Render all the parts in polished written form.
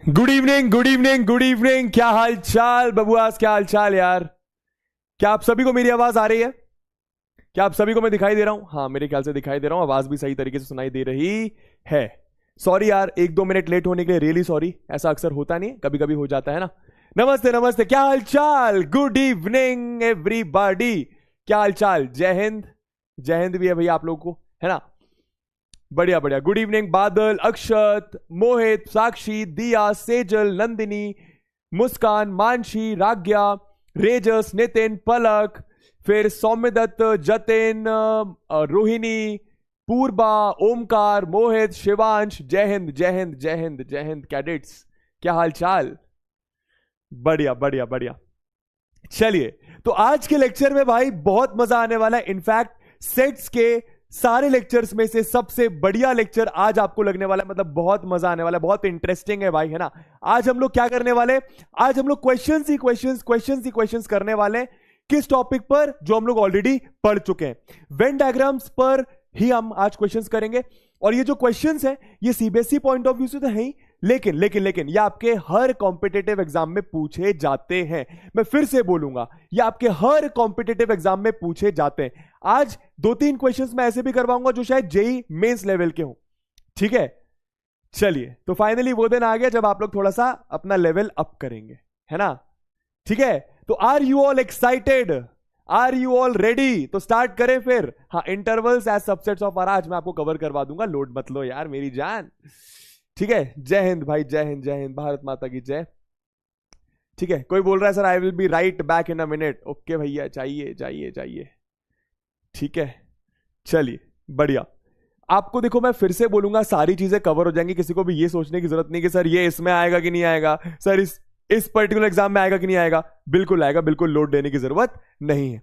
Good evening good evening good evening. क्या हाल चाल बबुआस, क्या हाल चाल यार। क्या आप सभी को मेरी आवाज आ रही है? क्या आप सभी को मैं दिखाई दे रहा हूं? हाँ, मेरे ख्याल से दिखाई दे रहा हूं, आवाज भी सही तरीके से सुनाई दे रही है। सॉरी यार, एक दो मिनट लेट होने के लिए रियली सॉरी। ऐसा अक्सर होता नहीं, कभी कभी हो जाता है ना। नमस्ते नमस्ते, क्या हाल चाल। गुड इवनिंग एवरीबॉडी, क्या हाल चाल। जय हिंद, जय हिंद भी है भैया आप लोगों को, है ना। बढ़िया बढ़िया। गुड इवनिंग बादल, अक्षत, मोहित, साक्षी, दिया, सेजल, नंदिनी, मुस्कान, मानशी, राज्ञा, रेजस, नितिन, पलक, फिर सौम्य दत्त, जतिन, रोहिणी, पूर्वा, ओमकार, मोहित, शिवांश। जय हिंद जय हिंद जय हिंद जय हिंद कैडेट्स, क्या हाल चाल। बढ़िया बढ़िया बढ़िया। चलिए, तो आज के लेक्चर में भाई बहुत मजा आने वाला है। इनफैक्ट सेट्स के सारे लेक्चर्स में से सबसे बढ़िया लेक्चर आज आपको लगने वाला है। मतलब बहुत मजा आने वाला है, बहुत इंटरेस्टिंग है भाई, है ना। आज हम लोग क्या करने वाले, आज हम लोग क्वेश्चंस करने वाले। किस टॉपिक पर? जो हम लोग ऑलरेडी पढ़ चुके हैं, वेन डायग्राम्स पर ही हम आज क्वेश्चंस करेंगे। और ये जो क्वेश्चंस है ये सीबीएसई पॉइंट ऑफ व्यू से तो है ही, लेकिन लेकिन लेकिन ये आपके हर कॉम्पिटेटिव एग्जाम में पूछे जाते हैं। मैं फिर से बोलूंगा, ये आपके हर कॉम्पिटेटिव एग्जाम में पूछे जाते हैं। आज दो तीन क्वेश्चंस मैं ऐसे भी करवाऊंगा जो शायद जेई मेंस लेवल के हों, ठीक है। चलिए, तो फाइनली वो दिन आ गया जब आप लोग थोड़ा सा अपना लेवल अप करेंगे, है ना। ठीक है, तो are you all excited, are you all ready? तो स्टार्ट करें फिर। हाँ, intervals as subsets of R आज मैं आपको कवर करवा दूंगा, लोड मत लो यार मेरी जान। ठीक है, जय हिंद भाई, जय हिंद जय हिंद, भारत माता की जय। ठीक है, कोई बोल रहा है sir I will be right back in a minute. Okay भैया, चाहिए चाहिए चाहिए। ठीक है, चलिए बढ़िया। आपको देखो, मैं फिर से बोलूंगा, सारी चीजें कवर हो जाएंगी। किसी को भी ये सोचने की जरूरत नहीं कि सर ये इसमें आएगा कि नहीं आएगा, सर इस पर्टिकुलर एग्जाम में आएगा कि नहीं आएगा। बिल्कुल आएगा, बिल्कुल लोड देने की जरूरत नहीं है।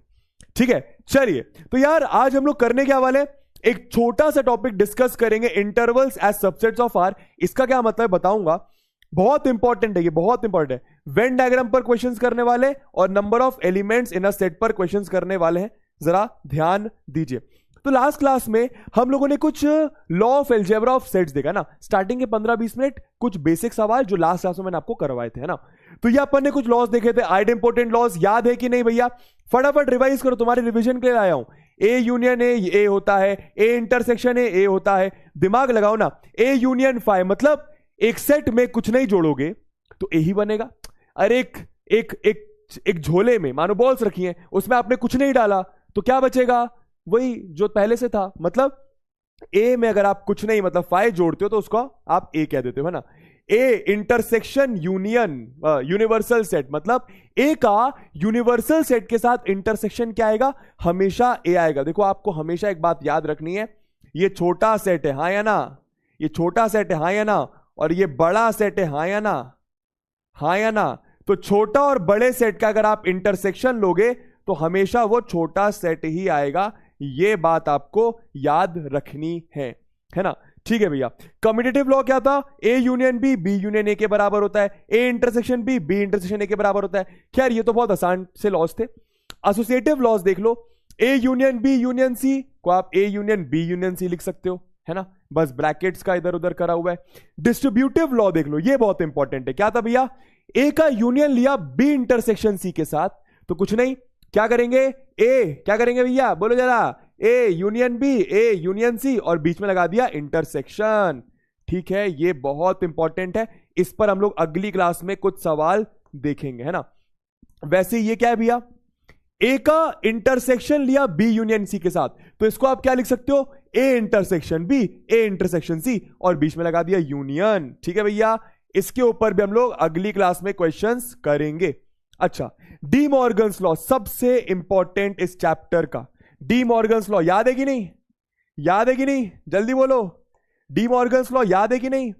ठीक है, चलिए। तो यार आज हम लोग करने क्या वाले, एक छोटा सा टॉपिक डिस्कस करेंगे, intervals as subsets of R. इसका क्या मतलब बताऊंगा, बहुत इंपॉर्टेंट है ये, बहुत इंपॉर्टेंट है। वेन डायग्राम पर क्वेश्चंस करने वाले और number of elements in a set पर क्वेश्चंस करने वाले हैं, जरा ध्यान दीजिए। तो लास्ट क्लास में हम लोगों ने कुछ law of algebra of sets देखा ना, स्टार्टिंग के 15-20 मिनट कुछ बेसिक सवाल जो लास्ट क्लास में मैंने आपको करवाए थे, है ना। तो ये अपन ने कुछ लॉज देखे थे, आइड इंपोर्टेंट लॉज, याद है कि नहीं भैया? फटाफट रिवाइज करो, तुम्हारे रिवीजन के लिए आया हूं। ए यूनियन ए होता है, ए इंटरसेक्शन ए होता है। दिमाग लगाओ ना, ए यूनियन फाई मतलब एक सेट में कुछ नहीं जोड़ोगे तो ए ही बनेगा। अरे एक एक एक एक झोले में मानो बॉल्स रखी हैं, उसमें आपने कुछ नहीं डाला तो क्या बचेगा? वही जो पहले से था। मतलब ए में अगर आप कुछ नहीं मतलब फाइव जोड़ते हो तो उसको आप ए कह देते हो, है ना। A intersection union universal set मतलब ए का यूनिवर्सल सेट के साथ इंटरसेक्शन क्या आएगा? हमेशा ए आएगा। देखो, आपको हमेशा एक बात याद रखनी है, ये छोटा सेट है, हाँ या ना। ये छोटा सेट है, हाँ या ना। और ये बड़ा सेट है, हाँ या ना, हाँ या ना। तो छोटा और बड़े सेट का अगर आप इंटरसेक्शन लोगे तो हमेशा वो छोटा सेट ही आएगा। ये बात आपको याद रखनी है ना। ठीक है भैया। कम्यूटेटिव लॉ क्या था? A union B, B union A के बराबर होता है। A intersection B, B intersection A के बराबर होता है। खैर ये तो बहुत आसान से लॉज थे। एसोसिएटिव लॉज देख लो, A union B union C को आप A union B union C लिख सकते हो, है ना, बस ब्रैकेट्स का इधर उधर करा हुआ है। डिस्ट्रीब्यूटिव लॉ देख लो, ये बहुत इंपॉर्टेंट है। क्या था भैया? ए का यूनियन लिया बी इंटरसेक्शन सी के साथ तो कुछ नहीं, क्या करेंगे? ए क्या करेंगे भैया, बोलो जरा। A union B, A union C और बीच में लगा दिया इंटरसेक्शन। ठीक है, ये बहुत इंपॉर्टेंट है, इस पर हम लोग अगली क्लास में कुछ सवाल देखेंगे, है ना। वैसे ये क्या है भैया? ए का इंटरसेक्शन लिया बी यूनियन सी के साथ तो इसको आप क्या लिख सकते हो? A intersection B, A intersection C और बीच में लगा दिया यूनियन। ठीक है भैया, इसके ऊपर भी हम लोग अगली क्लास में क्वेश्चंस करेंगे। अच्छा, डी मॉर्गन्स लॉ सबसे इंपॉर्टेंट इस चैप्टर का। डी मॉर्गन्स लॉ याद है कि नहीं? याद है कि नहीं? जल्दी बोलो, डी मॉर्गन्स लॉ याद है कि नहीं?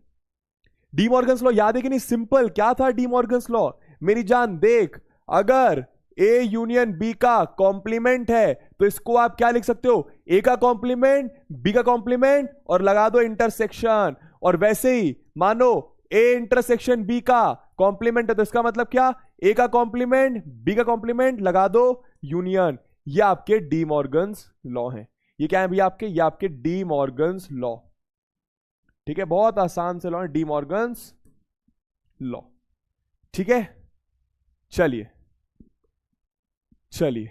डी मॉर्गन्स लॉ याद है कि नहीं? सिंपल, क्या था डी मॉर्गन्स लॉ मेरी जान? देख, अगर ए यूनियन बी का कॉम्प्लीमेंट है तो इसको आप क्या लिख सकते हो? ए का कॉम्प्लीमेंट, बी का कॉम्प्लीमेंट और लगा दो इंटरसेक्शन। और वैसे ही मानो ए इंटरसेक्शन बी का कॉम्प्लीमेंट है तो इसका मतलब क्या? ए का कॉम्प्लीमेंट, बी का कॉम्प्लीमेंट, लगा दो यूनियन। ये आपके डी मॉर्गन्स लॉ हैं। ये क्या है भैया आपके? ये आपके डी मॉर्गन्स लॉ। ठीक है, बहुत आसान से लॉ है डी मॉर्गन्स लॉ। ठीक है, चलिए चलिए,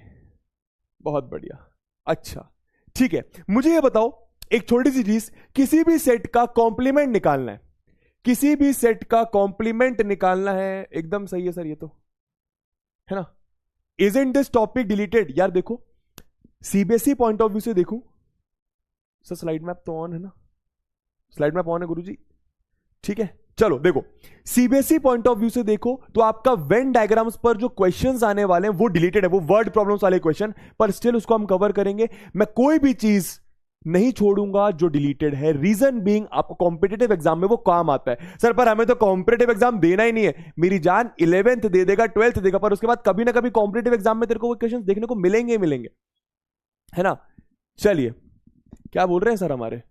बहुत बढ़िया। अच्छा ठीक है, मुझे ये बताओ एक छोटी सी चीज, किसी भी सेट का कॉम्प्लीमेंट निकालना है, किसी भी सेट का कॉम्प्लीमेंट निकालना है। एकदम सही है सर, ये तो है ना। Isn't this topic deleted? यार देखो, सीबीएसई पॉइंट ऑफ व्यू से देखूं सर, स्लाइड मैप तो ऑन है ना, स्लाइड मैप ऑन है गुरुजी। ठीक है, चलो देखो, सीबीएसई पॉइंट ऑफ व्यू से देखो तो आपका वेन डायग्राम्स पर जो क्वेश्चंस आने वाले हैं वो डिलीटेड है, वो वर्ड प्रॉब्लम्स वाले क्वेश्चन, पर स्टिल उसको हम कवर करेंगे। मैं कोई भी चीज नहीं छोड़ूंगा जो डिलीटेड है। रीजन बीइंग आपको कॉम्पिटिटिव एग्जाम में वो काम आता है। सर पर हमें तो कॉम्पिटिटिव एग्जाम देना ही नहीं है। मेरी जान 11th दे देगा, 12th देगा, पर उसके बाद कभी ना कभी कॉम्पिटिटिव एग्जाम में तेरे को वो क्वेश्चन देखने को मिलेंगे मिलेंगे, है ना। चलिए, क्या बोल रहे हैं सर हमारे?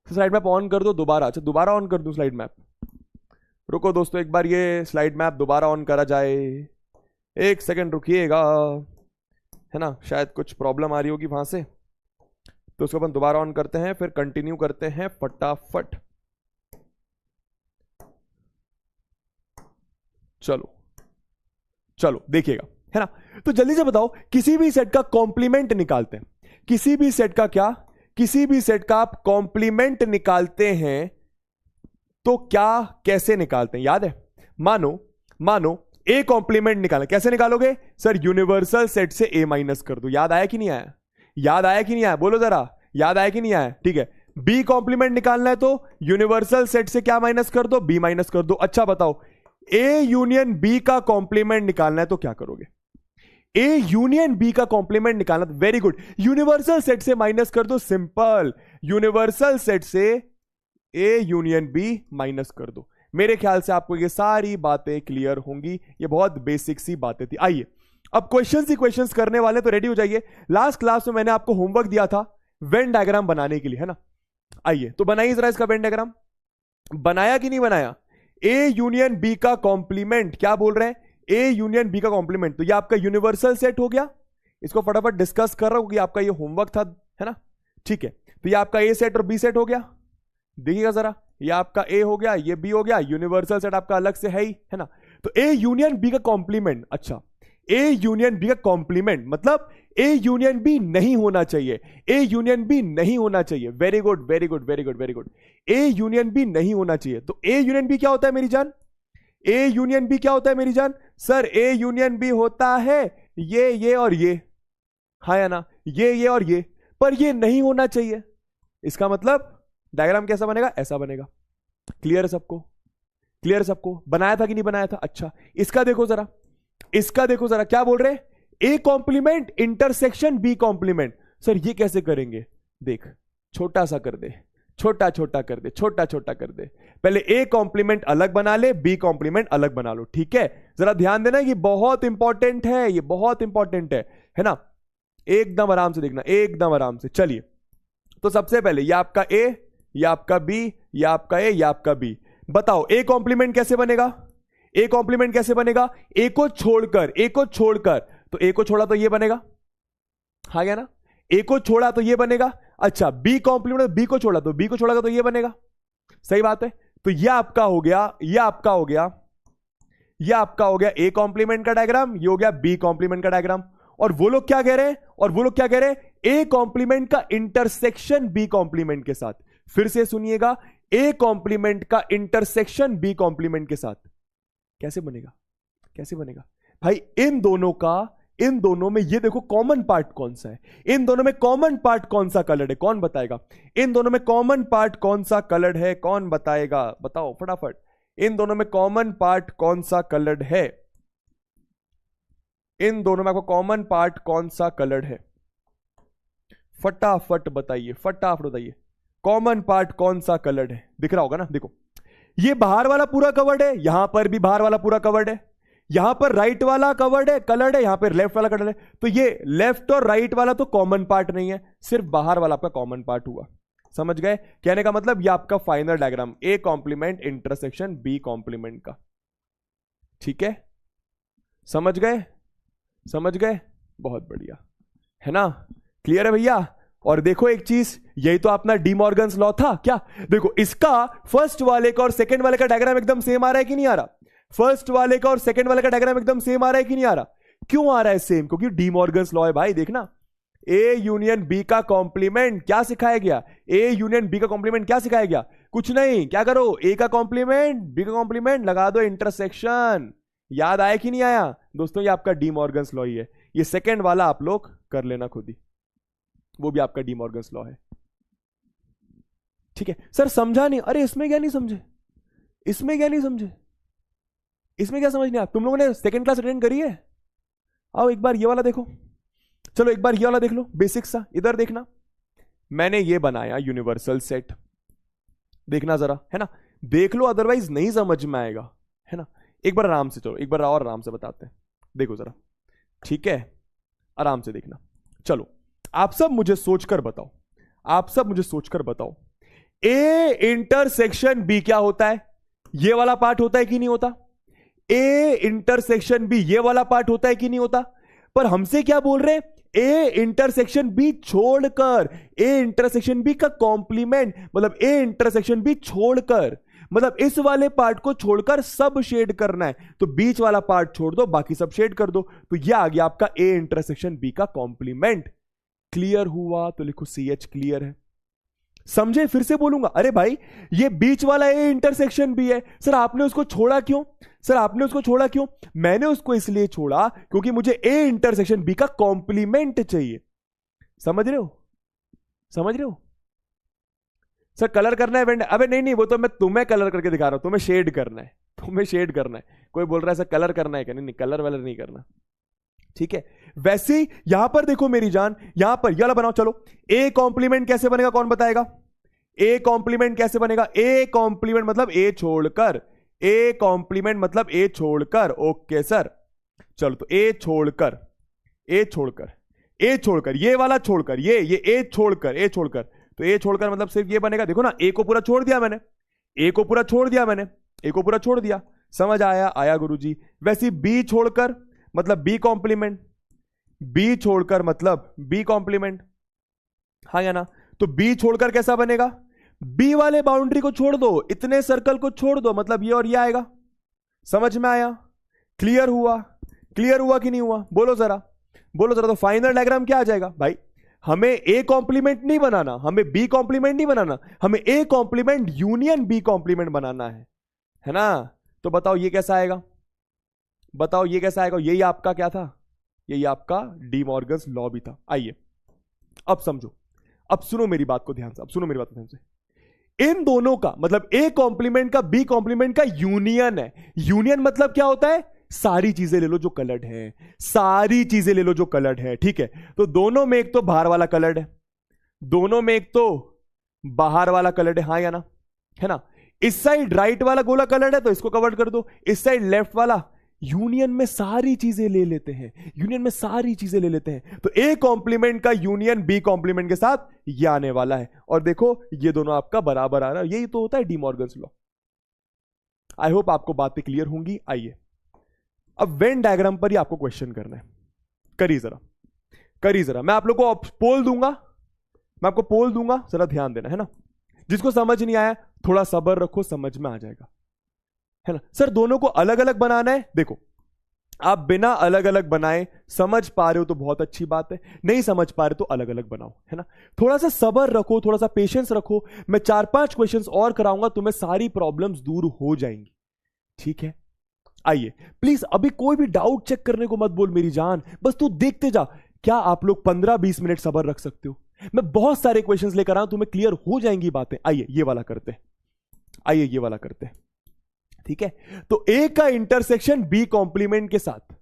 स्लाइड मैप ऑन कर दो दोबारा। अच्छा, दोबारा ऑन कर दूं स्लाइड मैप? रुको दोस्तों, एक बार ये स्लाइड मैप दोबारा ऑन करा जाए, एक सेकंड रुकिएगा, है ना। शायद कुछ प्रॉब्लम आ रही होगी वहां से, तो उसको अपन दोबारा ऑन करते हैं, फिर कंटिन्यू करते हैं फटाफट। चलो चलो देखिएगा, है ना। तो जल्दी से बताओ, किसी भी सेट का कॉम्प्लीमेंट निकालते हैं, किसी भी सेट का क्या, किसी भी सेट का आप कॉम्प्लीमेंट निकालते हैं तो क्या कैसे निकालते हैं? याद है? मानो ए कॉम्प्लीमेंट निकालना, कैसे निकालोगे सर? यूनिवर्सल सेट से ए माइनस कर दो। याद आया कि नहीं आया? याद आया कि नहीं आया? बोलो जरा, याद आया कि नहीं आया? ठीक है, बी कॉम्प्लीमेंट निकालना है तो यूनिवर्सल सेट से क्या माइनस कर दो? बी माइनस कर दो। अच्छा बताओ, ए यूनियन बी का कॉम्प्लीमेंट निकालना है तो क्या करोगे? ए यूनियन बी का कॉम्प्लीमेंट निकालना, वेरी गुड, यूनिवर्सल सेट से माइनस कर दो। सिंपल, यूनिवर्सल सेट से ए यूनियन बी माइनस कर दो। मेरे ख्याल से आपको ये सारी बातें क्लियर होंगी, ये बहुत बेसिक सी बातें थी। आइए अब क्वेश्चन ही क्वेश्चंस करने वाले, तो रेडी हो जाइए। लास्ट क्लास में मैंने आपको होमवर्क दिया था वेन डायग्राम बनाने के लिए, है ना। आइए तो बनाइए जरा इसका वेन डायग्राम। बनाया कि नहीं बनाया? ए यूनियन बी का कॉम्प्लीमेंट, क्या बोल रहे हैं? ए यूनियन बी का कॉम्प्लीमेंट, तो ये आपका यूनिवर्सल सेट हो गया। इसको फटाफट डिस्कस कर रहा हूं कि आपका ये होमवर्क था, है ना। ठीक है, तो ये आपका ए सेट और बी सेट हो गया। देखिएगा जरा, ये आपका ए हो गया, ये बी हो गया, यूनिवर्सल सेट आपका अलग से है ही, है ना। तो ए यूनियन बी का कॉम्प्लीमेंट, अच्छा ए यूनियन बी का कॉम्प्लीमेंट मतलब ए यूनियन बी नहीं होना चाहिए, ए यूनियन बी नहीं होना चाहिए। Very good very good very good very good, A union B नहीं होना चाहिए। तो ए यूनियन बी क्या होता है मेरी जान? ए यूनियन बी क्या होता है मेरी जान? सर ए यूनियन बी होता है ये और ये, हाँ या ना, ये और ये, पर ये नहीं होना चाहिए। इसका मतलब डायग्राम कैसा बनेगा? ऐसा बनेगा। क्लियर है सबको? क्लियर है सबको? बनाया था कि नहीं बनाया था? अच्छा, इसका देखो जरा, इसका देखो जरा, क्या बोल रहे हैं? A complement intersection B complement. Sir ये कैसे करेंगे? देख, छोटा सा कर दे, छोटा छोटा कर दे, छोटा छोटा कर दे। पहले ए कॉम्प्लीमेंट अलग बना ले, बी कॉम्प्लीमेंट अलग बना लो। ठीक है, जरा ध्यान देना, ये बहुत इंपॉर्टेंट है, ये बहुत इंपॉर्टेंट है ना। एकदम आराम से देखना, एकदम आराम से। चलिए, तो सबसे पहले ये आपका ए, ये आपका बी, ये आपका ए, ये आपका बी। बताओ ए कॉम्प्लीमेंट कैसे बनेगा? ए कॉम्प्लीमेंट कैसे बनेगा? ए को छोड़कर, ए को छोड़कर, तो ए को छोड़ा तो ये बनेगा, हाँ गया ना। ए को छोड़ा तो ये बनेगा। अच्छा, बी कॉम्प्लीमेंट, बी को छोड़ा तो बी को छोड़ा तो ये बनेगा। सही बात है। तो ये आपका हो गया, ये आपका हो गया, ये आपका हो गया ए कॉम्प्लीमेंट का डायग्राम, ये हो गया बी कॉम्प्लीमेंट का डायग्राम। और वो लोग क्या कह रहे हैं? और वो लोग क्या कह रहे हैं? ए कॉम्प्लीमेंट का इंटरसेक्शन बी कॉम्प्लीमेंट के साथ। फिर से सुनिएगा, ए कॉम्प्लीमेंट का इंटरसेक्शन बी कॉम्प्लीमेंट के साथ कैसे बनेगा? कैसे बनेगा भाई? इन दोनों का, इन दोनों में ये देखो कॉमन पार्ट कौन सा है? इन दोनों में कॉमन पार्ट कौन सा कलर है? कौन बताएगा? इन दोनों में कॉमन पार्ट कौन सा कलर है? कौन बताएगा? बताओ फटाफट, इन दोनों में कॉमन पार्ट कौन सा कलर है? इन दोनों में आपको कॉमन पार्ट कौन सा कलर है? फटाफट बताइए, फटाफट बताइए, कॉमन पार्ट कौन सा कलर है? दिख रहा होगा ना, देखो ये बाहर वाला पूरा कवर्ड है, यहां पर भी बाहर वाला पूरा कवर्ड है, यहां पर राइट वाला कवर्ड है, कलर्ड है, यहां पर लेफ्ट वाला कलर है। तो ये लेफ्ट और राइट वाला तो कॉमन पार्ट नहीं है, सिर्फ बाहर वाला आपका कॉमन पार्ट हुआ। समझ गए? कहने का मतलब ये आपका final diagram, A complement intersection B complement का। ठीक है, समझ गए? समझ गए? बहुत बढ़िया, है ना। क्लियर है भैया? और देखो एक चीज, यही तो अपना डी मॉर्गन्स लॉ था क्या? देखो इसका फर्स्ट वाले का और सेकंड वाले का डायग्राम एकदम सेम आ रहा है कि नहीं आ रहा? फर्स्ट वाले का और सेकंड वाले का डायग्राम एकदम सेम आ रहा है कि नहीं आ रहा? क्यों आ रहा है सेम? क्योंकि डी मॉर्गन्स लॉ है भाई। देखना, ए यूनियन बी का कॉम्प्लीमेंट क्या सिखाया गया? ए यूनियन बी का कॉम्प्लीमेंट क्या सिखाया गया? कुछ नहीं, क्या करो, ए का कॉम्प्लीमेंट बी का कॉम्प्लीमेंट लगा दो, इंटरसेक्शन। याद आया कि नहीं आया दोस्तों? ये आपका डी मॉर्गन्स लॉ ही है। ये सेकंड वाला आप लोग कर लेना खुद ही, वो भी आपका डी मॉर्गन्स लॉ है। ठीक है सर, समझा नहीं? अरे इसमें क्या नहीं समझे, इसमें क्या नहीं समझे, इसमें क्या समझ नहीं आया? तुम लोगों ने सेकंड क्लास अटेंड करी है? आओ एक बार ये वाला देखो, चलो एक बार ये वाला देख लो, बेसिक सा। इधर देखना, मैंने ये बनाया यूनिवर्सल सेट, देखना जरा, है ना? देख लो, अदरवाइज नहीं समझ में आएगा, है ना? एक बार आराम से, चलो एक बार और आराम से बताते हैं, देखो जरा, ठीक है? आराम से देखना। चलो आप सब मुझे सोचकर बताओ, आप सब मुझे सोचकर बताओ, ए इंटरसेक्शन बी क्या होता है? ये वाला पार्ट होता है कि नहीं होता? ए इंटरसेक्शन बी ये वाला पार्ट होता है कि नहीं होता? पर हमसे क्या बोल रहे हैं? ए इंटरसेक्शन बी छोड़कर, ए इंटरसेक्शन बी का कॉम्प्लीमेंट, मतलब ए इंटरसेक्शन बी छोड़कर, मतलब इस वाले पार्ट को छोड़कर सब शेड करना है, तो बीच वाला पार्ट छोड़ दो, बाकी सब शेड कर दो, तो यह आ गया आपका ए इंटरसेक्शन बी का कॉम्प्लीमेंट। क्लियर हुआ तो लिखो CH, क्लियर है। समझे? फिर से बोलूंगा, अरे भाई ये बीच वाला ए इंटरसेक्शन बी है, सर आपने उसको छोड़ा क्यों? सर आपने उसको छोड़ा क्यों? मैंने उसको इसलिए छोड़ा क्योंकि मुझे ए इंटरसेक्शन बी का कॉम्प्लीमेंट चाहिए। समझ रहे हो? समझ रहे हो? सर कलर करना है वेंड, अबे नहीं नहीं, वो तो मैं तुम्हें कलर करके दिखा रहा हूं, तुम्हें शेड करना है, तुम्हें शेड करना है। कोई बोल रहा है सर कलर करना है क्या? नहीं, कलर वालर नहीं करना, ठीक है? वैसे ही यहां पर देखो मेरी जान, यहां पर ये वाला बनाओ। चलो ए कॉम्प्लीमेंट कैसे बनेगा, कौन बताएगा? ए कॉम्प्लीमेंट कैसे बनेगा? ए कॉम्प्लीमेंट मतलब ए छोड़कर, ए कॉम्प्लीमेंट मतलब ए छोड़कर। ओके सर, चलो तो ए छोड़कर, ए छोड़कर, ए छोड़कर, ये वाला छोड़कर, ये ए छोड़कर, ए छोड़कर, तो ए छोड़कर मतलब सिर्फ ये बनेगा। देखो ना, ए को पूरा छोड़ दिया मैंने, ए को पूरा छोड़ दिया मैंने, ए को पूरा छोड़ दिया। समझ आया? आया गुरुजी। वैसे बी छोड़कर मतलब बी कॉम्प्लीमेंट, बी छोड़कर मतलब बी कॉम्प्लीमेंट, हाँ या ना? तो बी छोड़कर कैसा बनेगा? बी वाले बाउंड्री को छोड़ दो, इतने सर्कल को छोड़ दो, मतलब ये और ये आएगा। समझ में आया? क्लियर हुआ? क्लियर हुआ कि नहीं हुआ? बोलो जरा, बोलो जरा। तो फाइनल डायग्राम क्या आ जाएगा भाई? हमें ए कॉम्प्लीमेंट नहीं बनाना, हमें बी कॉम्प्लीमेंट नहीं बनाना, हमें A complement union B complement बनाना है ना? तो बताओ ये कैसा आएगा? बताओ ये कैसा आएगा? यही आपका क्या था? यही आपका डी मॉर्गन्स लॉ भी था। आइए अब समझो, अब सुनो मेरी बात को ध्यान से, अब सुनो मेरी बात को ध्यान से। इन दोनों का मतलब ए कॉम्प्लीमेंट का बी कॉम्प्लीमेंट का यूनियन है। यूनियन मतलब क्या होता है? सारी चीजें ले लो जो कलर्ड है, सारी चीजें ले लो जो कलर्ड है, ठीक है? तो दोनों में एक तो बाहर वाला कलर्ड है, दोनों में एक तो बाहर वाला कलर्ड है, हाँ या ना? है ना? इस साइड राइट वाला गोला कलर्ड है तो इसको कवर कर दो, इस साइड लेफ्ट वाला, यूनियन में सारी चीजें ले लेते हैं, यूनियन में सारी चीजें ले लेते हैं। तो ए कॉम्प्लीमेंट का यूनियन बी कॉम्प्लीमेंट के साथ ये आने वाला है, और देखो ये दोनों आपका बराबर आ रहा है। यही तो होता है D Morgan's law. I hope आपको बातें क्लियर होंगी। आइए अब वेन डायग्राम पर ही आपको क्वेश्चन करना है। करिए जरा, करिए जरा। मैं आप लोग को पोल दूंगा, मैं आपको पोल दूंगा, जरा ध्यान देना, है ना? जिसको समझ नहीं आया थोड़ा सब्र रखो, समझ में आ जाएगा, है ना? सर दोनों को अलग अलग बनाना है। देखो आप बिना अलग अलग बनाए समझ पा रहे हो तो बहुत अच्छी बात है, नहीं समझ पा रहे तो अलग अलग बनाओ, है ना? थोड़ा सा सब्र रखो, थोड़ा सा पेशेंस रखो। मैं 4-5 क्वेश्चंस और कराऊंगा, तुम्हें सारी प्रॉब्लम्स दूर हो जाएंगी, ठीक है? आइए प्लीज, अभी कोई भी डाउट चेक करने को मत बोल मेरी जान, बस तू देखते जा। क्या आप लोग 15-20 मिनट सब्र रख सकते हो? मैं बहुत सारे क्वेश्चंस लेकर आऊं, तुम्हें क्लियर हो जाएंगी बातें। आइए ये वाला करते हैं, आइए ये वाला करते हैं, ठीक है? तो ए का इंटरसेक्शन बी कॉम्प्लीमेंट के साथ,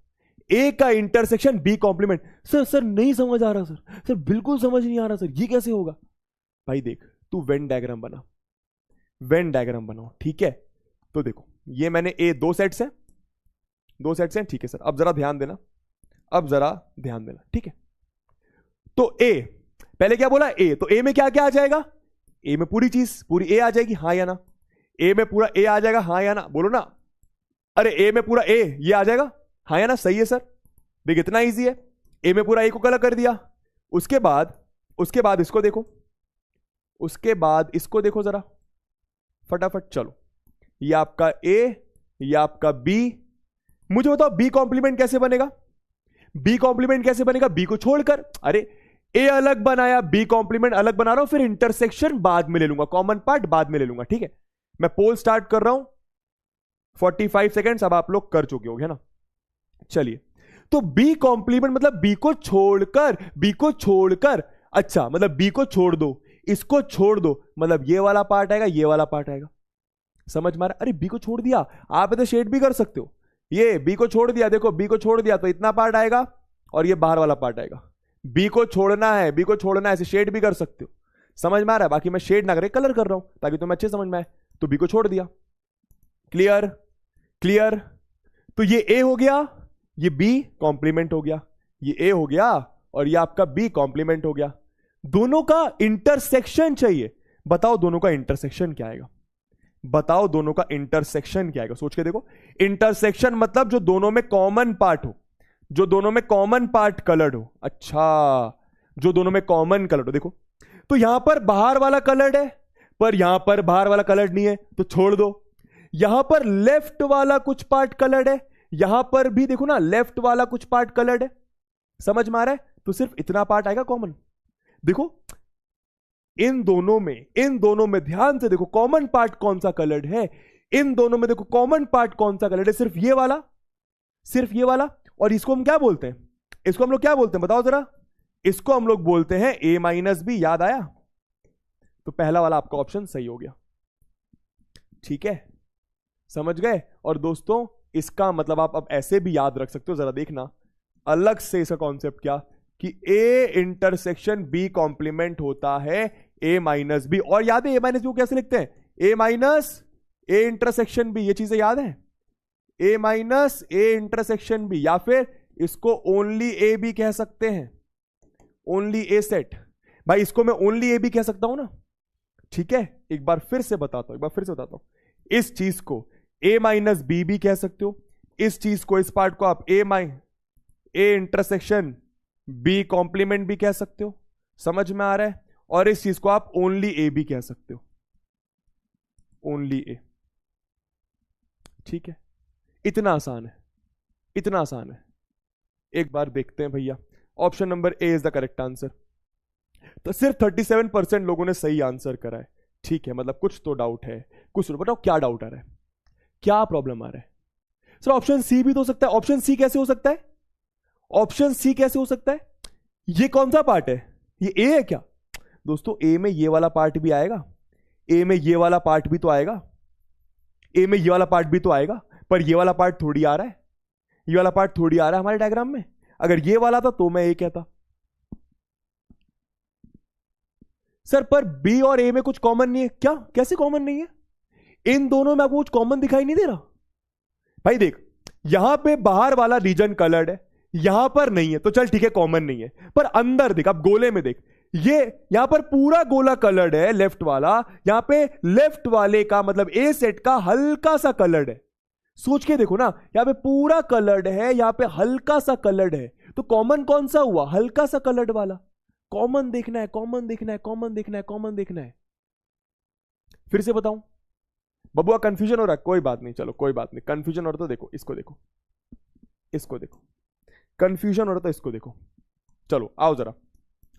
ए का इंटरसेक्शन बी कॉम्प्लीमेंट। सर नहीं समझ आ रहा सर बिल्कुल समझ नहीं आ रहा सर, ये कैसे होगा? भाई देख, तू वेन डायग्राम बना, वेन डायग्राम बनाओ, ठीक है? तो देखो ये मैंने ए दो सेट्स हैं, दो सेट्स हैं, ठीक है सर? अब जरा ध्यान देना, अब जरा ध्यान देना, ठीक है? तो ए पहले क्या बोला? ए, तो ए में क्या क्या आ जाएगा? ए में पूरी चीज, पूरी ए आ जाएगी, हाँ या ना? ए में पूरा ए आ जाएगा, हाँ या ना? बोलो ना। अरे ए में पूरा ए ये आ जाएगा, हाँ या ना? सही है सर। देख इतना इजी है, ए में पूरा ए को कलर कर दिया। उसके बाद इसको देखो, उसके बाद इसको देखो जरा फटाफट। चलो ये आपका ए, ये आपका बी। मुझे बताओ बी कॉम्प्लीमेंट कैसे बनेगा? बी कॉम्प्लीमेंट कैसे बनेगा? बी को छोड़कर। अरे ए अलग बनाया, बी कॉम्प्लीमेंट अलग बना रहा हूं, फिर इंटरसेक्शन बाद में ले लूंगा, कॉमन पार्ट बाद में ले लूंगा। ठीक है, मैं पोल स्टार्ट कर रहा हूं। 45 सेकेंड्स अब आप लोग कर चुके होंगे ना। चलिए, तो बी कॉम्प्लीमेंट मतलब बी को छोड़कर, बी को छोड़कर। अच्छा, मतलब बी को छोड़ दो, इसको छोड़ दो, मतलब ये वाला पार्ट आएगा, ये वाला पार्ट आएगा। समझ मारा? अरे बी को छोड़ दिया, आप इधर शेड भी कर सकते हो। ये बी को छोड़ दिया, देखो बी को छोड़ दिया तो इतना पार्ट आएगा और ये बाहर वाला पार्ट आएगा। बी को छोड़ना है, बी को छोड़ना है, ऐसे शेड भी कर सकते हो। समझ में आ रहा है? बाकी मैं शेड ना करे कलर कर रहा हूं ताकि तुम्हें अच्छे समझ में आए। तो बी को छोड़ दिया। क्लियर? क्लियर? तो ये ए हो गया, ये बी कॉम्प्लीमेंट हो गया, ये ए हो गया और ये आपका बी कॉम्प्लीमेंट हो गया। दोनों का इंटरसेक्शन चाहिए। बताओ दोनों का इंटरसेक्शन क्या आएगा? बताओ दोनों का इंटरसेक्शन क्या आएगा? सोच के देखो। इंटरसेक्शन मतलब जो दोनों में कॉमन पार्ट हो, जो दोनों में कॉमन पार्ट कलर्ड हो। अच्छा, जो दोनों में कॉमन कलर्ड हो। देखो, तो यहां पर बाहर वाला कलर्ड है, पर यहां पर बाहर वाला कलर्ड नहीं है, तो छोड़ दो। यहां पर लेफ्ट वाला कुछ पार्ट कलर्ड है, यहां पर भी देखो ना लेफ्ट वाला कुछ पार्ट कलर्ड है। समझ में आ रहा है? तो सिर्फ इतना पार्ट आएगा कॉमन। देखो इन दोनों में ध्यान से देखो, कॉमन पार्ट कौन सा कलर्ड है? इन दोनों में देखो कॉमन पार्ट कौन सा कलर्ड है? सिर्फ ये वाला, सिर्फ ये वाला। और इसको हम क्या बोलते हैं? इसको हम लोग क्या बोलते हैं बताओ जरा? इसको हम लोग बोलते हैं ए माइनस बी। याद आया? तो पहला वाला आपका ऑप्शन सही हो गया। ठीक है, समझ गए? और दोस्तों इसका मतलब आप अब ऐसे भी याद रख सकते हो, जरा देखना अलग से इसका कॉन्सेप्ट क्या, कि ए इंटरसेक्शन बी कॉम्प्लीमेंट होता है ए माइनस बी। और याद है ए माइनस बी को कैसे लिखते हैं? ए माइनस ए इंटरसेक्शन बी। ये चीजें याद है? A minus A intersection B, या फिर इसको ओनली ए बी कह सकते हैं, ओनली ए सेट। भाई इसको मैं ओनली ए बी कह सकता हूं ना। ठीक है, एक बार फिर से बताता हूं, इस चीज को ए माइनस बी भी कह सकते हो, इस चीज को, इस पार्ट को आप ए इंटरसेक्शन बी कॉम्प्लीमेंट भी कह सकते हो। समझ में आ रहा है? और इस चीज को आप ओनली ए भी कह सकते हो, ओनली ए। ठीक है, इतना आसान है, इतना आसान है। एक बार देखते हैं भैया, option number A is the correct answer. तो सिर्फ 37% लोगों ने सही आंसर करा है। ठीक है, मतलब कुछ तो डाउट है, कुछ बताओ क्या डाउट आ रहा है, क्या प्रॉब्लम आ रहा है? सर ऑप्शन सी भी तो हो सकता है। ऑप्शन सी कैसे हो सकता है? ऑप्शन सी कैसे हो सकता है? ये कौन सा पार्ट है? ये ए है क्या? दोस्तों ए में ये वाला पार्ट भी आएगा, ए में ये वाला पार्ट भी तो आएगा, ए में ये वाला पार्ट भी तो आएगा, पर ये वाला पार्ट थोड़ी आ रहा है, ये वाला पार्ट थोड़ी आ रहा है हमारे डायग्राम में। अगर ये वाला था तो मैं ए कहता। सर पर बी और ए में कुछ कॉमन नहीं है क्या? कैसे कॉमन नहीं है? इन दोनों में आपको कुछ कॉमन दिखाई नहीं दे रहा? भाई देख, यहां पे बाहर वाला रीजन कलर्ड है, यहां पर नहीं है, तो चल ठीक है कॉमन नहीं है। पर अंदर देख, अब गोले में देख, ये यहां पर पूरा गोला कलर्ड है लेफ्ट वाला, यहां पे लेफ्ट वाले का मतलब ए सेट का हल्का सा कलर्ड है। सोच के देखो ना, यहां पे पूरा कलर्ड है, यहां पे हल्का सा कलर्ड है, तो कॉमन कौन सा हुआ? हल्का सा कलर्ड वाला। कॉमन देखना है, कॉमन देखना है, कॉमन देखना है, कॉमन देखना है। फिर से बताऊं बबुआ, कंफ्यूजन हो रहा है? कोई बात नहीं, चलो कोई बात नहीं, कंफ्यूजन हो रहा तो देखो इसको, देखो इसको देखो, कंफ्यूजन हो रहा था इसको देखो। चलो आओ जरा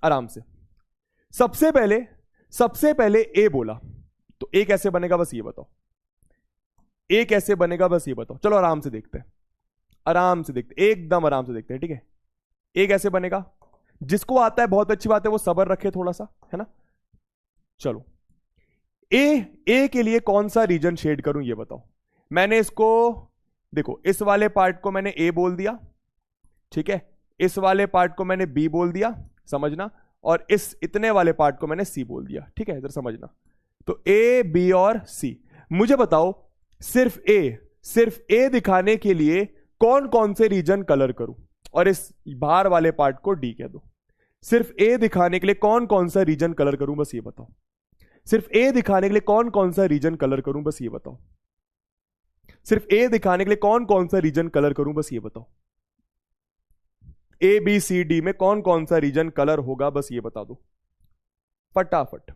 आराम से। सबसे पहले ए बोला, तो ए कैसे बनेगा बस ये बताओ, ए कैसे बनेगा बस ये बताओ। चलो आराम से देखते हैं, आराम से देखते, एकदम आराम से देखते हैं। ठीक है, ए कैसे बनेगा? जिसको आता है बहुत अच्छी बात है, वो सब्र रखे थोड़ा सा, है ना। चलो ए के लिए कौन सा रीजन शेड करूं ये बताओ। मैंने इसको देखो, इस वाले पार्ट को मैंने ए बोल दिया, ठीक है, इस वाले पार्ट को मैंने बी बोल दिया, समझना, और इस इतने वाले पार्ट को मैंने सी बोल दिया। ठीक है, इधर समझना। तो ए बी और सी। मुझे बताओ सिर्फ ए दिखाने के लिए कौन कौन से रीजन कलर करूं, और इस बाहर वाले पार्ट को डी कह दो। सिर्फ ए दिखाने के लिए कौन कौन सा रीजन कलर करूं बस ये बताओ। सिर्फ ए दिखाने के लिए कौन कौन सा रीजन कलर करूं बस ये बताओ। सिर्फ ए दिखाने के लिए कौन कौन सा रीजन कलर करूं बस ये बताओ। ए बी सी डी में कौन कौन सा रीजन कलर होगा बस ये बता दो फटाफट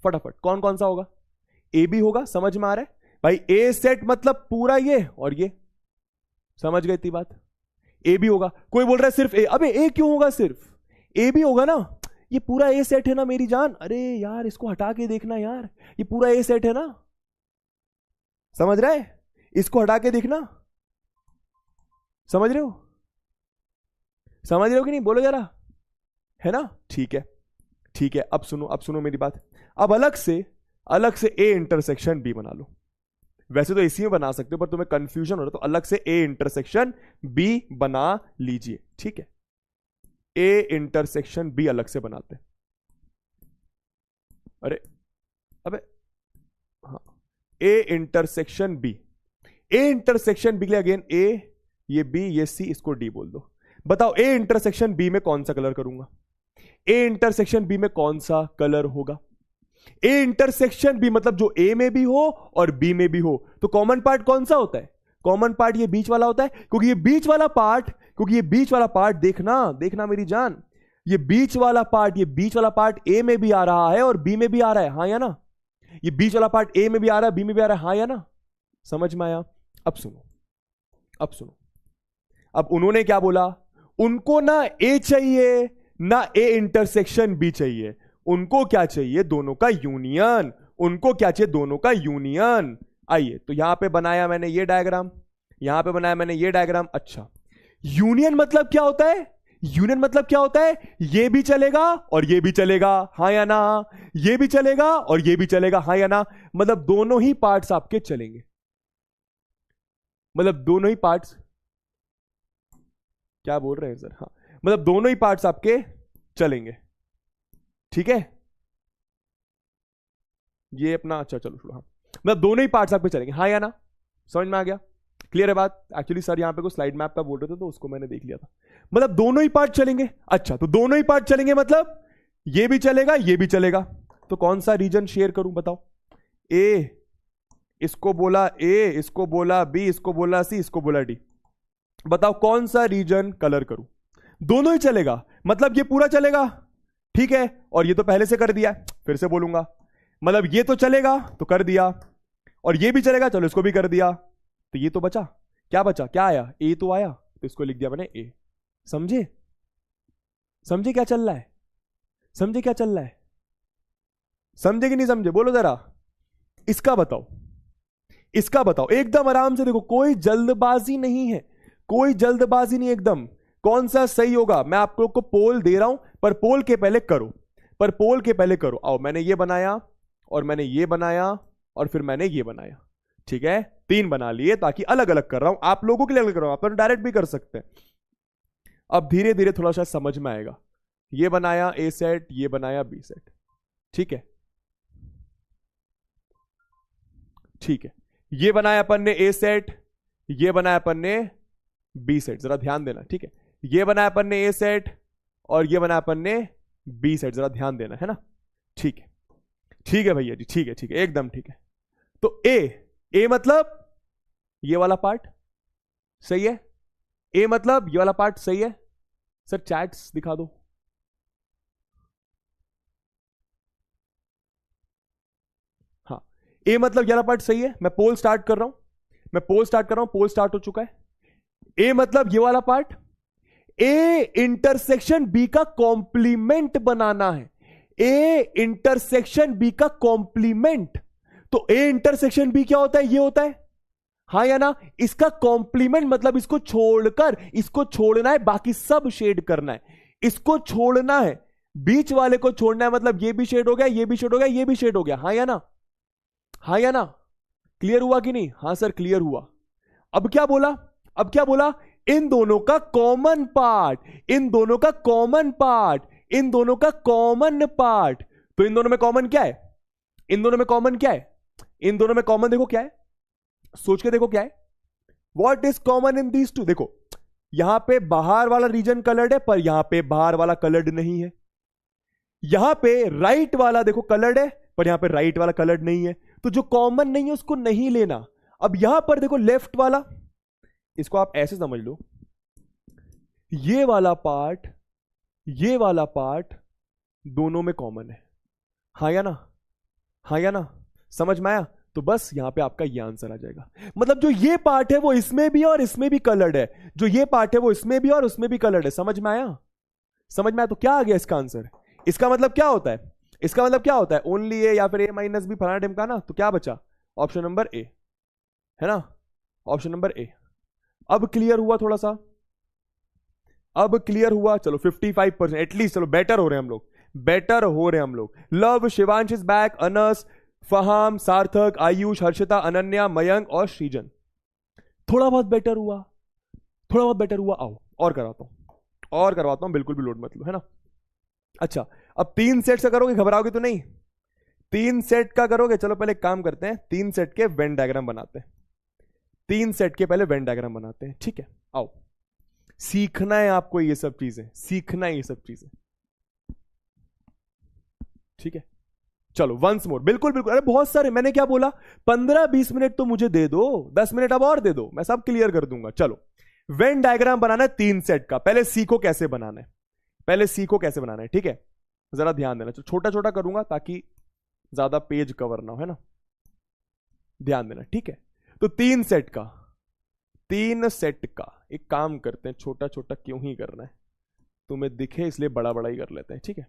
फटाफट। कौन कौन सा होगा? ए बी होगा, समझ में आ रहा है। भाई ए सेट मतलब पूरा ये और ये, समझ गए इतनी बात? ए भी होगा। कोई बोल रहा है सिर्फ ए, अबे ए क्यों होगा? सिर्फ ए भी होगा ना, ये पूरा ए सेट है ना मेरी जान। अरे यार इसको हटा के देखना यार, ये पूरा ए सेट है ना, समझ रहे? इसको हटा के देखना, समझ रहे हो? समझ रहे हो कि नहीं? बोलो जरा, है ना? ठीक है, ठीक है। अब सुनो, अब सुनो मेरी बात। अब अलग से ए इंटरसेक्शन बी बना लो। वैसे तो इसी में बना सकते हो, पर तुम्हें कंफ्यूजन हो रहा है तो अलग से ए इंटरसेक्शन बी बना लीजिए, ठीक है? ए इंटरसेक्शन बी अलग से बनाते हैं। अरे अबे हाँ, A intersection B, A intersection B के लिए अगेन ए, ये बी, ये सी, इसको डी बोल दो। बताओ ए इंटरसेक्शन बी में कौन सा कलर करूंगा? ए इंटरसेक्शन बी में कौन सा कलर होगा? ए इंटरसेक्शन बी मतलब जो ए में भी हो और बी में भी हो, तो कॉमन पार्ट कौन सा होता है? कॉमन पार्ट ये बीच वाला होता है, क्योंकि ये बीच वाला पार्ट देखना मेरी जान, ये बीच वाला पार्ट ए में भी आ रहा है और बी में भी आ रहा है, हाँ या ना? ये बीच वाला पार्ट ए में भी आ रहा है, बी में भी आ रहा है, हाँ या ना? समझ में आया? अब सुनो, अब उन्होंने क्या बोला? उनको ना ए चाहिए ना ए इंटरसेक्शन बी चाहिए, उनको क्या चाहिए? दोनों का यूनियन। उनको क्या चाहिए? दोनों का यूनियन। आइए, तो यहां पे बनाया मैंने ये डायग्राम, यहां पे बनाया मैंने ये डायग्राम। अच्छा, यूनियन मतलब क्या होता है? यूनियन मतलब क्या होता है? ये भी चलेगा और ये भी चलेगा, हाँ या ना? ये भी चलेगा और ये भी चलेगा, हाँ या ना? मतलब दोनों ही पार्ट्स आपके चलेंगे, मतलब दोनों ही पार्ट्स, क्या बोल रहे हैं सर? हाँ, मतलब दोनों ही पार्ट्स आपके चलेंगे, ठीक है? ये अपना, अच्छा चलो हाँ, मतलब दोनों ही पार्ट्स आपके चलेंगे, हाँ या ना? समझ में आ गया? क्लियर है बात? एक्चुअली सर यहां पे कोई स्लाइड मैप का बोल रहे थे तो उसको मैंने देख लिया था। मतलब दोनों ही पार्ट चलेंगे। अच्छा, तो दोनों ही पार्ट चलेंगे मतलब ये भी चलेगा, ये भी चलेगा। तो कौन सा रीजन शेयर करूं बताओ? ए इसको बोला ए, इसको बोला बी, इसको बोला सी, इसको बोला डी। बताओ कौन सा रीजन कलर करूं? दोनों ही चलेगा, मतलब ये पूरा चलेगा, ठीक है? और ये तो पहले से कर दिया, फिर से बोलूंगा, मतलब ये तो चलेगा तो कर दिया, और ये भी चलेगा, चलो इसको भी कर दिया, तो ये तो बचा, क्या बचा? क्या आया? ए तो आया, तो इसको लिख दिया मैंने ए। समझे? समझे क्या चल रहा है? समझे क्या चल रहा है? समझे कि नहीं समझे? बोलो जरा, इसका बताओ, इसका बताओ एकदम आराम से। देखो कोई जल्दबाजी नहीं है, कोई जल्दबाजी नहीं, एकदम कौन सा सही होगा। मैं आप लोग को पोल दे रहा हूं, पर पोल के पहले करो, पर पोल के पहले करो। आओ, मैंने ये बनाया और मैंने ये बनाया और फिर मैंने ये बनाया, ठीक है? 3 बना लिए, ताकि अलग अलग कर रहा हूं, आप लोगों के लिए अलग कर रहा हूं, आप तो डायरेक्ट भी कर सकते हैं। अब धीरे धीरे थोड़ा सा समझ में आएगा। ये बनाया ए सेट, ये बनाया बी सेट, ठीक है? ठीक है, ये बनाया अपन ने ए सेट, ये बनाया अपन ने बी सेट, जरा ध्यान देना, ठीक है? ये बनाया अपन ने ए सेट और ये बनाया अपन ने बी सेट, जरा ध्यान देना, है ना? ठीक है, ठीक है भैया जी, ठीक है, ठीक है, एकदम ठीक है। तो ए मतलब ये वाला पार्ट सही है, ए मतलब ये वाला पार्ट सही है। सर चैट्स दिखा दो। हाँ, ए मतलब ये वाला पार्ट सही है। मैं पोल स्टार्ट कर रहा हूं, पोल स्टार्ट हो चुका है। ए मतलब ये वाला पार्ट, ए इंटरसेक्शन बी का कॉम्प्लीमेंट बनाना है, ए इंटरसेक्शन बी का कॉम्प्लीमेंट। तो ए इंटरसेक्शन बी क्या होता है? ये होता है, हाँ या ना? इसका कॉम्प्लीमेंट मतलब इसको छोड़कर, इसको छोड़ना है, बाकी सब शेड करना है, इसको छोड़ना है, बीच वाले को छोड़ना है, मतलब ये भी शेड हो गया, ये भी शेड हो गया, ये भी शेड हो गया, हाँ या ना? हाँ या ना? क्लियर हुआ कि नहीं? हाँ सर क्लियर हुआ। अब क्या बोला? अब क्या बोला? इन दोनों का कॉमन पार्ट, इन दोनों का कॉमन पार्ट, इन दोनों का कॉमन पार्ट। तो इन दोनों में कॉमन क्या है? इन दोनों में कॉमन क्या है? इन दोनों में कॉमन देखो क्या है, सोच के देखो क्या है। What is common in these two? देखो यहां पे बाहर वाला रीजन कलर्ड है, पर यहां पे बाहर वाला कलर्ड नहीं है। यहां पे राइट वाला देखो कलर्ड है, पर यहां पे राइट वाला कलर्ड नहीं है। तो जो कॉमन नहीं है उसको नहीं लेना। अब यहां पर देखो लेफ्ट वाला, इसको आप ऐसे समझ लो, ये वाला पार्ट, ये वाला पार्ट दोनों में कॉमन है, हाँ या ना? हाँ या ना? समझ में आया? तो बस यहां पे आपका ये आंसर आ जाएगा। मतलब जो ये पार्ट है वो इसमें भी और इसमें भी कलर्ड है, जो ये पार्ट है वो इसमें भी और उसमें भी कलर्ड है। समझ में आया? समझ में आया? तो क्या आ गया इसका आंसर? इसका मतलब क्या होता है? इसका मतलब क्या होता है? ओनली ए या फिर ए माइनस बी फलाना ढिमका ना। तो क्या बचा? ऑप्शन नंबर ए, है ना? Option number A. अब क्लियर हुआ थोड़ा सा? अब क्लियर हुआ? चलो 55% एटलीस्ट, चलो बेटर हो रहे हैं हम लोग, बेटर हो रहे हैं हम लोग। लव, शिवांश इज बैक, अनस, फहाम, सार्थक, आयुष, हर्षिता, अनन्या, मयंक और श्रीजन। थोड़ा बहुत बेटर हुआ, थोड़ा बहुत बेटर हुआ। आओ और करवाता हूं, और करवाता हूं, बिल्कुल भी लोड मत लो, है ना? अच्छा, अब 3 सेट से करोगे, घबराओगे तो नहीं? 3 सेट का करोगे? चलो पहले एक काम करते हैं, 3 सेट के वेन डायग्राम बनाते हैं। 3 सेट के पहले वेन डायग्राम बनाते हैं, ठीक है? आओ, सीखना है आपको ये सब चीजें, सीखना है ये सब चीजें, ठीक है? चलो वंस मोर, बिल्कुल बिल्कुल। अरे बहुत सारे, मैंने क्या बोला? 15-20 मिनट तो मुझे दे दो, 10 मिनट अब और दे दो, मैं सब क्लियर कर दूंगा। चलो, वेन डायग्राम बनाना है 3 सेट का। पहले सीखो कैसे बनाना है, पहले सीखो कैसे बनाना है, ठीक है? जरा ध्यान देना, छोटा छोटा करूंगा ताकि ज्यादा पेज कवर ना हो, है ना? ध्यान देना, ठीक है? तो 3 सेट का, 3 सेट का एक काम करते हैं, छोटा छोटा क्यों ही करना है, तुम्हें दिखे इसलिए बड़ा बड़ा ही कर लेते हैं, ठीक है?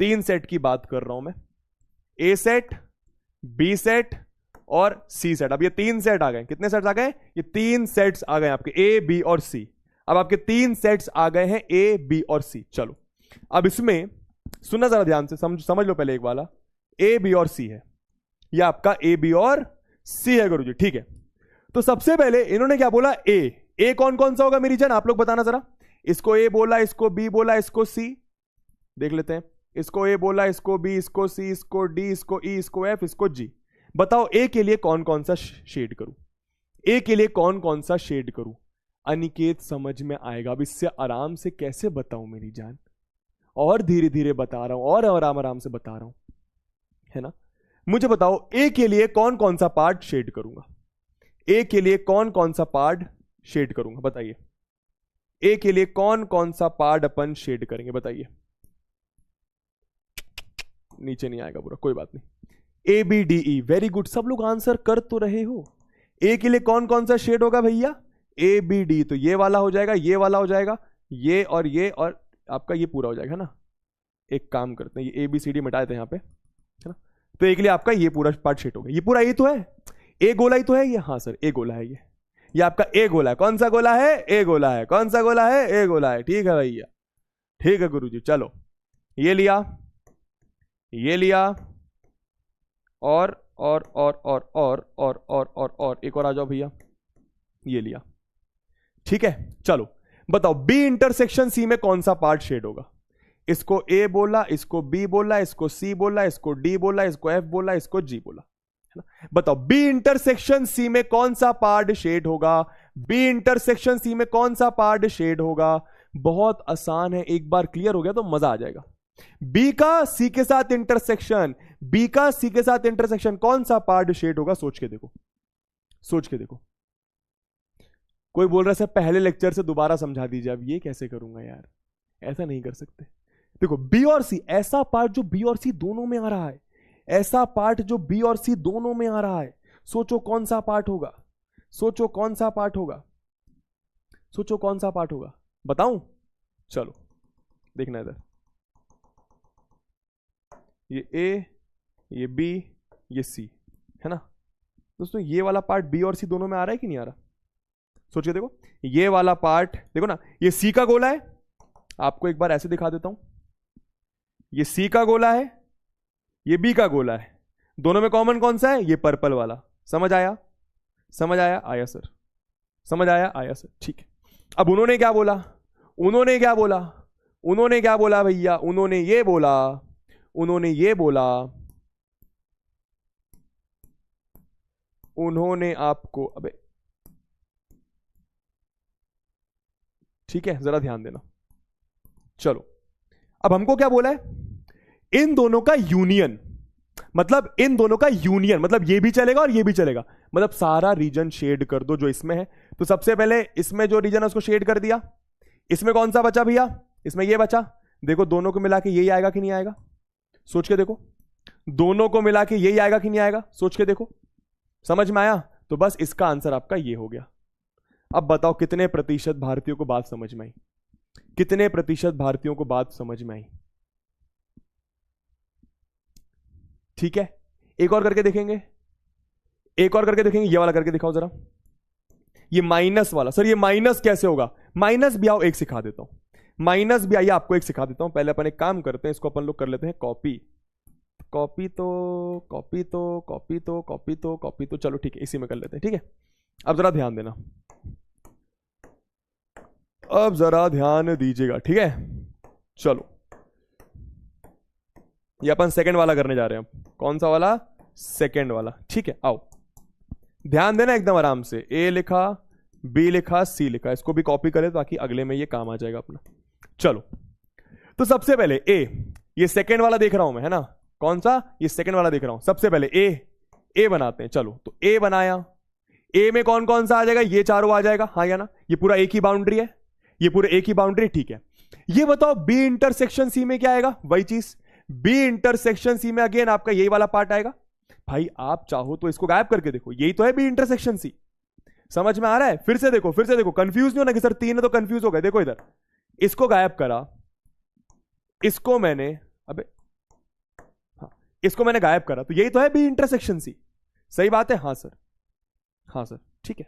3 सेट की बात कर रहा हूं मैं, ए सेट, बी सेट और सी सेट। अब ये 3 सेट आ गए। कितने सेट्स आ गए? ये 3 सेट्स आ गए आपके, ए, बी और सी। अब आपके 3 सेट्स आ गए हैं, ए, बी और सी। चलो, अब इसमें सुनना जरा ध्यान से, समझ लो पहले एक वाला, ए, बी और सी है, ये आपका ए, बी और सी है गुरुजी, ठीक है? तो सबसे पहले इन्होंने क्या बोला? ए कौन कौन सा होगा मेरी जान, आप लोग बताना जरा। इसको ए बोला, इसको बी बोला, इसको सी, देख लेते हैं। इसको ए बोला, इसको बी, इसको सी, इसको डी, इसको ई, इसको एफ, इसको जी। बताओ ए के लिए कौन कौन सा शेड करूं, ए के लिए कौन कौन सा शेड करूं? अनिकेत समझ में आएगा। अब इससे आराम से कैसे बताऊं मेरी जान, और धीरे धीरे बता रहा हूं, और आराम आराम से बता रहा हूं, है ना? मुझे बताओ ए के लिए कौन कौन सा पार्ट शेड करूंगा, ए के लिए कौन कौन सा पार्ट शेड करूंगा, बताइए। ए के लिए कौन कौन सा पार्ट अपन शेड करेंगे, बताइए। नीचे नहीं आएगा पूरा, कोई बात नहीं। ए, बी, डी, ई, वेरी गुड, सब लोग आंसर कर तो रहे हो। ए के लिए कौन कौन सा शेड होगा भैया? ए, बी, डी, तो ये वाला हो जाएगा, ये वाला हो जाएगा, ये और आपका ये पूरा हो जाएगा, है ना? एक काम करते हैं, ये ए बी सी डी मिटा देते हैं यहाँ पे, है ना? तो ए के लिए आपका ये पूरा पार्ट शेड होगा। ये पूरा ए तो है, ए गोला ही तो है ये। हाँ सर, ए गोला है ये आपका ए गोला है। कौन सा गोला है? ए गोला है। कौन सा गोला है? ए गोला है। ठीक है भैया, ठीक है गुरुजी। चलो, ये लिया, ये लिया, और एक और आ जाओ भैया, ये लिया, ठीक है? चलो बताओ, बी इंटरसेक्शन सी में कौन सा पार्ट शेड होगा? इसको ए बोला, इसको बी बोला, इसको सी बोला, इसको डी बोला, इसको एफ बोला, इसको जी बोला, है ना? बताओ बी इंटरसेक्शन सी में कौन सा पार्ट शेड होगा? बी इंटरसेक्शन सी में कौन सा पार्ट शेड होगा? बहुत आसान है, एक बार क्लियर हो गया तो मजा आ जाएगा। बी का सी के साथ इंटरसेक्शन, बी का सी के साथ इंटरसेक्शन, कौन सा पार्ट शेड होगा? सोच के देखो, सोच के देखो। कोई बोल रहा है सर पहले लेक्चर से दोबारा समझा दीजिए। अब ये कैसे करूंगा यार, ऐसा नहीं कर सकते। देखो, बी और सी, ऐसा पार्ट जो बी और सी दोनों में आ रहा है, ऐसा पार्ट जो बी और सी दोनों में आ रहा है, सोचो कौन सा पार्ट होगा? सोचो कौन सा पार्ट होगा? सोचो कौन सा पार्ट होगा? बताऊं? चलो देखना इधर, ये ए, ये बी, ये सी, है ना दोस्तों? ये वाला पार्ट बी और सी दोनों में आ रहा है कि नहीं आ रहा? सोच के देखो, ये वाला पार्ट देखो ना, ये सी का गोला है। आपको एक बार ऐसे दिखा देता हूं, ये सी का गोला है, ये बी का गोला है। दोनों में कॉमन कौन सा है? ये पर्पल वाला। समझ आया? समझ आया? आया सर, समझ आया? आया सर, ठीक है। अब उन्होंने क्या बोला? उन्होंने क्या बोला? उन्होंने क्या बोला भैया? उन्होंने ये बोला, उन्होंने ये बोला, उन्होंने आपको, अबे ठीक है, जरा ध्यान देना। चलो, अब हमको क्या बोला है? इन दोनों का यूनियन, मतलब इन दोनों का यूनियन, मतलब ये भी चलेगा और ये भी चलेगा। मतलब सारा रीजन शेड कर दो जो इसमें है। तो सबसे पहले इसमें जो रीजन है उसको शेड कर दिया। इसमें कौन सा बचा भैया? इसमें ये बचा। देखो दोनों को मिला के यही आएगा कि नहीं आएगा? सोच के देखो, दोनों को मिला के यही आएगा कि नहीं आएगा, सोच के देखो, समझ में आया? तो बस इसका आंसर आपका ये हो गया। अब बताओ कितने प्रतिशत भारतीयों को बात समझ में आई? कितने प्रतिशत भारतीयों को बात समझ में आई? ठीक है, एक और करके देखेंगे, एक और करके देखेंगे। ये वाला करके दिखाओ जरा, ये माइनस वाला। सर ये माइनस कैसे होगा? माइनस भी आओ एक सिखा देता हूं, माइनस भी आइए आपको एक सिखा देता हूं। पहले अपन एक काम करते हैं, इसको अपन लोग कर लेते हैं कॉपी, कॉपी तो कॉपी तो कॉपी तो कॉपी तो कॉपी तो, चलो ठीक है इसी में कर लेते हैं। ठीक है, अब जरा ध्यान देना, अब जरा ध्यान दीजिएगा, ठीक है? चलो ये अपन सेकंड वाला करने जा रहे हैं। कौन सा वाला? सेकंड वाला। ठीक है, आओ ध्यान देना एकदम आराम से। ए लिखा, बी लिखा, सी लिखा, इसको भी कॉपी करें ताकि अगले में ये काम आ जाएगा अपना। चलो तो सबसे पहले ए, ये सेकंड वाला देख रहा हूं मैं, है ना? कौन सा? ये सेकंड वाला देख रहा हूं। सबसे पहले ए बनाते हैं। चलो तो ए बनाया, ए में कौन कौन सा आ जाएगा? ये चारों आ जाएगा, हाँ या ना? ये पूरा एक ही बाउंड्री है, ये पूरे एक ही बाउंड्री, ठीक है। ये बताओ बी इंटरसेक्शन सी में क्या आएगा? वही चीज, बी इंटरसेक्शन सी में अगेन आपका यही वाला पार्ट आएगा। भाई आप चाहो तो इसको गायब करके देखो, यही तो है बी इंटरसेक्शन सी। समझ में आ रहा है? फिर से देखो, फिर से देखो, कंफ्यूज नहीं होना कि सर तीन है तो कंफ्यूज हो गए। देखो इधर, इसको गायब करा, इसको मैंने, अबे हाँ, इसको मैंने गायब करा, तो यही तो है बी इंटरसेक्शन सी। सही बात है? हाँ सर, हाँ सर, ठीक है।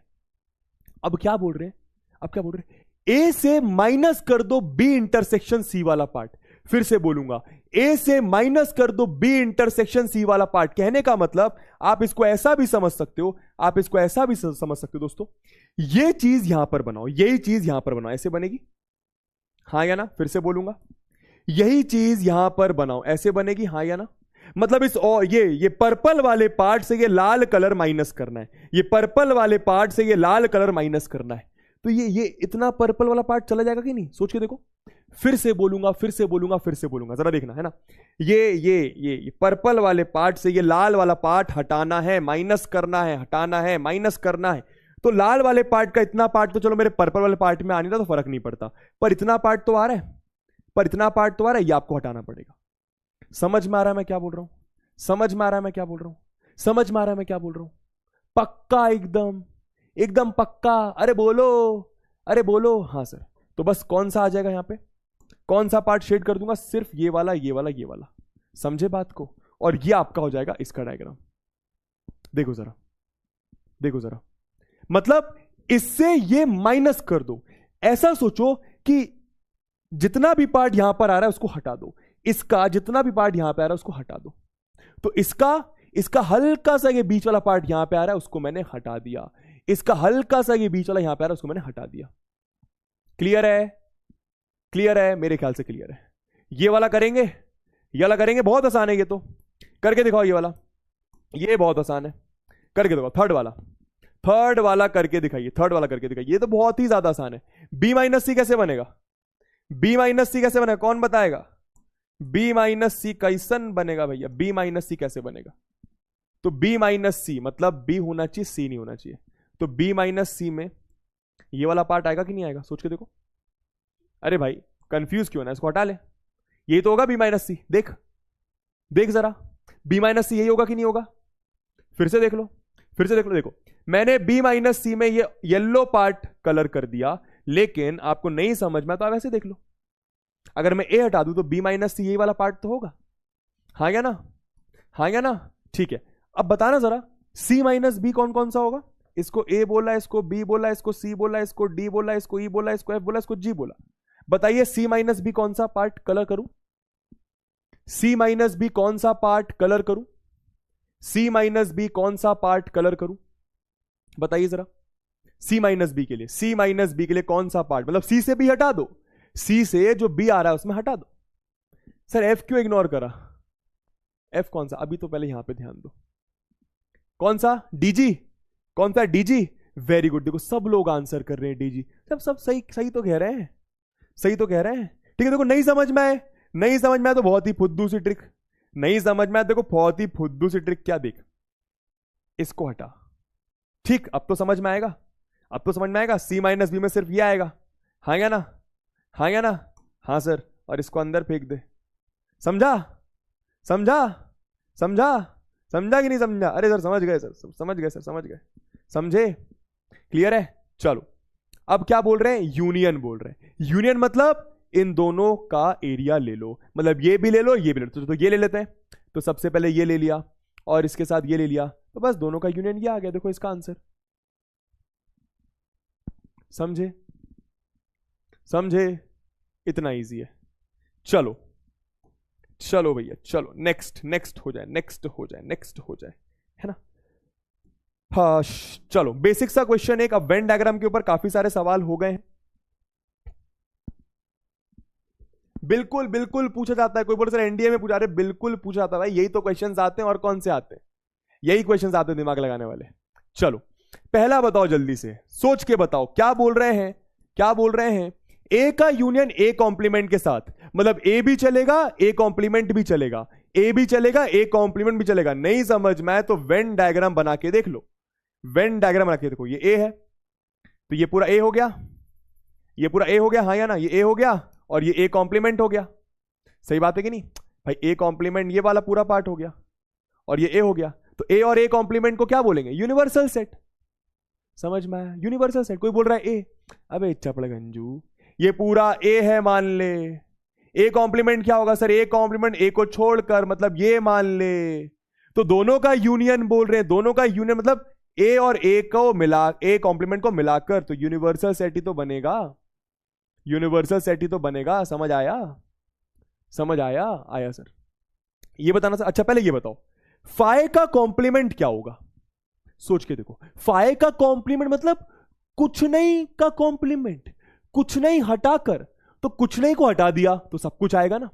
अब क्या बोल रहे हैं? अब क्या बोल रहे हैं? ए से माइनस कर दो बी इंटरसेक्शन सी वाला पार्ट। फिर से बोलूंगा, ए से माइनस कर दो बी इंटरसेक्शन सी वाला पार्ट। कहने का मतलब आप इसको ऐसा भी समझ सकते हो, आप इसको ऐसा भी समझ सकते हो दोस्तों, ये चीज यहां पर बनाओ, यही चीज यहां पर बनाओ, ऐसे बनेगी, हाँ या ना? फिर से बोलूंगा, यही चीज यहां पर बनाओ, ऐसे बनेगी, हाँ या ना? मतलब इस और ये पर्पल वाले पार्ट से ये लाल कलर माइनस करना है, ये पर्पल वाले पार्ट से ये लाल कलर माइनस करना है। तो ये इतना पर्पल वाला पार्ट चला जाएगा कि नहीं? सोच के देखो। फिर से बोलूंगा, फिर से बोलूंगा, फिर से बोलूंगा, जरा देखना, है ना? ये पर्पल वाले पार्ट से ये लाल वाला पार्ट हटाना है, माइनस करना है, हटाना है, माइनस करना है। तो लाल वाले पार्ट का इतना पार्ट तो चलो मेरे पर्पल वाले पार्ट में आने था तो फर्क नहीं पड़ता, पर इतना पार्ट तो आ रहा है, पर इतना पार्ट तो आ रहा है, ये आपको हटाना पड़ेगा। समझ में आ रहा है मैं क्या बोल रहा हूं? समझ में आ रहा है मैं क्या बोल रहा हूं? समझ में आ रहा है मैं क्या बोल रहा हूं? पक्का? एकदम एकदम पक्का? अरे बोलो, अरे बोलो। हाँ सर, तो बस कौन सा आ जाएगा यहां पे? कौन सा पार्ट शेड कर दूंगा? सिर्फ ये वाला, ये वाला, ये वाला। समझे बात को? और ये आपका हो जाएगा इसका डायग्राम। देखो जरा, देखो जरा, मतलब इससे ये माइनस कर दो। ऐसा सोचो कि जितना भी पार्ट यहां पर आ रहा है उसको हटा दो, इसका जितना भी पार्ट यहां पे आ रहा है उसको हटा दो। तो इसका हल्का सा ये बीच वाला पार्ट यहां पे आ रहा है उसको मैंने हटा दिया, इसका हल्का सा ये बीच वाला यहां पे आ रहा है उसको मैंने हटा दिया। क्लियर है? क्लियर है? मेरे ख्याल से क्लियर है। ये वाला करेंगे, ये वाला करेंगे, बहुत आसान है ये तो। करके दिखाओ ये वाला, ये बहुत आसान है, करके दिखाओ। थर्ड वाला, थर्ड वाला करके दिखाइए, थर्ड वाला करके दिखाइए, ये तो बहुत ही ज्यादा आसान है। बी माइनस सी कैसे बनेगा? बी माइनस सी कैसे बनेगा? कौन बताएगा? बी माइनस सी कैसन बनेगा भैया? बी माइनस सी कैसे बनेगा? तो बी माइनस सी मतलब बी होना चाहिए, सी नहीं होना चाहिए। तो बी माइनस सी में ये वाला पार्ट आएगा कि नहीं आएगा? सोच के देखो। अरे भाई कंफ्यूज क्यों ना, इसको हटा ले, यही तो होगा बी माइनस सी। देख देख जरा, बी माइनस सी यही होगा कि नहीं होगा? फिर से देख लो, फिर से देख लो। देखो मैंने बी माइनस सी में ये येलो पार्ट कलर कर दिया, लेकिन आपको नहीं समझ में तो आप ऐसे देख लो। अगर मैं ए हटा दूं तो बी माइनस सी यही वाला पार्ट तो होगा, हाँ या ना? हाँ या ना? ठीक है, अब बताना जरा सी माइनस बी कौन कौन सा होगा? इसको ए बोला, इसको बी बोला, इसको सी बोला, इसको डी बोला, इसको ई बोला, इसको एफ बोला, इसको जी बोला। बताइए सी माइनस बी कौन सा पार्ट कलर करूं? सी माइनस बी कौन सा पार्ट कलर करूं? सी माइनस बी कौन सा पार्ट कलर करूं? बताइए जरा, सी माइनस बी के लिए, सी माइनस बी के लिए कौन सा पार्ट, मतलब सी से बी हटा दो, सी से जो बी आ रहा है उसमें हटा दो। सर एफ क्यों इग्नोर करा? एफ कौन सा? अभी तो पहले यहां पे ध्यान दो, कौन सा? डीजी। कौन सा? डीजी। वेरी गुड, देखो सब लोग आंसर कर रहे हैं डीजी। सब सही सही तो कह रहे हैं, सही तो कह रहे हैं। ठीक है, देखो नहीं समझ में आए, नहीं समझ में आए तो बहुत ही फुद्दू सी ट्रिक, नहीं समझ में आए देखो बहुत ही फुद्दू सी ट्रिक। क्या देख, इसको हटा। ठीक, अब तो समझ में आएगा, अब तो समझ में आएगा। सी माइनस बी में सिर्फ ये आएगा, हाँ या ना? हाँ या ना? हाँ सर, और इसको अंदर फेंक दे। समझा? समझा? समझा? समझा कि नहीं समझा? अरे सर समझ गए सर, समझ गए सर, समझ गए, समझे? क्लियर है? चलो अब क्या बोल रहे हैं? यूनियन बोल रहे हैं। यूनियन मतलब इन दोनों का एरिया ले लो, मतलब ये भी ले लो ये भी ले लो। तो ये ले लेते हैं। तो सबसे पहले ये ले लिया और इसके साथ ये ले लिया, तो बस दोनों का यूनियन ये आ गया। देखो इसका आंसर, समझे? समझे? इतना इजी है। चलो चलो भैया चलो, नेक्स्ट नेक्स्ट हो जाए, नेक्स्ट हो जाए, नेक्स्ट हो जाए, है ना? हाँ चलो, बेसिक सा क्वेश्चन एक। अब वेन डायग्राम के ऊपर काफी सारे सवाल हो गए हैं। बिल्कुल बिल्कुल पूछा जाता है। कोई बोले सर एनडीए में पूछा रहे, बिल्कुल पूछा जाता है भाई, यही तो क्वेश्चंस आते हैं। और कौन से आते हैं? यही क्वेश्चंस आते हैं दिमाग लगाने वाले। चलो पहला बताओ, जल्दी से सोच के बताओ, क्या बोल रहे हैं? क्या बोल रहे हैं? ए का यूनियन ए कॉम्प्लीमेंट के साथ, मतलब ए भी चलेगा ए कॉम्प्लीमेंट भी चलेगा, ए भी चलेगा ए कॉम्प्लीमेंट भी चलेगा। नहीं समझ में आए तो वेन डायग्राम बना के देख लो। वेन डायग्राम बना के देखो, ये ए है तो ये पूरा ए हो गया, ये पूरा ए हो गया, हाँ या ना? ये ए हो गया और ये ए कॉम्प्लीमेंट हो गया। सही बात है कि नहीं भाई? ए कॉम्प्लीमेंट ये वाला पूरा पार्ट हो गया और ये ए हो गया। तो ए और ए कॉम्प्लीमेंट को क्या बोलेंगे? Universal set. समझ में आया? Universal set. कोई बोल रहा है ए, अबे चपड़ गंजू, ये पूरा ए है मान ले। ए कॉम्प्लीमेंट क्या होगा सर? ए कॉम्प्लीमेंट ए को छोड़कर, मतलब ये मान ले। तो दोनों का यूनियन बोल रहे हैं, दोनों का यूनियन मतलब ए और ए को मिला, ए कॉम्प्लीमेंट को मिलाकर तो यूनिवर्सल सेट ही तो बनेगा। यूनिवर्सल सेट ही तो बनेगा। समझ आया? समझ आया? आया सर। ये बताना सर। अच्छा पहले ये बताओ, फाइ का कॉम्प्लीमेंट क्या होगा? सोच के देखो। फाइ का कॉम्प्लीमेंट मतलब कुछ नहीं का कॉम्प्लीमेंट, कुछ नहीं हटाकर, तो कुछ नहीं को हटा दिया तो सब कुछ आएगा ना।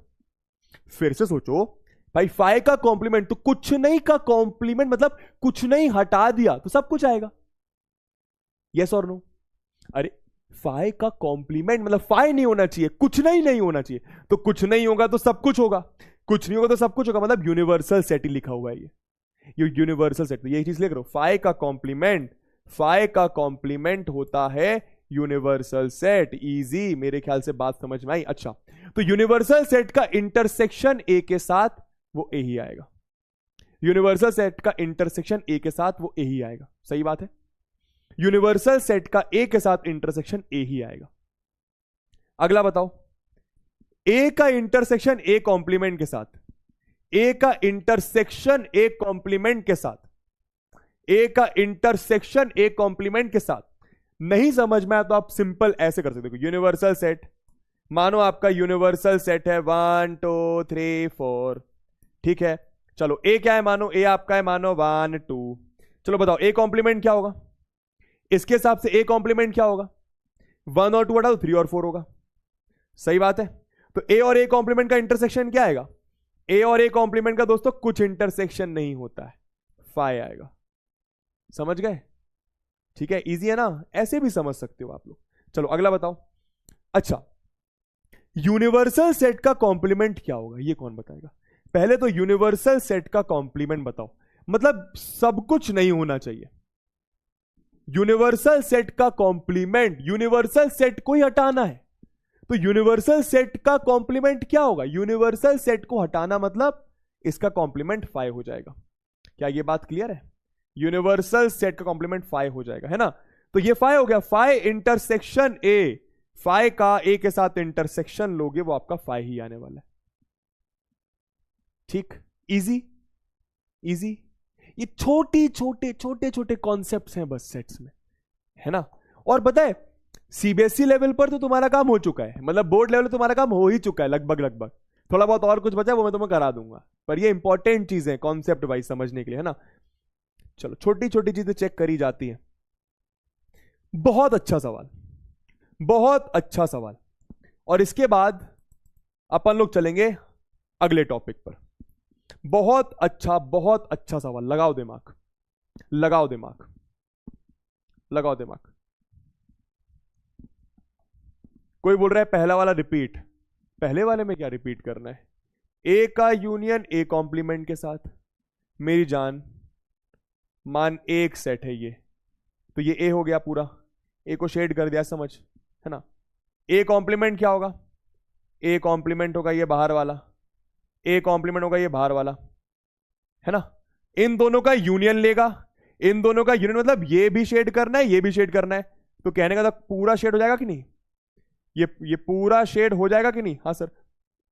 फिर से सोचो भाई, फाइ का कॉम्प्लीमेंट तो कुछ नहीं का कॉम्प्लीमेंट मतलब कुछ नहीं हटा दिया तो सब कुछ आएगा। यस और नो? अरे फाइ का कॉम्प्लीमेंट मतलब फाइ नहीं होना चाहिए, कुछ नहीं नहीं होना चाहिए, तो कुछ नहीं होगा तो सब कुछ होगा, कुछ नहीं होगा तो सब कुछ होगा, मतलब यूनिवर्सल सेट ही लिखा हुआ है ये यूनिवर्सल सेट। तो यही चीज लिख रहा हूं, फाइ का कॉम्प्लीमेंट, फाइ का कॉम्प्लीमेंट होता है यूनिवर्सल सेट। इजी, मेरे ख्याल से बात समझ में आई। अच्छा तो यूनिवर्सल सेट का इंटरसेक्शन ए के साथ वो ए ही आएगा। यूनिवर्सल सेट का इंटरसेक्शन ए के साथ वो ए ही आएगा। सही बात है? यूनिवर्सल सेट का ए के साथ इंटरसेक्शन ए ही आएगा। अगला बताओ, ए का इंटरसेक्शन ए कॉम्प्लीमेंट के साथ, ए का इंटरसेक्शन ए कॉम्प्लीमेंट के साथ, ए का इंटरसेक्शन ए कॉम्प्लीमेंट के साथ। नहीं समझ में आया तो आप सिंपल ऐसे कर सकते हो। यूनिवर्सल सेट, मानो आपका यूनिवर्सल सेट है 1 2 3 4, ठीक है? चलो ए क्या है? मानो ए आपका है मानो 1 2। चलो बताओ ए कॉम्प्लीमेंट क्या होगा? इसके हिसाब से ए कॉम्प्लीमेंट क्या होगा? 1 और 2 हटा दो 3 और 4 होगा। सही बात है? तो ए और ए कॉम्प्लीमेंट का इंटरसेक्शन क्या आएगा? ए और ए कॉम्प्लीमेंट का दोस्तों कुछ इंटरसेक्शन नहीं होता है, फाइ आएगा। समझ गए? ठीक है, इजी है ना? ऐसे भी समझ सकते हो आप लोग। चलो अगला बताओ। अच्छा यूनिवर्सल सेट का कॉम्प्लीमेंट क्या होगा? ये कौन बताएगा? पहले तो यूनिवर्सल सेट का कॉम्प्लीमेंट बताओ, मतलब सब कुछ नहीं होना चाहिए। यूनिवर्सल सेट का कॉम्प्लीमेंट, यूनिवर्सल सेट को ही हटाना है, तो यूनिवर्सल सेट का कॉम्प्लीमेंट क्या होगा? यूनिवर्सल सेट को हटाना मतलब इसका कॉम्प्लीमेंट फाइ हो जाएगा। क्या ये बात क्लियर है? यूनिवर्सल सेट का कॉम्प्लीमेंट फाइ हो जाएगा, है ना? तो ये फाइ हो गया, फाइ इंटरसेक्शन ए, फाइ का ए के साथ इंटरसेक्शन लोगे वो आपका फाइ ही आने वाला है। ठीक, इजी इजी। ये छोटे छोटे कॉन्सेप्ट्स हैं बस सेट्स में, है ना? और पता है सीबीएसई लेवल पर तो तुम्हारा काम हो चुका है, मतलब बोर्ड लेवल तुम्हारा काम हो ही चुका है लगभग लगभग। थोड़ा बहुत और कुछ बचा है वो मैं तुम्हें करा दूंगा, पर ये इंपॉर्टेंट चीजें कॉन्सेप्ट वाइज समझने के लिए, है ना? चलो छोटी छोटी चीजें चेक करी जाती हैं। बहुत अच्छा सवाल, बहुत अच्छा सवाल। और इसके बाद अपन लोग चलेंगे अगले टॉपिक पर। बहुत अच्छा सवाल। लगाओ दिमाग, लगाओ दिमाग, लगाओ दिमाग। कोई बोल रहा है पहला वाला रिपीट। पहले वाले में क्या रिपीट करना है? ए का यूनियन ए कॉम्प्लीमेंट के साथ। मेरी जान मान एक सेट है ये, तो ये ए हो गया पूरा, ए को शेड कर दिया, समझ, है ना? ए कॉम्प्लीमेंट क्या होगा? ए कॉम्प्लीमेंट होगा ये बाहर वाला, ए कॉम्प्लीमेंट होगा ये बाहर वाला, है ना। इन दोनों का यूनियन लेगा, इन दोनों का यूनियन मतलब ये भी शेड करना है, ये भी शेड करना है, तो कहने का था पूरा शेड हो जाएगा कि नहीं, ये पूरा शेड हो जाएगा कि नहीं, हाँ सर,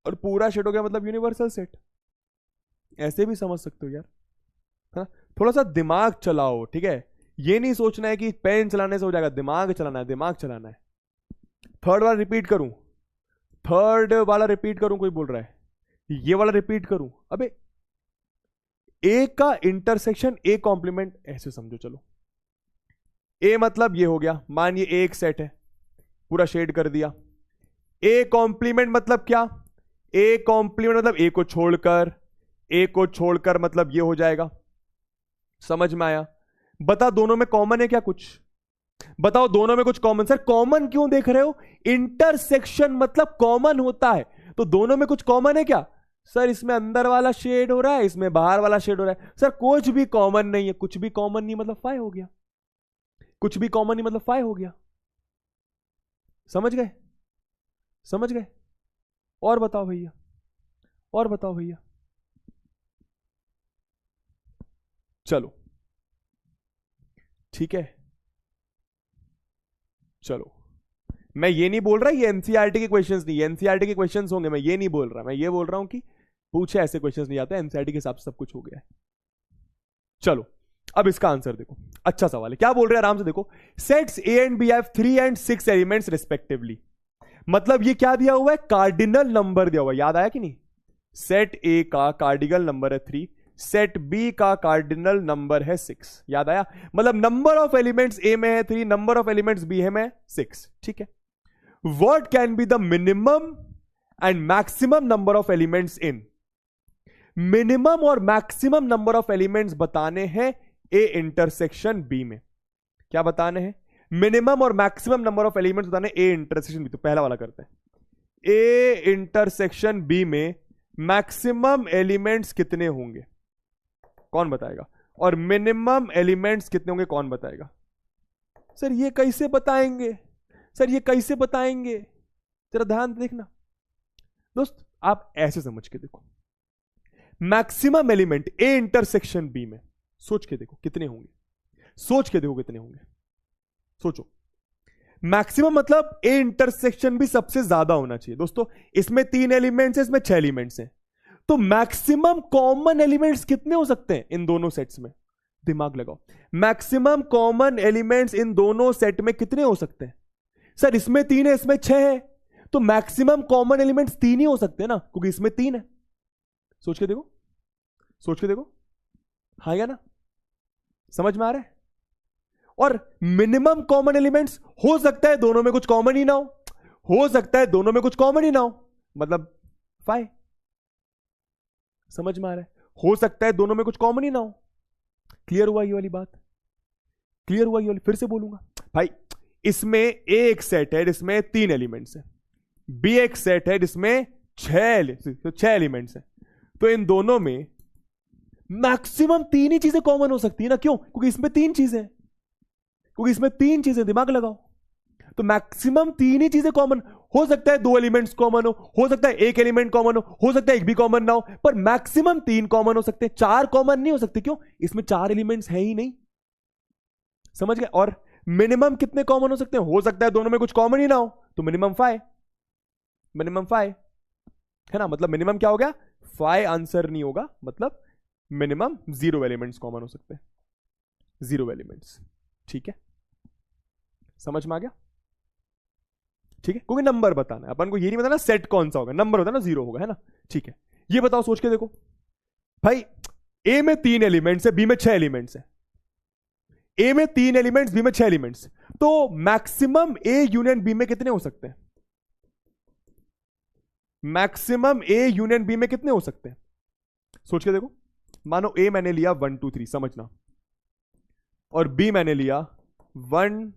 और पूरा शेड हो गया मतलब यूनिवर्सल सेट। ऐसे भी समझ सकते हो यार, हाँ। थोड़ा सा दिमाग चलाओ, ठीक है। ये नहीं सोचना है कि पेन चलाने से हो जाएगा, दिमाग चलाना है, दिमाग चलाना है। थर्ड वाला रिपीट करूं, थर्ड वाला रिपीट करूं, कोई बोल रहा है ये वाला रिपीट करूं। अबे ए का इंटरसेक्शन ए कॉम्प्लीमेंट, ऐसे समझो चलो। ए मतलब ये हो गया, मानिए ए एक सेट है, पूरा शेड कर दिया। ए कॉम्प्लीमेंट मतलब क्या, ए कॉम्प्लीमेंट मतलब ए को छोड़कर, ए को छोड़कर मतलब ये हो जाएगा। समझ में आया। बता दोनों में कॉमन है क्या कुछ, बताओ दोनों में कुछ कॉमन। सर कॉमन क्यों देख रहे हो, इंटरसेक्शन मतलब कॉमन होता है, तो दोनों में कुछ कॉमन है क्या। सर इसमें अंदर वाला शेड हो रहा है, इसमें बाहर वाला शेड हो रहा है। सर कुछ भी कॉमन नहीं है, कुछ भी कॉमन नहीं मतलब फाई हो गया, कुछ भी कॉमन नहीं मतलब फाई हो गया। समझ गए, समझ गए। और बताओ भैया, और बताओ भैया। चलो ठीक है, चलो मैं ये नहीं बोल रहा ये एनसीईआरटी के क्वेश्चंस नहीं, एनसीईआरटी के क्वेश्चंस होंगे, मैं ये नहीं बोल रहा, मैं ये बोल रहा हूं कि पूछे ऐसे क्वेश्चंस नहीं आते, एनसीईआरटी के हिसाब से सब कुछ हो गया है। चलो अब इसका आंसर देखो, अच्छा सवाल है, क्या बोल रहे हैं आराम से देखो। Sets A and B have 3 and 6 elements respectively, मतलब ये क्या दिया हुआ है, कार्डिनल नंबर दिया हुआ है, याद आया कि नहीं। सेट ए का कार्डिनल नंबर है 3, सेट बी का कार्डिनल नंबर है 6, याद आया। मतलब नंबर ऑफ एलिमेंट्स ए में है 3, नंबर ऑफ एलिमेंट्स बी है में 6, ठीक है। What can be the minimum and maximum number of elements in, minimum और मैक्सिमम नंबर ऑफ एलिमेंट्स बताने हैं ए इंटरसेक्शन बी में। क्या बताने हैं, मिनिमम और मैक्सिमम नंबर ऑफ एलिमेंट्स बताने ए इंटरसेक्शन बी। तो पहला वाला करते हैं, ए इंटरसेक्शन बी में मैक्सिमम एलिमेंट्स कितने होंगे, कौन बताएगा, और मिनिमम एलिमेंट्स कितने होंगे, कौन बताएगा। सर ये कैसे बताएंगे, सर ये कैसे बताएंगे, जरा ध्यान देखना दोस्त, आप ऐसे समझ के देखो। Maximum element A intersection B में, सोच के देखो कितने होंगे, सोच के देखो कितने होंगे, सोचो। मैक्सिमम मतलब ए इंटरसेक्शन भी सबसे ज्यादा होना चाहिए दोस्तों। इसमें 3 एलिमेंट्स है, इसमें 6 एलिमेंट्स हैं, तो मैक्सिमम कॉमन एलिमेंट्स कितने हो सकते हैं इन दोनों सेट्स में, दिमाग लगाओ। मैक्सिमम कॉमन एलिमेंट्स इन दोनों सेट में कितने हो सकते हैं। सर इसमें 3 है, इसमें 6 है, तो मैक्सिमम कॉमन एलिमेंट्स 3 ही हो सकते हैं ना, क्योंकि इसमें 3 है। सोच के देखो, सोच के देखो, हाँ या ना, समझ में आ रहा है। और मिनिमम कॉमन एलिमेंट्स हो सकता है दोनों में कुछ कॉमन ही ना हो सकता है दोनों में कुछ कॉमन ही ना हो, मतलब 5। समझ में आ रहा है, हो सकता है दोनों में कुछ कॉमन ही ना हो। क्लियर हुआ ये वाली बात, क्लियर हुआ ये वाली, फिर से बोलूंगा भाई। इसमें एक सेट है जिसमें 3 एलिमेंट्स है, बी एक सेट है जिसमें 6 एलिमेंट्स है, तो इन दोनों में मैक्सिमम 3 ही चीजें कॉमन हो सकती है ना। क्यों, क्योंकि इसमें 3 चीजें, क्योंकि इसमें 3 चीजें, दिमाग लगाओ। तो मैक्सिमम 3 ही चीजें कॉमन हो सकता है, 2 एलिमेंट्स कॉमन हो सकता है 1 एलिमेंट कॉमन हो सकता है 1 भी कॉमन ना हो, पर मैक्सिमम 3 कॉमन हो सकते हैं, 4 कॉमन नहीं हो सकते। क्यों, इसमें 4 एलिमेंट्स है ही नहीं, समझ गए। और मिनिमम कितने कॉमन हो सकते हैं, हो सकता है दोनों में कुछ कॉमन ही ना हो, तो मिनिमम 5, मिनिमम 5 है ना। मतलब मिनिमम क्या हो गया, 5 आंसर नहीं होगा, मतलब मिनिमम 0 एलिमेंट्स कॉमन हो सकते हैं, 0 एलिमेंट्स, ठीक है। समझ में आ गया, ठीक है। क्योंकि नंबर बताना है अपन को, ये नहीं बताना सेट कौन सा होगा, नंबर होता है ना, 0 होगा, है ना, ठीक है। ये बताओ सोच के देखो भाई, ए में 3 एलिमेंट्स है, बी में 6 एलिमेंट्स है। ए में 3 एलिमेंट्स, बी में 6 एलिमेंट्स, तो मैक्सिमम ए यूनियन बी में कितने हो सकते हैं, मैक्सिमम ए यूनियन बी में कितने हो सकते हैं, सोच के देखो। मानो ए मैंने लिया 1 2 3, समझना, और बी मैंने लिया 1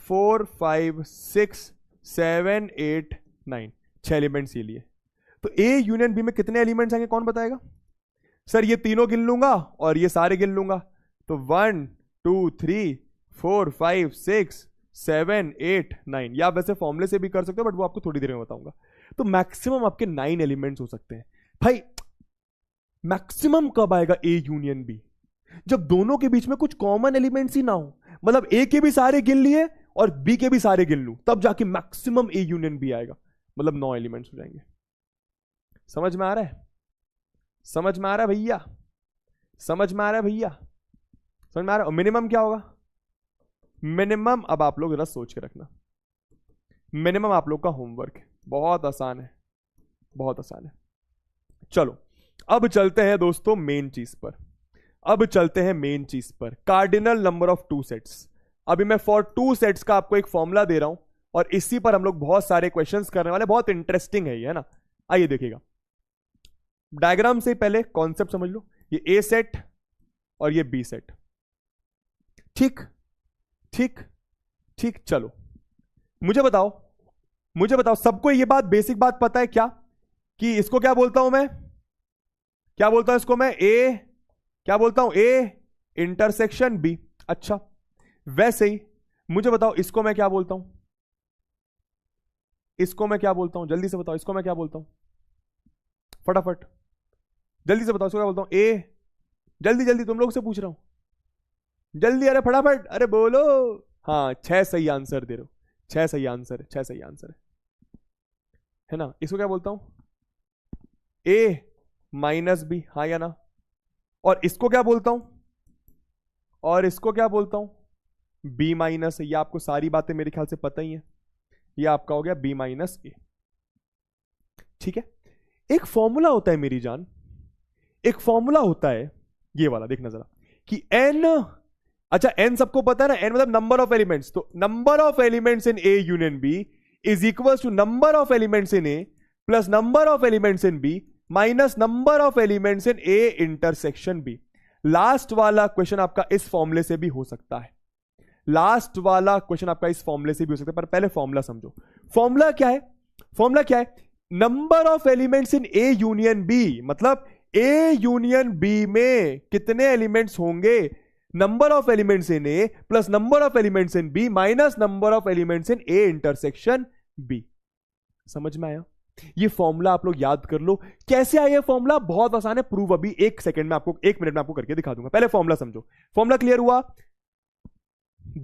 4 5 6 7 8 9, 6 एलिमेंट्स ये लिए, तो ए यूनियन बी में कितने एलिमेंट्स आएंगे, कौन बताएगा। सर ये तीनों गिन लूंगा और ये सारे गिन लूंगा, तो 1 2 3 4 5 6 7 8 9, या वैसे फॉर्मूले से भी कर सकते हो, बट वो आपको थोड़ी देर में बताऊंगा। तो मैक्सिमम आपके 9 एलिमेंट्स हो सकते हैं भाई। मैक्सिमम कब आएगा ए यूनियन बी? जब दोनों के बीच में कुछ कॉमन एलिमेंट्स ही ना हो, मतलब ए के भी सारे गिन लिए और बी के भी सारे गिन लूं, तब जाके मैक्सिमम ए यूनियन बी आएगा, मतलब 9 एलिमेंट्स हो जाएंगे। समझ में आ रहा है? समझ में आ रहा है भैया? समझ में आ रहा है भैया? समझ में आ रहा है? मिनिमम क्या होगा? मिनिमम, अब आप लोग जरा सोच के रखना, मिनिमम आप लोग का होमवर्क है, बहुत आसान है, बहुत आसान है। चलो अब चलते हैं दोस्तों मेन चीज पर, अब चलते हैं मेन चीज पर, कार्डिनल नंबर ऑफ 2 सेट्स। अभी मैं फॉर 2 सेट्स का आपको एक फॉर्मूला दे रहा हूं और इसी पर हम लोग बहुत सारे क्वेश्चंस करने वाले, बहुत इंटरेस्टिंग है ये, है ना? आइए देखिएगा, डायग्राम से पहले कॉन्सेप्ट समझ लो, ये ए सेट और ये बी सेट, ठीक ठीक ठीक। चलो मुझे बताओ, मुझे बताओ, सबको ये बात, बेसिक बात पता है क्या, कि इसको क्या बोलता हूं मैं? क्या बोलता हूं इसको मैं? ए, क्या बोलता हूं? A intersection B. अच्छा, वैसे ही मुझे बताओ इसको मैं क्या बोलता हूं? इसको मैं क्या बोलता हूं? जल्दी से बताओ, इसको मैं क्या बोलता हूं? फटाफट जल्दी से बताओ, इसको क्या बोलता हूं? ए, जल्दी जल्दी, तुम लोग से पूछ रहा हूं, जल्दी, अरे फटाफट, अरे बोलो। हाँ, 6 सही आंसर दे रहे हो, 6 सही आंसर है, 6 सही आंसर है ना? इसको क्या बोलता हूं? ए माइनस बी, हाँ या ना? और इसको क्या बोलता हूं? और इसको क्या बोलता हूं? B minus. ये आपको सारी बातें मेरे ख्याल से पता ही है, ये आपका हो गया बी माइनस ए, ठीक है? एक फॉर्मूला होता है मेरी जान, एक फॉर्मूला होता है ये वाला, देखना जरा, कि एन, अच्छा एन सबको पता है ना, एन मतलब नंबर ऑफ एलिमेंट्स, तो number of elements in A union B is equal to number of elements in A plus number of elements in B minus number of elements in A intersection B. Last वाला question आपका इस फॉर्मूले से भी हो सकता है, last वाला क्वेश्चन आपका इस फॉर्मूले से भी हो सकता है, पर पहले फॉर्मूला समझो। फॉर्मूला क्या है? फॉर्मूला क्या है? Number of elements in A union B, मतलब ए यूनियन बी में कितने एलिमेंट्स होंगे, number of elements in A plus number of elements in B minus number of elements in A intersection B. समझ में आया? ये फॉर्मूला आप लोग याद कर लो। कैसे आया ये फॉर्मूला? बहुत आसान है, प्रूव अभी 1 सेकंड में आपको, 1 मिनट में आपको करके दिखा दूंगा। पहले फॉर्मूला समझो। फॉर्मूला क्लियर हुआ?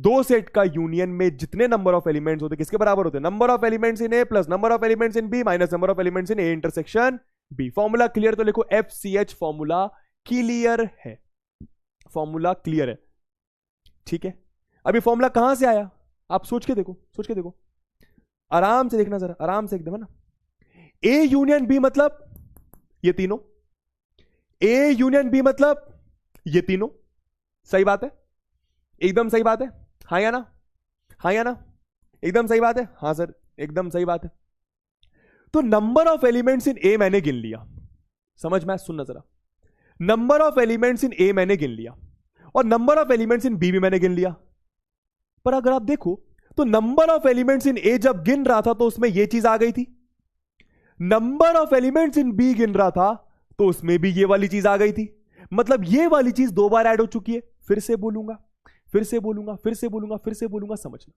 2 सेट का यूनियन में जितने नंबर ऑफ एलिमेंट्स होते किसके बराबर होते हैं? Number of elements in A plus number of elements in B minus number of elements in A intersection B. Formula clear? तो लिखो FCH, फॉर्मूला क्लियर है, फॉर्मूला क्लियर है, ठीक है? अभी फॉर्मूला कहां से आया? आप सोच के देखो, सोच के देखो, आराम से देखना जरा, आराम से एकदम, है ना? ए यूनियन बी मतलब ये तीनों, ए यूनियन बी मतलब ये तीनों, सही बात है? एकदम सही बात है, हाँ या ना? हाँ या ना? एकदम सही बात है, हाँ सर एकदम सही बात है। तो number of elements in A मैंने गिन लिया, समझ में? सुनना जरा, number of elements in A मैंने गिन लिया और number of elements in B भी मैंने गिन लिया। पर अगर आप देखो तो number of elements in A जब गिन रहा था तो उसमें यह चीज आ गई थी, number of elements in B गिन रहा था तो उसमें भी ये वाली चीज आ गई थी, मतलब ये वाली चीज 2 बार ऐड हो चुकी है। फिर से बोलूंगा, फिर से बोलूंगा, फिर से बोलूंगा, फिर से बोलूंगा, समझना।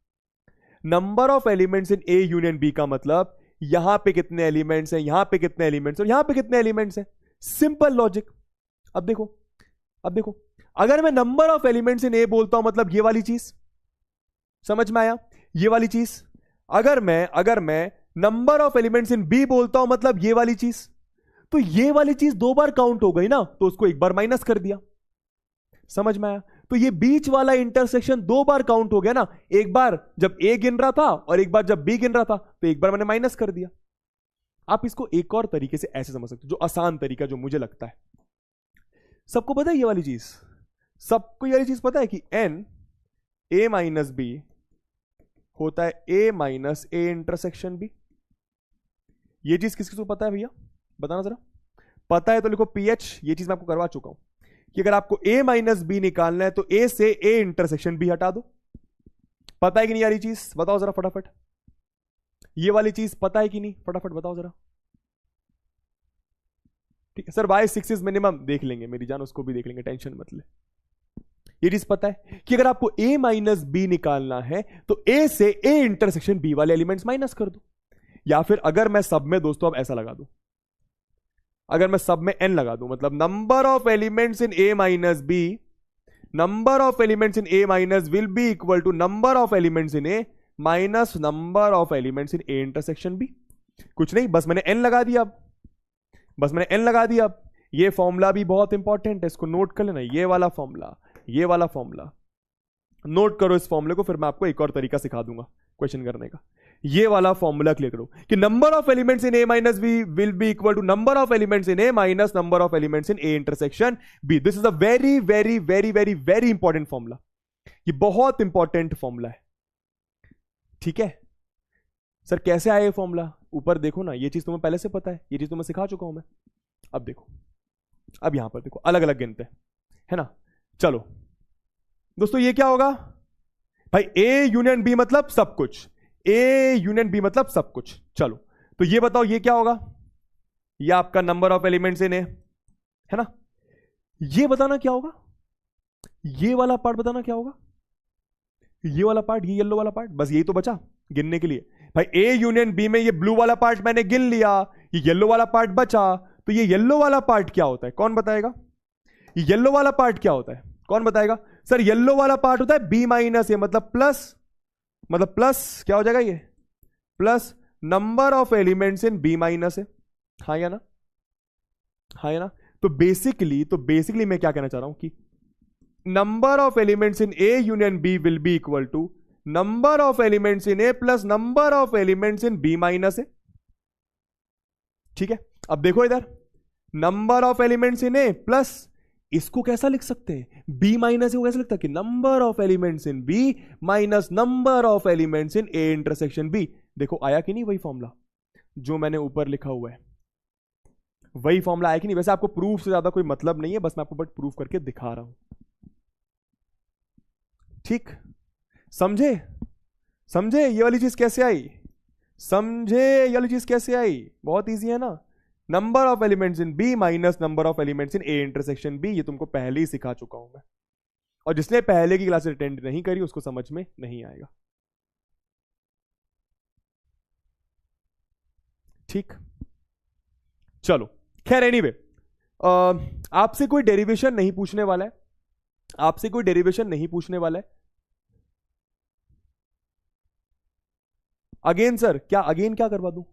Number of elements in A union B का मतलब यहां पे कितने एलिमेंट्स हैं, यहां पे कितने एलिमेंट्स और यहां पे कितने एलिमेंट्स हैं, सिंपल लॉजिक। अब देखो, अब देखो, अगर मैं नंबर ऑफ एलिमेंट्स इन ए बोलता हूं मतलब ये वाली चीज, समझ में आया? ये वाली चीज। अगर मैं number of elements in B बोलता हूं मतलब ये वाली चीज, तो ये वाली चीज 2 बार काउंट हो गई ना, तो उसको 1 बार माइनस कर दिया। समझ में आया? तो ये बीच वाला इंटरसेक्शन 2 बार काउंट हो गया ना, एक बार जब ए गिन रहा था और एक बार जब बी गिन रहा था, तो 1 बार मैंने माइनस कर दिया। आप इसको एक और तरीके से ऐसे समझ सकते हो, जो आसान तरीका जो मुझे लगता है। सबको पता है ये वाली चीज, सबको ये वाली चीज पता है कि एन ए माइनस बी होता है A minus A intersection B. ये चीज किस किस को पता है भैया, बताना जरा। पता है तो लिखो PH। ये चीज मैं आपको करवा चुका हूं कि अगर आपको a माइनस बी निकालना है तो a से a इंटरसेक्शन b हटा दो। पता है कि नहीं यार ये चीज? बताओ जरा फटाफट, ये वाली चीज पता है कि नहीं? फटाफट बताओ जरा। ठीक है सर, बाय 6 इज मिनिमम देख लेंगे मेरी जान, उसको भी देख लेंगे, टेंशन मत ले। ये चीज पता है कि अगर आपको a माइनस बी निकालना है तो a से a इंटरसेक्शन b वाले एलिमेंट्स माइनस कर दो, या फिर अगर मैं सब में दोस्तों अब ऐसा लगा दूं, अगर मैं सब में n लगा दूं, मतलब number of elements in a minus B, number of elements in a minus will be equal to number of elements in a minus number of elements in a intersection b। कुछ नहीं, बस मैंने n लगा दिया। अब बस मैंने n लगा दिया। अब ये फॉर्मूला भी बहुत इंपॉर्टेंट है, इसको नोट कर लेना। ये वाला फॉर्मूला, ये वाला फॉर्मूला नोट करो इस फॉर्मूले को, फिर मैं आपको एक और तरीका सिखा दूंगा क्वेश्चन करने का। ये वाला फॉर्मूला क्लियर करो कि number of elements in a minus B will be equal to number of elements in a minus number of elements in a intersection b। This is a very very very very very important formula. ये बहुत important formula है, ठीक है sir? कैसे आया ये formula? ऊपर देखो ना, ये चीज तुम्हें पहले से पता है, ये चीज तुम्हें सिखा चुका हूं मैं। अब देखो, अब यहां पर देखो, अलग अलग गिनते हैं, है ना? चलो दोस्तों, ये क्या होगा भाई? ए यूनियन बी मतलब सब कुछ, ए यूनियन बी मतलब सब कुछ। चलो तो ये बताओ, ये क्या होगा? ये आपका नंबर ऑफ एलिमेंट्स इन ए, है ना? ये बताना क्या होगा? ये वाला पार्ट बताना क्या होगा? ये वाला पार्ट, ये येलो वाला पार्ट, बस यही तो बचा गिनने के लिए भाई। ए यूनियन बी में ये ब्लू वाला पार्ट मैंने गिन लिया, ये येलो वाला पार्ट बचा, तो ये येलो वाला पार्ट क्या होता है? कौन बताएगा? ये येलो वाला पार्ट क्या होता है? कौन बताएगा? सर येलो वाला पार्ट होता है बी माइनस ए, मतलब प्लस क्या हो जाएगा? ये plus number of elements in B minus A. हाँ या ना? हाँ या ना? तो बेसिकली मैं क्या कहना चाह रहा हूं कि number of elements in A union B will be equal to number of elements in A plus number of elements in B minus A. ठीक है, अब देखो इधर, number of elements in A plus, इसको कैसा लिख सकते हैं? बी माइनस ए को कैसे लिखता है कि number of elements in B minus number of elements in A intersection B. देखो आया कि नहीं वही फॉर्मूला जो मैंने ऊपर लिखा हुआ है? वही फॉर्मूला आया कि नहीं? वैसे आपको प्रूफ से ज्यादा कोई मतलब नहीं है, बस मैं आपको बट प्रूफ करके दिखा रहा हूं। ठीक, समझे ये वाली चीज कैसे आई? समझे ये वाली चीज कैसे आई? बहुत इजी है ना। Number of elements in B minus number of elements in A intersection B, ये तुमको पहले ही सिखा चुका हूं मैं, और जिसने पहले की क्लासेस अटेंड नहीं करी उसको समझ में नहीं आएगा। ठीक, चलो खैर, एनीवे आपसे कोई डेरिवेशन नहीं पूछने वाला है, आपसे कोई डेरिवेशन नहीं पूछने वाला है। अगेन सर, क्या अगेन क्या करवा दूं?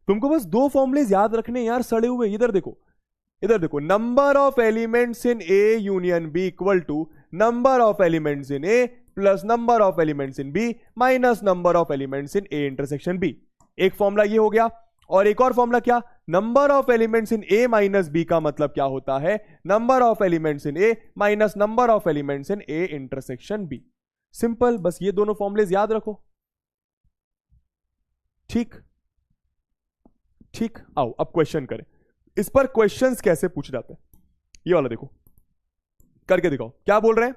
तुमको बस दो फॉर्मुलेज याद रखने यार, सड़े हुए। इधर देखो, number of elements in A union B equal to number of elements in A plus number of elements in B minus number of elements in A intersection B. एक फॉर्मूला ये हो गया, और एक और फॉर्मूला क्या? Number of elements in A minus B का मतलब क्या होता है? Number of elements in A minus number of elements in A intersection B. Simple, बस ये दोनों फॉर्मुलेज याद रखो। ठीक, आओ अब क्वेश्चन करें। इस पर क्वेश्चंस कैसे पूछे जाते हैं ये वाला देखो, करके दिखाओ। क्या बोल रहे हैं?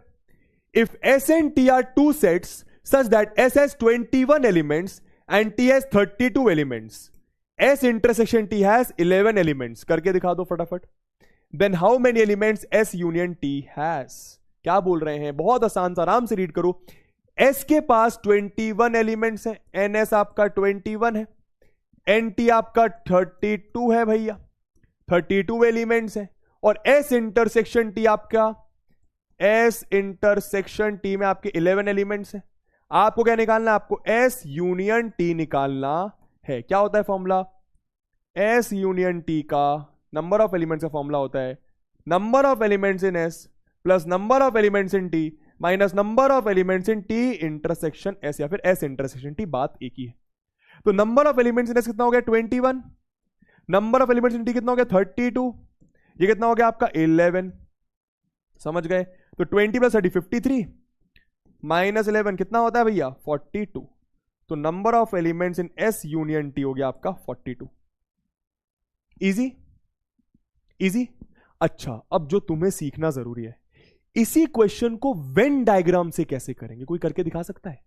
If S and T are two sets such that S has 21 elements and T has 32 elements, S intersection T has 11 elements, करके दिखा दो फटाफट। Then how many elements S union T has? क्या बोल रहे हैं? बहुत आसान सा, आराम से रीड करो। एस के पास 21 एलिमेंट्स हैं, एन एस आपका 21 है, एन टी आपका 32 है भैया, 32 एलिमेंट्स हैं, और एस इंटरसेक्शन टी आपका, एस इंटरसेक्शन टी में आपके 11 एलिमेंट्स हैं। आपको क्या निकालना है? आपको एस यूनियन टी निकालना है। क्या होता है फॉर्मूला? एस यूनियन टी का नंबर ऑफ एलिमेंट्स का फॉर्मूला होता है number of elements in S plus number of elements in T minus number of elements in T intersection S, या फिर एस इंटरसेक्शन टी, बात एक ही है। तो number of elements in S कितना हो गया? 21। Number of elements in T कितना हो गया? 32। ये कितना हो गया आपका? 11। समझ गए? तो 20 प्लस 30 53 माइनस 11 कितना होता है भैया? 42। तो number of elements in S union T हो गया आपका 42। इजी। अच्छा, अब जो तुम्हें सीखना जरूरी है, इसी क्वेश्चन को वेन डायग्राम से कैसे करेंगे? कोई करके दिखा सकता है?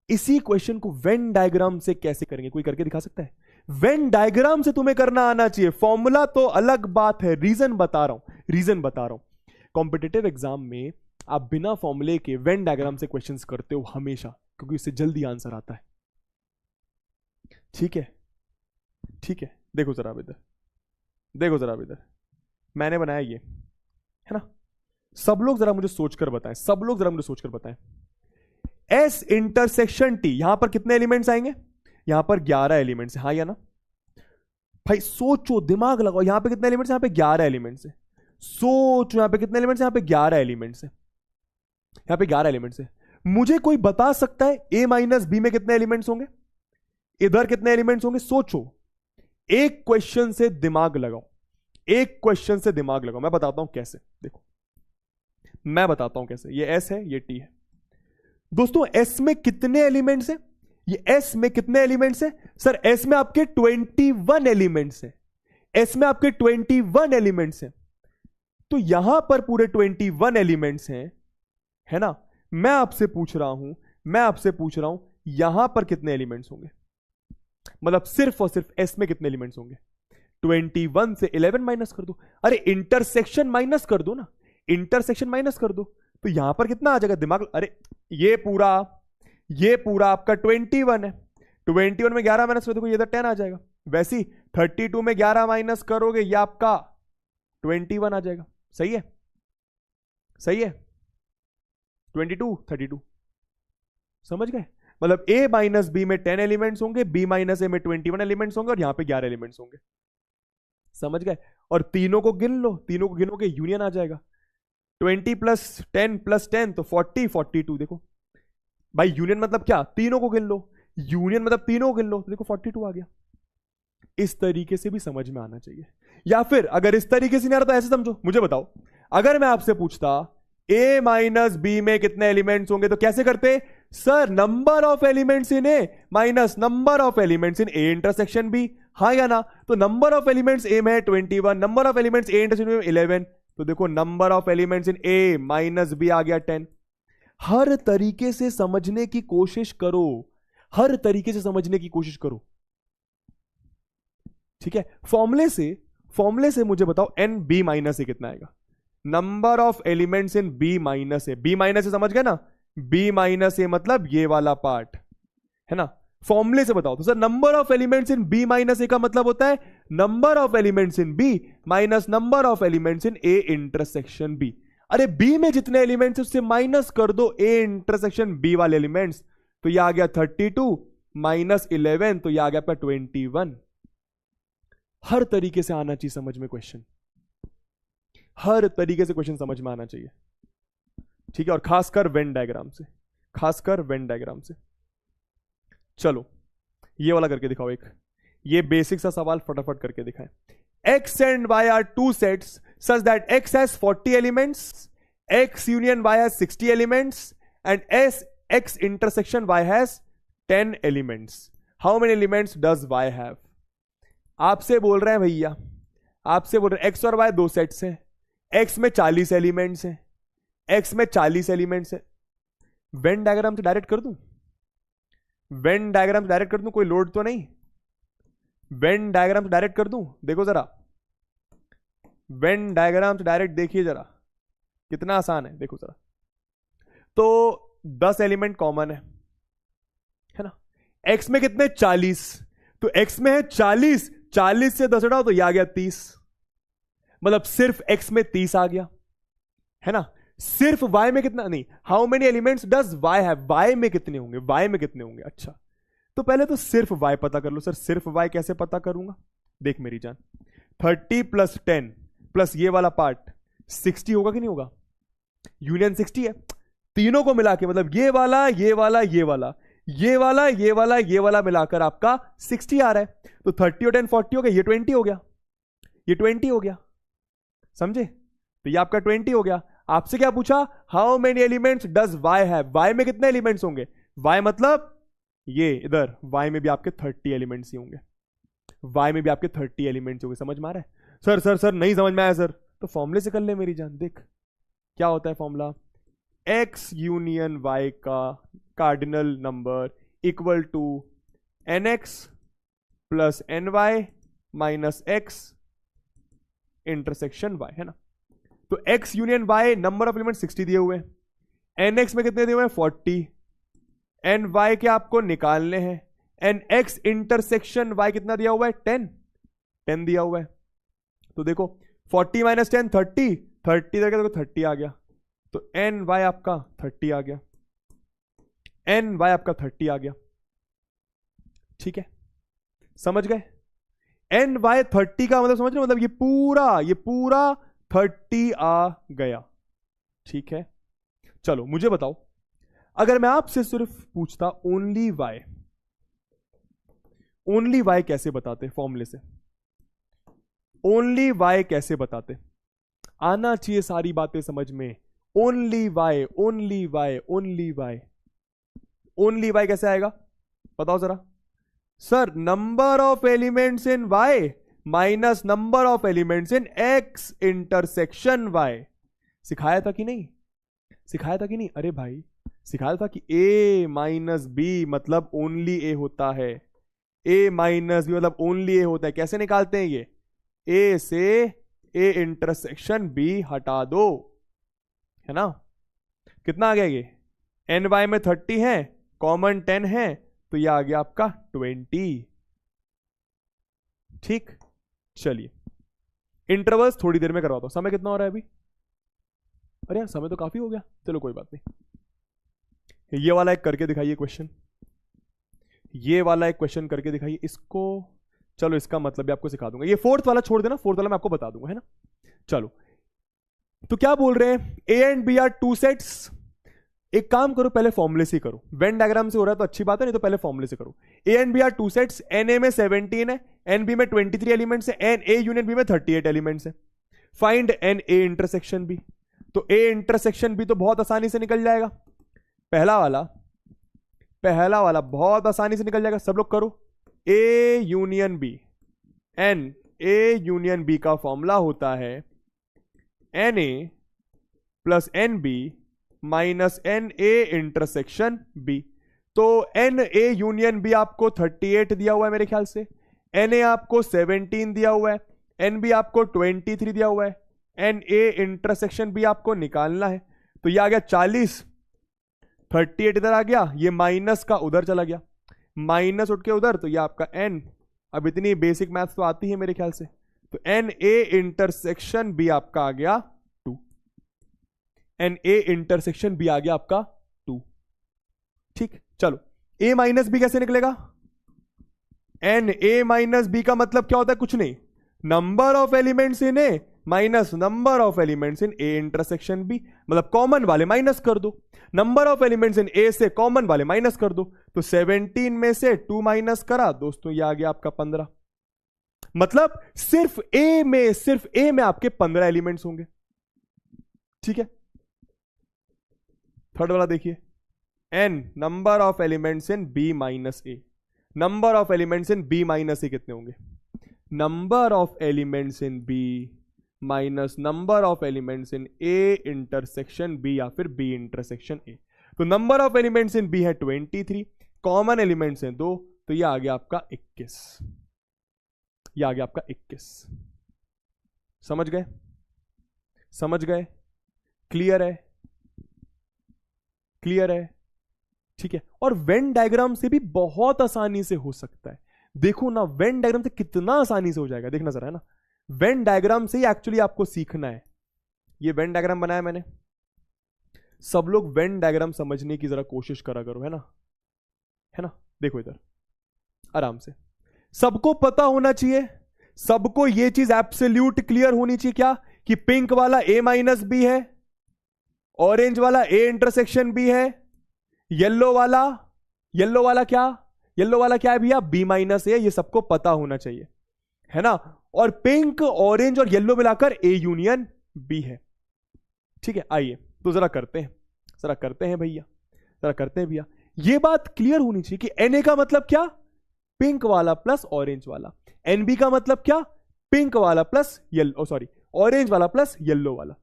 इसी क्वेश्चन को वेन डायग्राम से कैसे करेंगे? कोई करके दिखा सकता है? वेन डायग्राम से तुम्हें करना आना चाहिए, फॉर्मूला तो अलग बात है। रीजन बता रहा हूं। कॉम्पिटिटिव एग्जाम में आप बिना फॉर्मूले के वेन डायग्राम से क्वेश्चंस करते हो हमेशा, क्योंकि इससे जल्दी आंसर आता है। ठीक है, देखो जरा इधर, देखो जरा इधर, मैंने बनाया ये, है ना। सब लोग जरा मुझे सोचकर बताएं, सब लोग जरा मुझे सोचकर बताएं, एस इंटरसेक्शन टी, यहां पर कितने एलिमेंट्स आएंगे? यहां पर 11 एलिमेंट्स, हाँ या ना भाई? सोचो, दिमाग लगाओ, यहां पे कितने एलिमेंट्स? यहां पे 11 एलिमेंट्स है। सोचो यहां पे कितने एलिमेंट्स? यहां पे 11 एलिमेंट्स है, यहां पे 11 एलिमेंट्स है। मुझे कोई बता सकता है ए माइनस बी में कितने एलिमेंट्स होंगे? इधर कितने एलिमेंट्स होंगे? सोचो, एक क्वेश्चन से दिमाग लगाओ, एक क्वेश्चन से दिमाग लगाओ। मैं बताता हूं कैसे, देखो मैं बताता हूं कैसे। ये एस है, ये टी है। दोस्तों एस में कितने एलिमेंट्स हैं? ये एस में कितने एलिमेंट्स हैं? सर एस में आपके 21 एलिमेंट्स हैं, एस में आपके 21 एलिमेंट्स हैं। तो यहां पर पूरे 21 एलिमेंट्स हैं, है ना। मैं आपसे पूछ रहा हूं यहां पर कितने एलिमेंट्स होंगे? मतलब सिर्फ और सिर्फ एस में कितने एलिमेंट्स होंगे? 21 से 11 माइनस कर दो। अरे इंटरसेक्शन माइनस कर दो ना, इंटरसेक्शन माइनस कर दो, तो यहां पर कितना आ जाएगा? दिमाग, अरे ये पूरा आपका 21 है। 21 में 11 माइनस कर दो, ये तो 10 आ जाएगा। वैसे ही 32 में 11 माइनस करोगे, ये आपका 21 आ जाएगा। सही है, सही है। 22, 32, समझ गए? मतलब a माइनस बी में 10 एलिमेंट्स होंगे, b माइनस ए में 21 एलिमेंट्स होंगे, और यहां पे 11 एलिमेंट्स होंगे। समझ गए? और तीनों को गिन लो, तीनों को गिनोगे यूनियन आ जाएगा। 20 प्लस 10 तो 40, 42। देखो भाई यूनियन मतलब क्या? तीनों को गिन लो, यूनियन मतलब तीनों को गिन लो, तो देखो 42 आ गया। इस तरीके से भी समझ में आना चाहिए। या फिर अगर इस तरीके से नहीं आ रहा तो ऐसे समझो, मुझे बताओ, अगर मैं आपसे पूछता a माइनस बी में कितने एलिमेंट्स होंगे, तो कैसे करते? Sir number of elements in A minus number of elements in A intersection B, हाँ या ना। तो नंबर ऑफ एलिमेंट्स ए में है 21, number of elements A intersection में 11, तो देखो number of elements in A minus B आ गया 10। हर तरीके से समझने की कोशिश करो, हर तरीके से समझने की कोशिश करो, ठीक है। फॉर्मूले से मुझे बताओ एन बी माइनस ए कितना आएगा? Number of elements in B minus A, B minus A समझ गए ना? बी माइनस ए मतलब ये वाला पार्ट, है ना। फॉर्मूले से बताओ तो sir number of elements in B minus A का मतलब होता है number of elements in B minus number of elements in A intersection B. अरे बी में जितने एलिमेंट्स उससे माइनस कर दो ए इंटरसेक्शन बी वाले एलिमेंट्स, तो ये आ गया 32 माइनस 11, तो ये आ गया आपका 21। हर तरीके से आना चाहिए समझ में क्वेश्चन, हर तरीके से क्वेश्चन समझ में आना चाहिए, ठीक है। और खासकर वेन डायग्राम से, खासकर वेन डायग्राम से। चलो ये वाला करके दिखाओ, एक ये बेसिक सा सवाल फटाफट करके दिखाएं। x and y are two sets such that x has 40 elements, x union y has 60 elements, and x intersection y has 10 elements. How many elements does y have? आपसे बोल रहे हैं भैया, आपसे बोल रहे हैं x और y दो सेट्स हैं, x में 40 एलिमेंट्स हैं, x में 40 एलिमेंट्स हैं। वेन डायग्राम से डायरेक्ट कर दूं, वेन डायग्राम से डायरेक्ट कर दूं, कोई लोड तो नहीं? वेन डायग्राम से डायरेक्ट कर दूं, देखो जरा, वेन डायग्राम से डायरेक्ट देखिए जरा कितना आसान है, देखो जरा। तो 10 एलिमेंट कॉमन है ना। x में कितने? 40, तो x में है 40, 40 से 10 हटाओ तो ये आ गया 30, मतलब सिर्फ x में 30 आ गया, है ना। सिर्फ y में कितना नहीं, how many elements does y have, y में कितने होंगे, y में कितने होंगे। अच्छा तो पहले तो सिर्फ y पता कर लो। सर सिर्फ y कैसे पता करूंगा? देख मेरी जान, 30 प्लस 10 प्लस ये वाला पार्ट 60 होगा कि नहीं होगा? यूनियन 60 है, तीनों को मिला के मतलब ये वाला ये वाला ये वाला ये वाला ये वाला ये वाला मिलाकर आपका 60 आ रहा है। तो 30 और 10 40 हो गया, ये 20 हो गया, ये 20 हो गया, समझे? तो ये आपका 20 हो गया। आपसे क्या पूछा? How many elements does y have, y में कितने एलिमेंट्स होंगे? y मतलब ये इधर, y में भी आपके 30 एलिमेंट्स ही होंगे, y में भी आपके 30 एलिमेंट्स होंगे। समझ में आ रहा है? सर सर सर नहीं समझ में आया सर, तो फॉर्मूले से कर ले मेरी जान। देख क्या होता है फॉर्मूला, x यूनियन y का cardinal number equal to nx plus ny minus x intersection y, है ना। तो x union y number of element 60 दिए हुए, nx में कितने दिए हुए हैं? 40, ny के आपको निकालने हैं, एन x इंटरसेक्शन y कितना दिया हुआ है? 10 दिया हुआ है। तो देखो 40 माइनस 10 30, 30 करके देखो 30 आ गया, तो एन वाई आपका 30 आ गया, एन वाई आपका 30 आ गया। ठीक है, समझ गए? एन वाई 30 का मतलब समझ रहे हो, मतलब ये पूरा 30 आ गया। ठीक है, चलो मुझे बताओ, अगर मैं आपसे सिर्फ पूछता ओनली वाई कैसे बताते फॉर्मूले से? ओनली वाई कैसे बताते? आना चाहिए सारी बातें समझ में। Only Y, only Y, only Y, only Y कैसे आएगा बताओ जरा? Sir, number of elements in Y minus number of elements in X intersection Y. सिखाया था कि नहीं? सिखाया था कि नहीं? अरे भाई सिखाया था कि a माइनस बी मतलब ओनली a होता है, a माइनस बी मतलब ओनली a होता है। कैसे निकालते हैं ये? a से a इंटरसेक्शन b हटा दो, है ना? कितना आ गया ये? एन वाई में 30 है, कॉमन 10 है, तो ये आ गया आपका 20। ठीक, चलिए इंटरवल्स थोड़ी देर में करवाता हूं। समय कितना हो रहा है अभी? अरे यार समय तो काफी हो गया, चलो कोई बात नहीं। ये वाला एक करके दिखाइए क्वेश्चन, ये वाला एक क्वेश्चन करके दिखाइए इसको। चलो इसका मतलब भी आपको सिखा दूंगा, ये फोर्थ वाला छोड़ देना, फोर्थ वाला मैं आपको बता दूंगा, है ना? चलो, तो क्या बोल रहे हैं? A and B are two sets. एक काम करो, पहले फॉर्मूले से करो। वेन डायग्राम से हो रहा है तो अच्छी बात है, नहीं तो पहले फॉर्मूले से करो। A and B are two sets, N A में 17 है, एन बी में 23 एलिमेंट्स है, एन ए यूनियन बी में 38 एलिमेंट्स है। Find N A intersection B. तो ए इंटरसेक्शन बी तो बहुत आसानी से निकल जाएगा, पहला वाला बहुत आसानी से निकल जाएगा। सब लोग करो, A union B, N A union B का फॉर्मूला होता है N A plus N B minus N A intersection B. तो एन ए यूनियन बी आपको 38 दिया हुआ है मेरे ख्याल से, एन ए आपको 17 दिया हुआ है, एन बी आपको 23 दिया हुआ है, एन ए इंटरसेक्शन बी आपको निकालना है। तो ये आ गया 40, 38 इधर आ गया, ये माइनस का उधर चला गया, माइनस उठ के उधर, तो ये आपका एन। अब इतनी बेसिक मैथ्स तो आती है मेरे ख्याल से, तो एन ए इंटरसेक्शन बी आपका आ गया 2, एन ए इंटरसेक्शन बी आ गया आपका 2। ठीक, चलो ए माइनस बी कैसे निकलेगा? एन ए माइनस बी का मतलब क्या होता है? कुछ नहीं, number of elements in A minus number of elements in A intersection B, मतलब कॉमन वाले माइनस कर दो, number of elements in A से कॉमन वाले माइनस कर दो। तो 17 में से 2 माइनस करा दोस्तों, ये आ गया आपका 15। मतलब सिर्फ ए में आपके 15 एलिमेंट्स होंगे। ठीक है, थर्ड वाला देखिए, n number of elements in B minus A, number of elements in B minus A कितने होंगे? Number of elements in B minus number of elements in A intersection B या फिर बी इंटरसेक्शन ए। तो number of elements in B है 23, common elements हैं 2, तो ये आ गया आपका 21, ये आ गया आपका 21। समझ गए? समझ गए? क्लियर है? क्लियर है? ठीक है। और वेन डायग्राम से भी बहुत आसानी से हो सकता है। देखो ना, वेन डायग्राम से कितना आसानी से हो जाएगा, देखना जरा, है ना? वेन डायग्राम से ही एक्चुअली आपको सीखना है। ये वेन डायग्राम बनाया मैंने, सब लोग वेन डायग्राम समझने की जरा कोशिश करा करो, है ना? है ना? देखो इधर आराम से, सबको पता होना चाहिए, सबको ये चीज एब्सोल्यूट क्लियर होनी चाहिए क्या, कि पिंक वाला ए माइनस बी है, ऑरेंज वाला ए इंटरसेक्शन बी है, येलो वाला क्या, येलो वाला क्या है भैया? बी माइनस ए। ये सबको पता होना चाहिए, है ना? और पिंक, ऑरेंज और येलो मिलाकर ए यूनियन बी है। ठीक है, आइए तो जरा करते हैं भैया, जरा करते हैं भैया। ये बात क्लियर होनी चाहिए कि एन ए का मतलब क्या? पिंक वाला प्लस ऑरेंज वाला। एन बी का मतलब क्या? पिंक वाला प्लस येलो, सॉरी ऑरेंज वाला प्लस येलो वाला।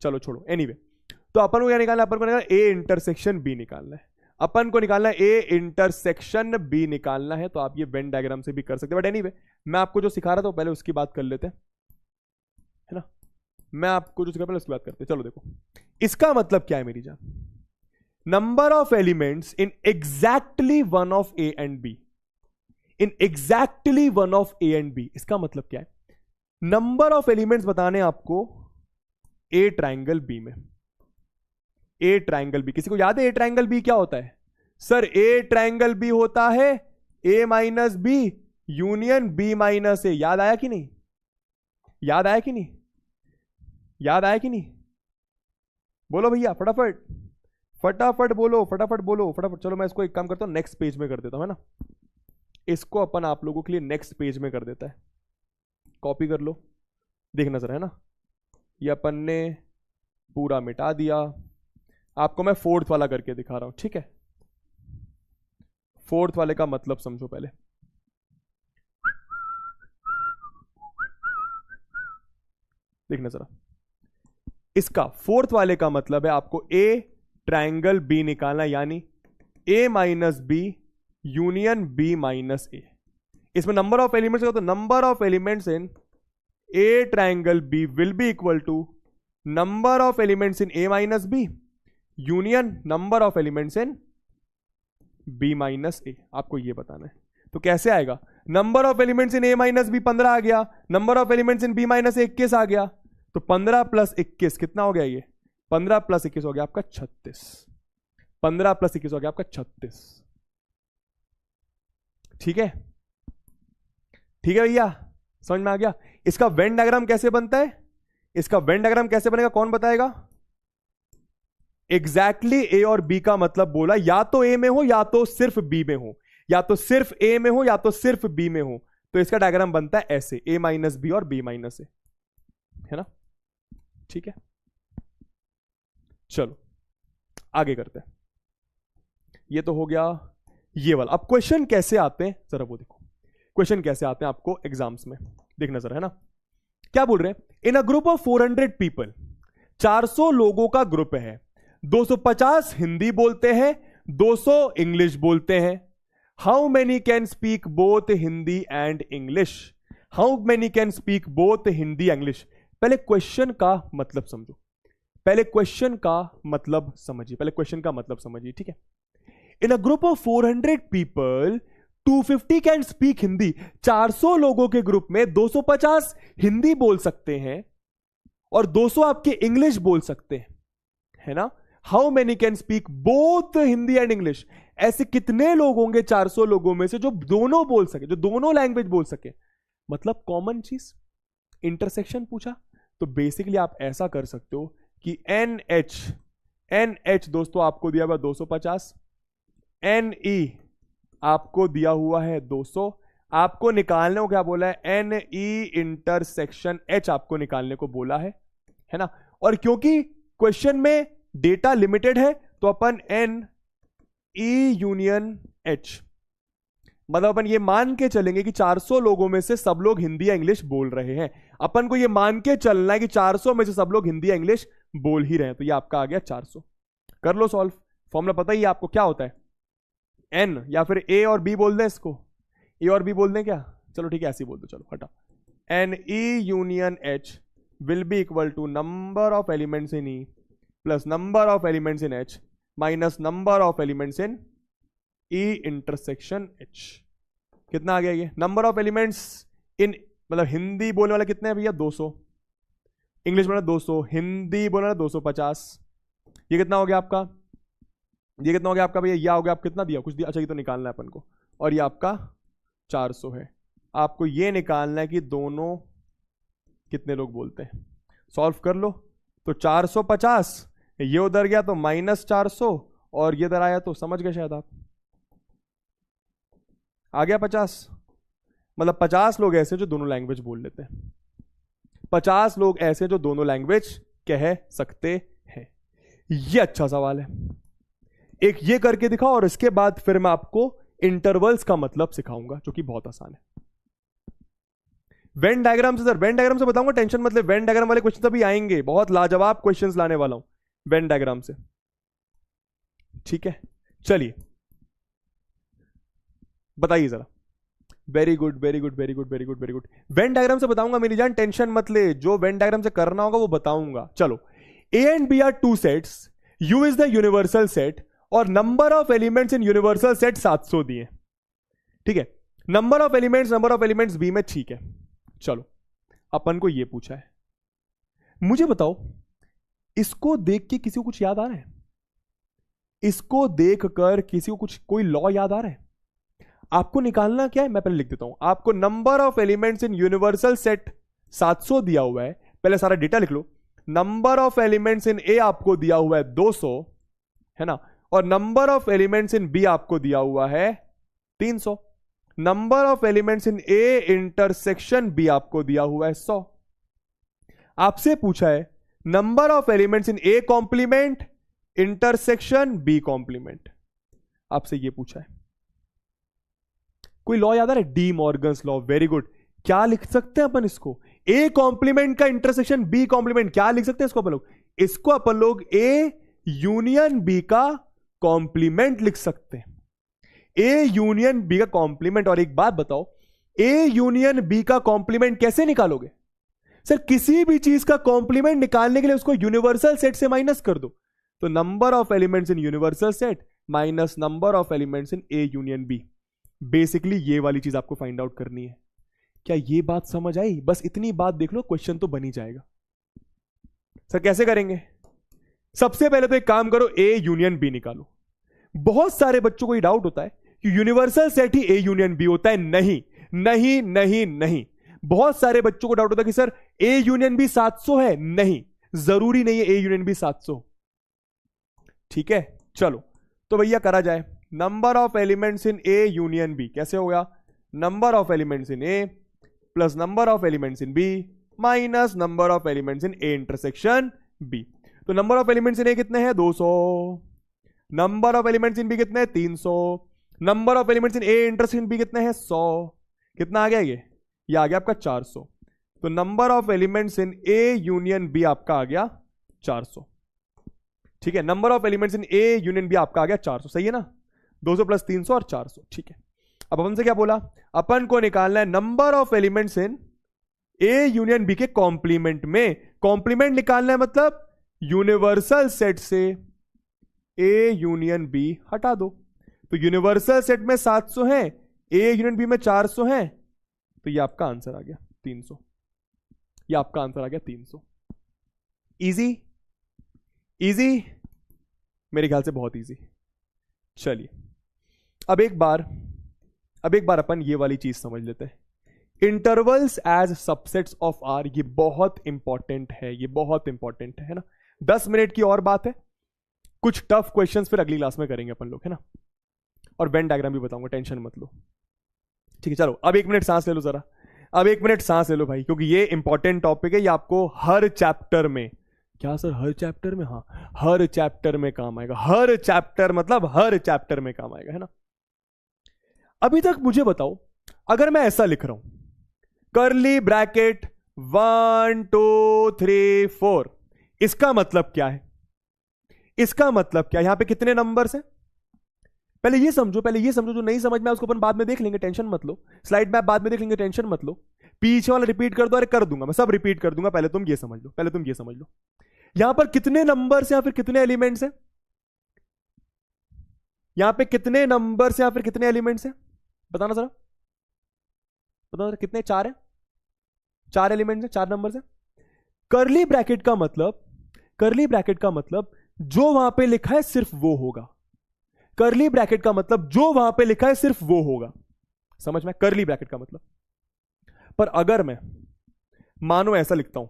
चलो छोड़ो, एनीवे तो अपन को क्या निकालना है? अपन को निकालना ए इंटरसेक्शन बी निकालना है, अपन को निकालना है ए इंटरसेक्शन बी निकालना है। तो आप ये वेन डायग्राम से भी कर सकते हैं, बट एनीवे मैं आपको जो सिखा रहा था पहले उसकी बात कर लेते हैं, है ना? मैं आपको जो सिखा पहले उसकी बात करते हैं। चलो देखो, इसका मतलब क्या है मेरी जान? Number of elements in exactly one of A and B, in exactly one of A and B. इसका मतलब क्या है? नंबर ऑफ एलिमेंट्स बताने आपको ए ट्राइंगल बी में। ए ट्राइंगल बी, किसी को याद है ए ट्राइंगल बी क्या होता है? सर ए ट्राइंगल बी होता है A minus B union B minus A. याद आया कि नहीं? याद आया कि नहीं? याद आया कि नहीं? बोलो भैया फटाफट, फटाफट बोलो, फटाफट बोलो, फटाफट। चलो मैं इसको एक काम करता हूं, नेक्स्ट पेज में कर देता हूं, है ना। इसको अपन आप लोगों के लिए नेक्स्ट पेज में कर देता है। कॉपी कर लो, देखना सर, है ना। ये अपन ने पूरा मिटा दिया। आपको मैं फोर्थ वाला करके दिखा रहा हूं, ठीक है। फोर्थ वाले का मतलब समझो पहले। देखना जरा, इसका फोर्थ वाले का मतलब है आपको ए ट्राइंगल बी निकालना, यानी A minus B union B minus A. इसमें नंबर ऑफ एलिमेंट्स का, तो number of elements in A triangle B will be equal to number of elements in A minus B union number of elements in B minus A. आपको यह बताना है। तो कैसे आएगा? Number of elements in A minus B 15 आ गया, number of elements in B minus 21 आ गया। तो 15 प्लस 21 कितना हो गया? ये 15 प्लस 21 हो गया आपका 36। 15 प्लस 21 हो गया आपका 36। ठीक है, ठीक है भैया, समझ में आ गया। इसका वेन डायग्राम कैसे बनता है? इसका वेन डायग्राम कैसे बनेगा, कौन बताएगा? एग्जैक्टली ए और बी का मतलब बोला, या तो ए में हो या तो सिर्फ बी में हो, या तो सिर्फ ए में हो या तो सिर्फ बी में हो। तो इसका डायग्राम बनता है ऐसे, ए माइनस बी और बी माइनस ए, है ना। ठीक है, चलो आगे करते हैं। ये तो हो गया ये वाला। अब क्वेश्चन कैसे आते हैं जरा वो देखो। क्वेश्चन कैसे आते हैं आपको एग्जाम्स में, देखना जरा, है ना। क्या बोल रहे हैं? इन अ ग्रुप ऑफ 400 पीपल, 400 लोगों का ग्रुप है, 250 हिंदी बोलते हैं, 200 इंग्लिश बोलते हैं। How many can speak both Hindi and English? How many can speak both Hindi English? पहले क्वेश्चन का मतलब समझो, पहले क्वेश्चन का मतलब समझिए, पहले क्वेश्चन का मतलब समझिए, ठीक है। In a group of 400 people 250 can speak Hindi. 400 लोगों के ग्रुप में 250 हिंदी बोल सकते हैं और 200 आपके इंग्लिश बोल सकते हैं, है ना। How many can speak both Hindi and English? ऐसे कितने लोग होंगे 400 लोगों में से जो दोनों बोल सके, जो दोनों लैंग्वेज बोल सके? मतलब कॉमन चीज, इंटरसेक्शन पूछा। तो बेसिकली आप ऐसा कर सकते हो कि NH दोस्तों आपको दिया हुआ 250, NE आपको दिया हुआ है 200, आपको निकालने को क्या बोला है? NE इंटरसेक्शन H आपको निकालने को बोला है ना। और क्योंकि क्वेश्चन में डेटा लिमिटेड है तो अपन NE यूनियन H, मतलब अपन ये मान के चलेंगे कि 400 लोगों में से सब लोग हिंदी या इंग्लिश बोल रहे हैं। अपन को ये मान के चलना है कि 400 में से सब लोग हिंदी या इंग्लिश बोल ही रहे हैं। तो ये आपका आ गया 400। कर लो सॉल्व। फॉर्मूला पता ही है आपको क्या होता है? N, या फिर A और B बोल दें, इसको A और B बोल दें क्या? चलो ठीक है, ऐसे ही बोल दो, चलो हटा। NE union H will be equal to number of elements in E plus number of elements in H minus number of elements in E intersection H। कितना आ गया ये? नंबर ऑफ एलिमेंट्स इन, मतलब हिंदी बोलने वाले कितने हैं भैया? 200, इंग्लिश बोलने 200, हिंदी बोलने वाला 250। ये कितना हो गया आपका? ये कितना हो गया आपका भैया? ये हो गया, आप कितना दिया? कुछ दिया? अच्छा, ये तो निकालना है अपन को। और ये आपका 400 है। आपको ये निकालना है कि दोनों कितने लोग बोलते हैं। सॉल्व कर लो। तो 450 ये उधर गया तो -400, और ये इधर आया तो समझ गए शायद आप, आ गया 50। मतलब 50 लोग ऐसे जो दोनों लैंग्वेज बोल लेते हैं, 50 लोग ऐसे जो दोनों लैंग्वेज कह सकते हैं। ये अच्छा सवाल है। एक ये करके दिखाओ और इसके बाद फिर मैं आपको इंटरवल्स का मतलब सिखाऊंगा, जो कि बहुत आसान है। वेन डायग्राम से सर, वेन डायग्राम से बताऊंगा, टेंशन मतलब। वेन डायग्राम वाले क्वेश्चन अभी आएंगे, बहुत लाजवाब क्वेश्चंस लाने वाला हूं वेन डायग्राम से, ठीक है। चलिए बताइए जरा। Very good, very good, very good, very good, very good. Venn diagram से बताऊंगा मेरी जान, टेंशन मत ले। जो वेन डायग्राम से करना होगा वो बताऊंगा। चलो, A and B are two sets, U is the universal set, और number of elements in universal set 700 दिए, ठीक है। नंबर ऑफ एलिमेंट्स B में, ठीक है। चलो अपन को ये पूछा है, मुझे बताओ इसको देख के किसी को कुछ याद आ रहा है? इसको देखकर किसी को कुछ कोई लॉ याद आ रहा है? आपको निकालना क्या है, मैं पहले लिख देता हूं। आपको number of elements in universal set 700 दिया हुआ है, पहले सारा डेटा लिख लो। Number of elements in A आपको दिया हुआ है 200, है ना, और number of elements in B आपको दिया हुआ है 300। Number of elements in A intersection B आपको दिया हुआ है 100। आपसे पूछा है number of elements in A complement intersection B complement, आपसे ये पूछा है। कोई लॉ याद आ रहा है? D Morgan's law, very good. क्या लिख सकते हैं अपन इसको? ए कॉम्प्लीमेंट का इंटरसेक्शन बी कॉम्प्लीमेंट, क्या लिख सकते हैं इसको अपन लोग? इसको अपन लोग ए यूनियन बी का कॉम्प्लीमेंट लिख सकते हैं। ए यूनियन बी का कॉम्प्लीमेंट। और एक बात बताओ, ए यूनियन बी का कॉम्प्लीमेंट कैसे निकालोगे? सर किसी भी चीज का कॉम्प्लीमेंट निकालने के लिए उसको यूनिवर्सल सेट से माइनस कर दो। तो number of elements in universal set minus number of elements in A union B. Basically ये वाली चीज आपको फाइंड आउट करनी है। क्या ये बात समझ आई? बस इतनी बात देख लो, क्वेश्चन तो बन ही जाएगा। सर कैसे करेंगे? सबसे पहले तो एक काम करो, ए यूनियन बी निकालो। बहुत सारे बच्चों को ये डाउट होता है कि यूनिवर्सल सेट ही ए यूनियन बी होता है। नहीं नहीं नहीं नहीं, बहुत सारे बच्चों को डाउट होता है कि सर ए यूनियन बी 700 है। नहीं, जरूरी नहीं है ए यूनियन बी 700। ठीक है, चलो तो भैया करा जाए। Number of elements in A union B कैसे होगा? Number of elements in A plus number of elements in B minus number of elements in A intersection B. तो number of elements in A कितने हैं? 200। Number of elements in B कितने हैं? 300। Number of elements in A intersection B कितने हैं? 100। कितना आ गया ये आ गया आपका 400। तो number of elements in A union B आपका आ गया 400। ठीक है, number of elements in A union B आपका आ गया 400। सही है ना? 200 प्लस 300 और 400। ठीक है, अब अपन से क्या बोला? अपन को निकालना है number of elements in A union B के कॉम्प्लीमेंट में। कॉम्प्लीमेंट निकालना है मतलब यूनिवर्सल सेट से ए यूनियन बी हटा दो। तो यूनिवर्सल सेट में 700 है, ए यूनियन बी में 400 है, तो ये आपका आंसर आ गया 300। ये आपका आंसर आ गया 300। इजी इजी, मेरे ख्याल से बहुत इजी। चलिए अब एक बार अपन ये वाली चीज समझ लेते हैं। Intervals as subsets of R, ये बहुत इंपॉर्टेंट है, ये बहुत इंपॉर्टेंट है ना। 10 मिनट की और बात है, कुछ टफ क्वेश्चंस फिर अगली क्लास में करेंगे अपन लोग, है ना। और वेन डायग्राम भी बताऊंगा, टेंशन मत लो। ठीक है, चलो अब 1 मिनट सांस ले लो जरा। अब 1 मिनट सांस ले लो भाई, क्योंकि ये इंपॉर्टेंट टॉपिक है। ये आपको हर चैप्टर में, क्या सर हर चैप्टर में? हाँ, हर चैप्टर में काम आएगा। हर चैप्टर मतलब हर चैप्टर में काम आएगा, है ना। अभी तक मुझे बताओ, अगर मैं ऐसा लिख रहा हूं, कर्ली ब्रैकेट 1 2 3 4, इसका मतलब क्या है? इसका मतलब क्या? यहां पे कितने नंबर्स हैं? पहले ये समझो, जो नहीं समझ में उसको अपन बाद में देख लेंगे, टेंशन मत लो। स्लाइड मैप बाद में देख लेंगे, टेंशन मत लो। पीछे वाला रिपीट कर दो, अरे कर दूंगा मैं, सब रिपीट कर दूंगा। पहले तुम ये समझ लो, यहां पर कितने नंबर्स हैं या फिर कितने एलिमेंट्स हैं? यहां पे कितने नंबर्स हैं या फिर कितने एलिमेंट्स हैं? बताना जरा, कितने? 4 हैं, 4 एलिमेंट्स हैं, 4 नंबर्स हैं। कर्ली ब्रैकेट का मतलब जो वहां पे लिखा है सिर्फ वो होगा। कर्ली ब्रैकेट का मतलब जो वहां पे लिखा है सिर्फ वो होगा। समझ में? कर्ली ब्रैकेट का मतलब। पर अगर मैं मानो ऐसा लिखता हूं,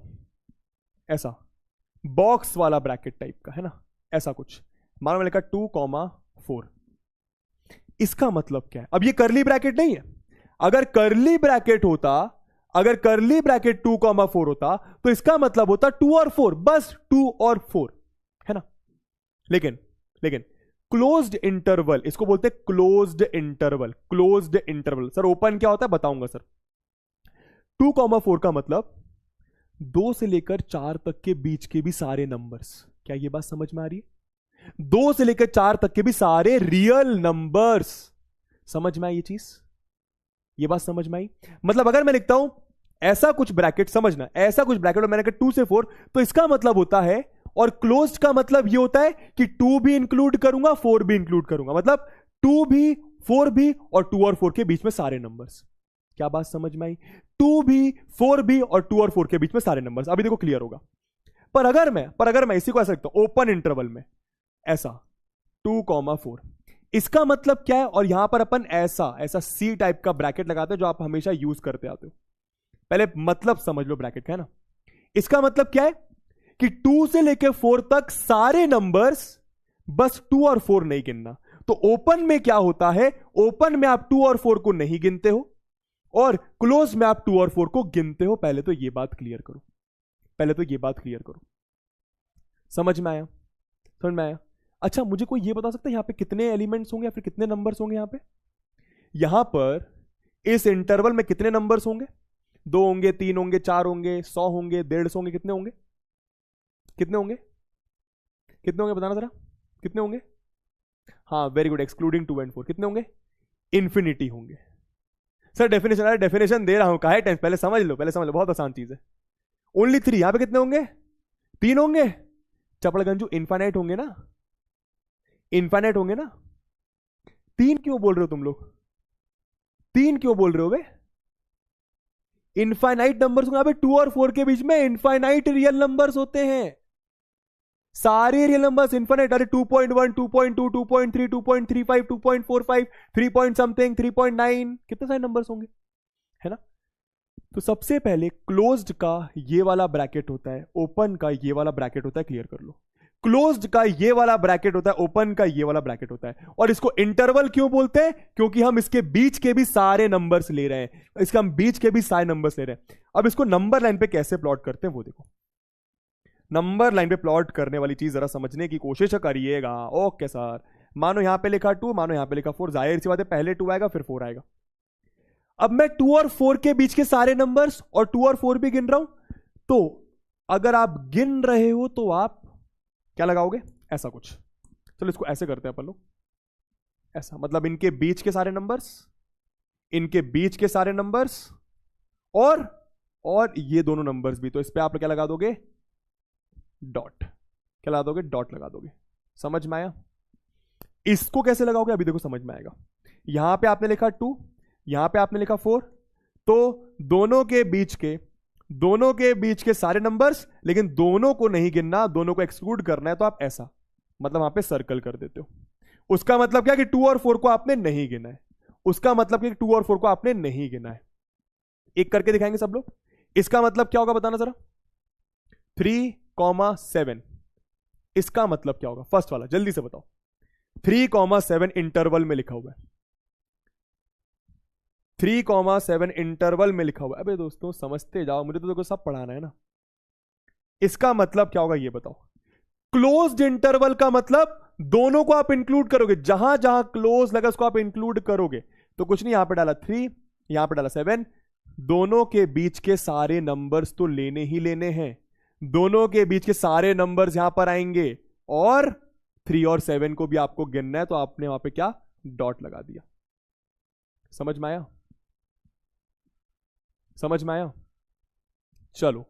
ऐसा बॉक्स वाला ब्रैकेट टाइप का, है ना, ऐसा कुछ, मानो मैं लिखा 2,4, इसका मतलब क्या है? अब ये कर्ली ब्रैकेट नहीं है। अगर कर्ली ब्रैकेट होता, अगर कर्ली ब्रैकेट 2,4 होता तो इसका मतलब होता 2 और 4, बस 2 और 4, है ना। लेकिन क्लोज्ड इंटरवल, इसको बोलते हैं क्लोज्ड इंटरवल। सर ओपन क्या होता है? बताऊंगा सर। 2,4 का मतलब 2 से लेकर 4 तक के बीच के भी सारे नंबर्स। क्या ये बात समझ में आ रही है? 2 से लेकर 4 तक के भी सारे रियल नंबर्स। समझ में आई ये चीज? ये बात समझ में आई? मतलब अगर मैं लिखता हूं ऐसा कुछ ब्रैकेट, समझना, ऐसा कुछ ब्रैकेट और मैंने कहा 2 से 4, तो इसका मतलब होता है, और क्लोज्ड का मतलब ये होता है कि 2 भी इंक्लूड करूंगा, 4 भी इंक्लूड करूंगा। मतलब 2 भी, 4 भी और 2 और 4 के बीच में सारे नंबर्स। क्या बात समझ में आई? 2 भी, 4 भी और 2 और 4 के बीच में सारे नंबर्स। अभी देखो क्लियर होगा। पर अगर मैं इसी को ऐसा लिखता हूं ओपन इंटरवल में, ऐसा 2,4, इसका मतलब क्या है? और यहां पर अपन ऐसा सी टाइप का ब्रैकेट लगाते हैं जो आप हमेशा यूज करते आते हो। पहले मतलब समझ लो ब्रैकेट का, है ना। इसका मतलब क्या है कि 2 से लेकर 4 तक सारे नंबर्स, बस 2 और 4 नहीं गिनना। तो ओपन में क्या होता है? ओपन में आप 2 और 4 को नहीं गिनते हो और क्लोज में आप 2 और 4 को गिनते हो। पहले तो ये बात क्लियर करो। समझ में आया? अच्छा, मुझे कोई ये बता सकता है यहां पे कितने एलिमेंट्स होंगे या फिर कितने नंबर्स होंगे? यहां पर इस इंटरवल में कितने नंबर्स होंगे? 2 होंगे, 3 होंगे, 4 होंगे, 100 होंगे, 150 होंगे? कितने होंगे बताना जरा, कितने होंगे? हाँ, वेरी गुड, एक्सक्लूडिंग 2 और 4 कितने होंगे? इंफिनिटी होंगे। सर डेफिनेशन दे रहा हूं, काहे टेंस, पहले समझ लो, बहुत आसान चीज है। ओनली 3। यहां पे कितने होंगे? 3 होंगे। चपड़गंजू, इनफाइनाइट होंगे ना? 3 क्यों बोल रहे हो तुम लोग? 3 क्यों बोल रहे हो बे? इनफाइनाइट नंबर्स यहां पे 2 और 4 के बीच में इनफाइनाइट रियल नंबर्स होते हैं। सारे रियल नंबर्स इनफाइनाइट। अरे 2.1, 2.2, 2.3, 2.35, 2.45, 3 पॉइंट समथिंग, 3.9, कितने सारे नंबर्स होंगे, है ना। तो सबसे पहले क्लोज्ड का ये वाला ब्रैकेट होता है, ओपन का ये वाला ब्रैकेट होता है। क्लियर कर लो, क्लोज्ड का ये वाला ब्रैकेट होता है, ओपन का ये वाला ब्रैकेट होता है। और इसको इंटरवल क्यों बोलते हैं? क्योंकि हम इसके बीच के भी सारे नंबर्स ले रहे हैं। अब इसको नंबर लाइन पे कैसे प्लॉट करते हैं वो देखो। नंबर लाइन पे प्लॉट करने वाली चीज जरा समझने की कोशिश करिएगा। ओके सर, मानो यहां पे लिखा 2, मानो यहां पे लिखा 4, जाहिर सी बात है पहले 2 आएगा फिर 4 आएगा। अब मैं 2 और 4 के बीच के सारे नंबर्स और 2 और 4 भी गिन रहा हूं। तो अगर आप गिन रहे हो तो आप क्या लगाओगे? ऐसा कुछ। चलो इसको ऐसे करते हैं अपन लोग, ऐसा, मतलब इनके बीच के सारे नंबर्स और ये दोनों नंबर्स भी। तो इस पे आप क्या लगा दोगे? डॉट। क्या लगा दोगे? डॉट लगा दोगे। समझ में आया? इसको कैसे लगाओगे अभी देखो, समझ में आएगा। यहां पे आपने लिखा 2, यहां पे आपने लिखा 4, तो दोनों के बीच के सारे नंबर्स, लेकिन दोनों को नहीं गिनना, दोनों को एक्सक्लूड करना है। तो आप ऐसा, मतलब वहां पे सर्कल कर देते हो। उसका मतलब क्या कि 2 और 4 को आपने नहीं गिना है। एक करके दिखाएंगे सब लोग। इसका मतलब क्या होगा बताना जरा। 3,7, इसका मतलब क्या होगा? फर्स्ट वाला जल्दी से बताओ। 3,7 इंटरवल में लिखा हुआ है। 3,7 इंटरवल में लिखा हुआ है। अबे दोस्तों समझते जाओ, मुझे तो देखो सब पढ़ाना है ना। इसका मतलब क्या होगा ये बताओ। क्लोज्ड इंटरवल का मतलब दोनों को आप इंक्लूड करोगे, जहां जहां क्लोज लगा उसको आप इंक्लूड करोगे। तो कुछ नहीं, यहां पे डाला 3, यहां पे डाला 7, दोनों के बीच के सारे नंबर्स तो लेने ही लेने हैं। दोनों के बीच के सारे नंबर्स यहां पर आएंगे और 3 और 7 को भी आपको गिनना है। तो आपने वहां पे क्या? डॉट लगा दिया। समझ में आया? चलो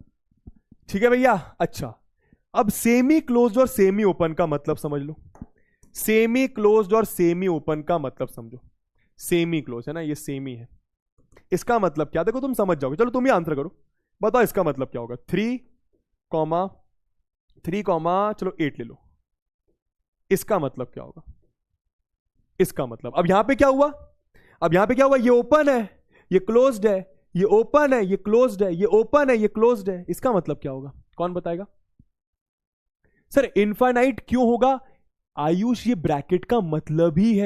ठीक है भैया। अच्छा, अब सेमी क्लोज्ड और सेमी ओपन का मतलब समझ लो। सेमी क्लोज्ड और सेमी ओपन का मतलब समझो। सेमी क्लोज है ना, ये सेमी है। इसका मतलब क्या? देखो तुम समझ जाओगे। चलो तुम ही आंसर करो, बताओ इसका मतलब क्या होगा। 3, चलो 8 ले लो। इसका मतलब क्या होगा? इसका मतलब अब यहां पे क्या हुआ? ये ओपन है, ये क्लोज्ड है, ये ओपन है, ये क्लोज्ड है, ये ओपन है, ये क्लोज्ड है। इसका मतलब क्या होगा? कौन बताएगा? सर इनफाइनाइट क्यों होगा? आयुष, ये ब्रैकेट का मतलब ही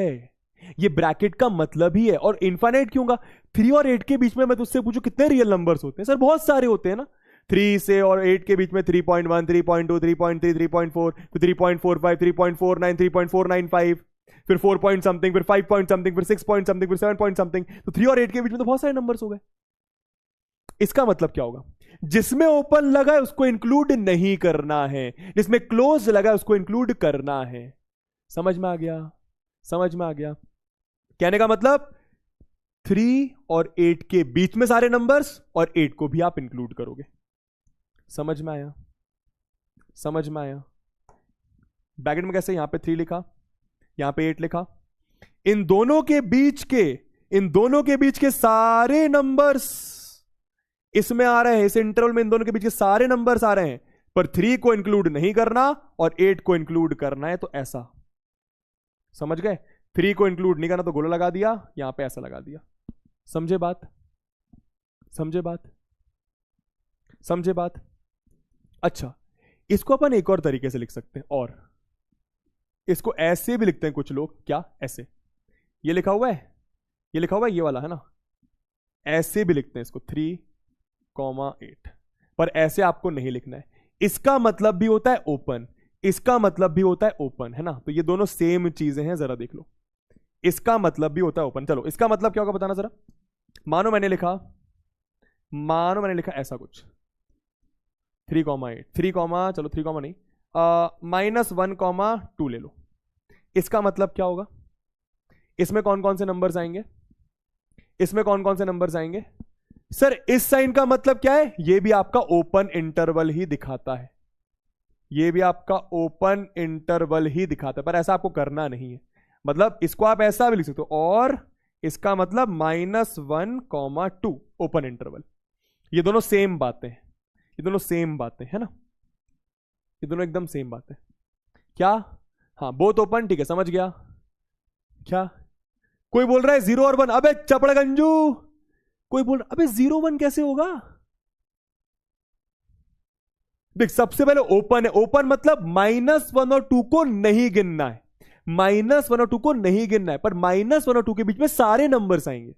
है, और इनफाइनाइट क्यों होगा? 3 और 8 के बीच में मैं तुझसे पूछूं कितने रियल नंबर्स होते हैं? सर बहुत सारे होते हैं ना। 3 से और 8 के बीच में 3.1, 3.2, 3.3, 3.4, फिर 3.45, 3.49, 3.495, फिर 4 पॉइंट समथिंग, फिर 5 पॉइंट समथिंग, फिर 6 पॉइंट समथिंग, फिर 7 पॉइंट समथिंग। तो 3 और 8 के बीच में तो बहुत सारे नंबर्स हो गए। इसका मतलब क्या होगा? जिसमें ओपन लगा है उसको इंक्लूड नहीं करना है, जिसमें क्लोज लगा है उसको इंक्लूड करना है। समझ में आ गया? कहने का मतलब 3 और 8 के बीच में सारे नंबर्स और 8 को भी आप इंक्लूड करोगे। समझ में आया? ब्रैकेट में कैसे? यहां पे 3 लिखा, यहां पे 8 लिखा। इन दोनों के बीच के इन दोनों के बीच के सारे नंबर्स इसमें आ रहे हैं, इस इंटरवल में इन दोनों के बीच के सारे नंबर्स आ रहे हैं, पर 3 को इंक्लूड नहीं करना और 8 को इंक्लूड करना है, तो ऐसा, समझ गए? 3 को इंक्लूड नहीं करना तो गोला लगा दिया, यहां पे ऐसा लगा दिया। समझे बात? समझे बात? समझे बात? अच्छा, इसको अपन एक और तरीके से लिख सकते हैं, और इसको ऐसे भी लिखते हैं कुछ लोग, क्या? ऐसे, ये लिखा हुआ है, ये लिखा हुआ है, ये वाला है ना, ऐसे भी लिखते हैं इसको 3,8, पर ऐसे आपको नहीं लिखना है। इसका मतलब भी होता है ओपन, इसका मतलब भी होता है ओपन, है ना? तो ये दोनों सेम चीजें हैं, जरा देख लो। इसका मतलब भी होता है ओपन। चलो, इसका मतलब क्या होगा बताना जरा। मानो मैंने लिखा ऐसा कुछ 3,8, 3, चलो 3, नहीं, -1,2 ले लो। इसका मतलब क्या होगा? इसमें कौन कौन से नंबर्स आएंगे? इसमें कौन कौन से नंबर्स आएंगे? सर, इस साइन का मतलब क्या है? ये भी आपका ओपन इंटरवल ही दिखाता है, ये भी आपका ओपन इंटरवल ही दिखाता है, पर ऐसा आपको करना नहीं है। मतलब इसको आप ऐसा भी लिख सकते हो, और इसका मतलब -1,2 ओपन इंटरवल। ये दोनों सेम बातें हैं, ये दोनों सेम बातें, है ना? ये दोनों एकदम सेम बातें। क्या? हाँ, बोथ ओपन, ठीक है, समझ गया। क्या कोई बोल रहा है 0 और 1? अबे चपड़ गंजू, कोई बोल रहा, अबे 0 1 कैसे होगा? देख, सबसे पहले ओपन है, ओपन मतलब -1 और 2 को नहीं गिनना है, -1 और 2 को नहीं गिनना है, पर -1 और 2 के बीच में सारे नंबर्स आएंगे।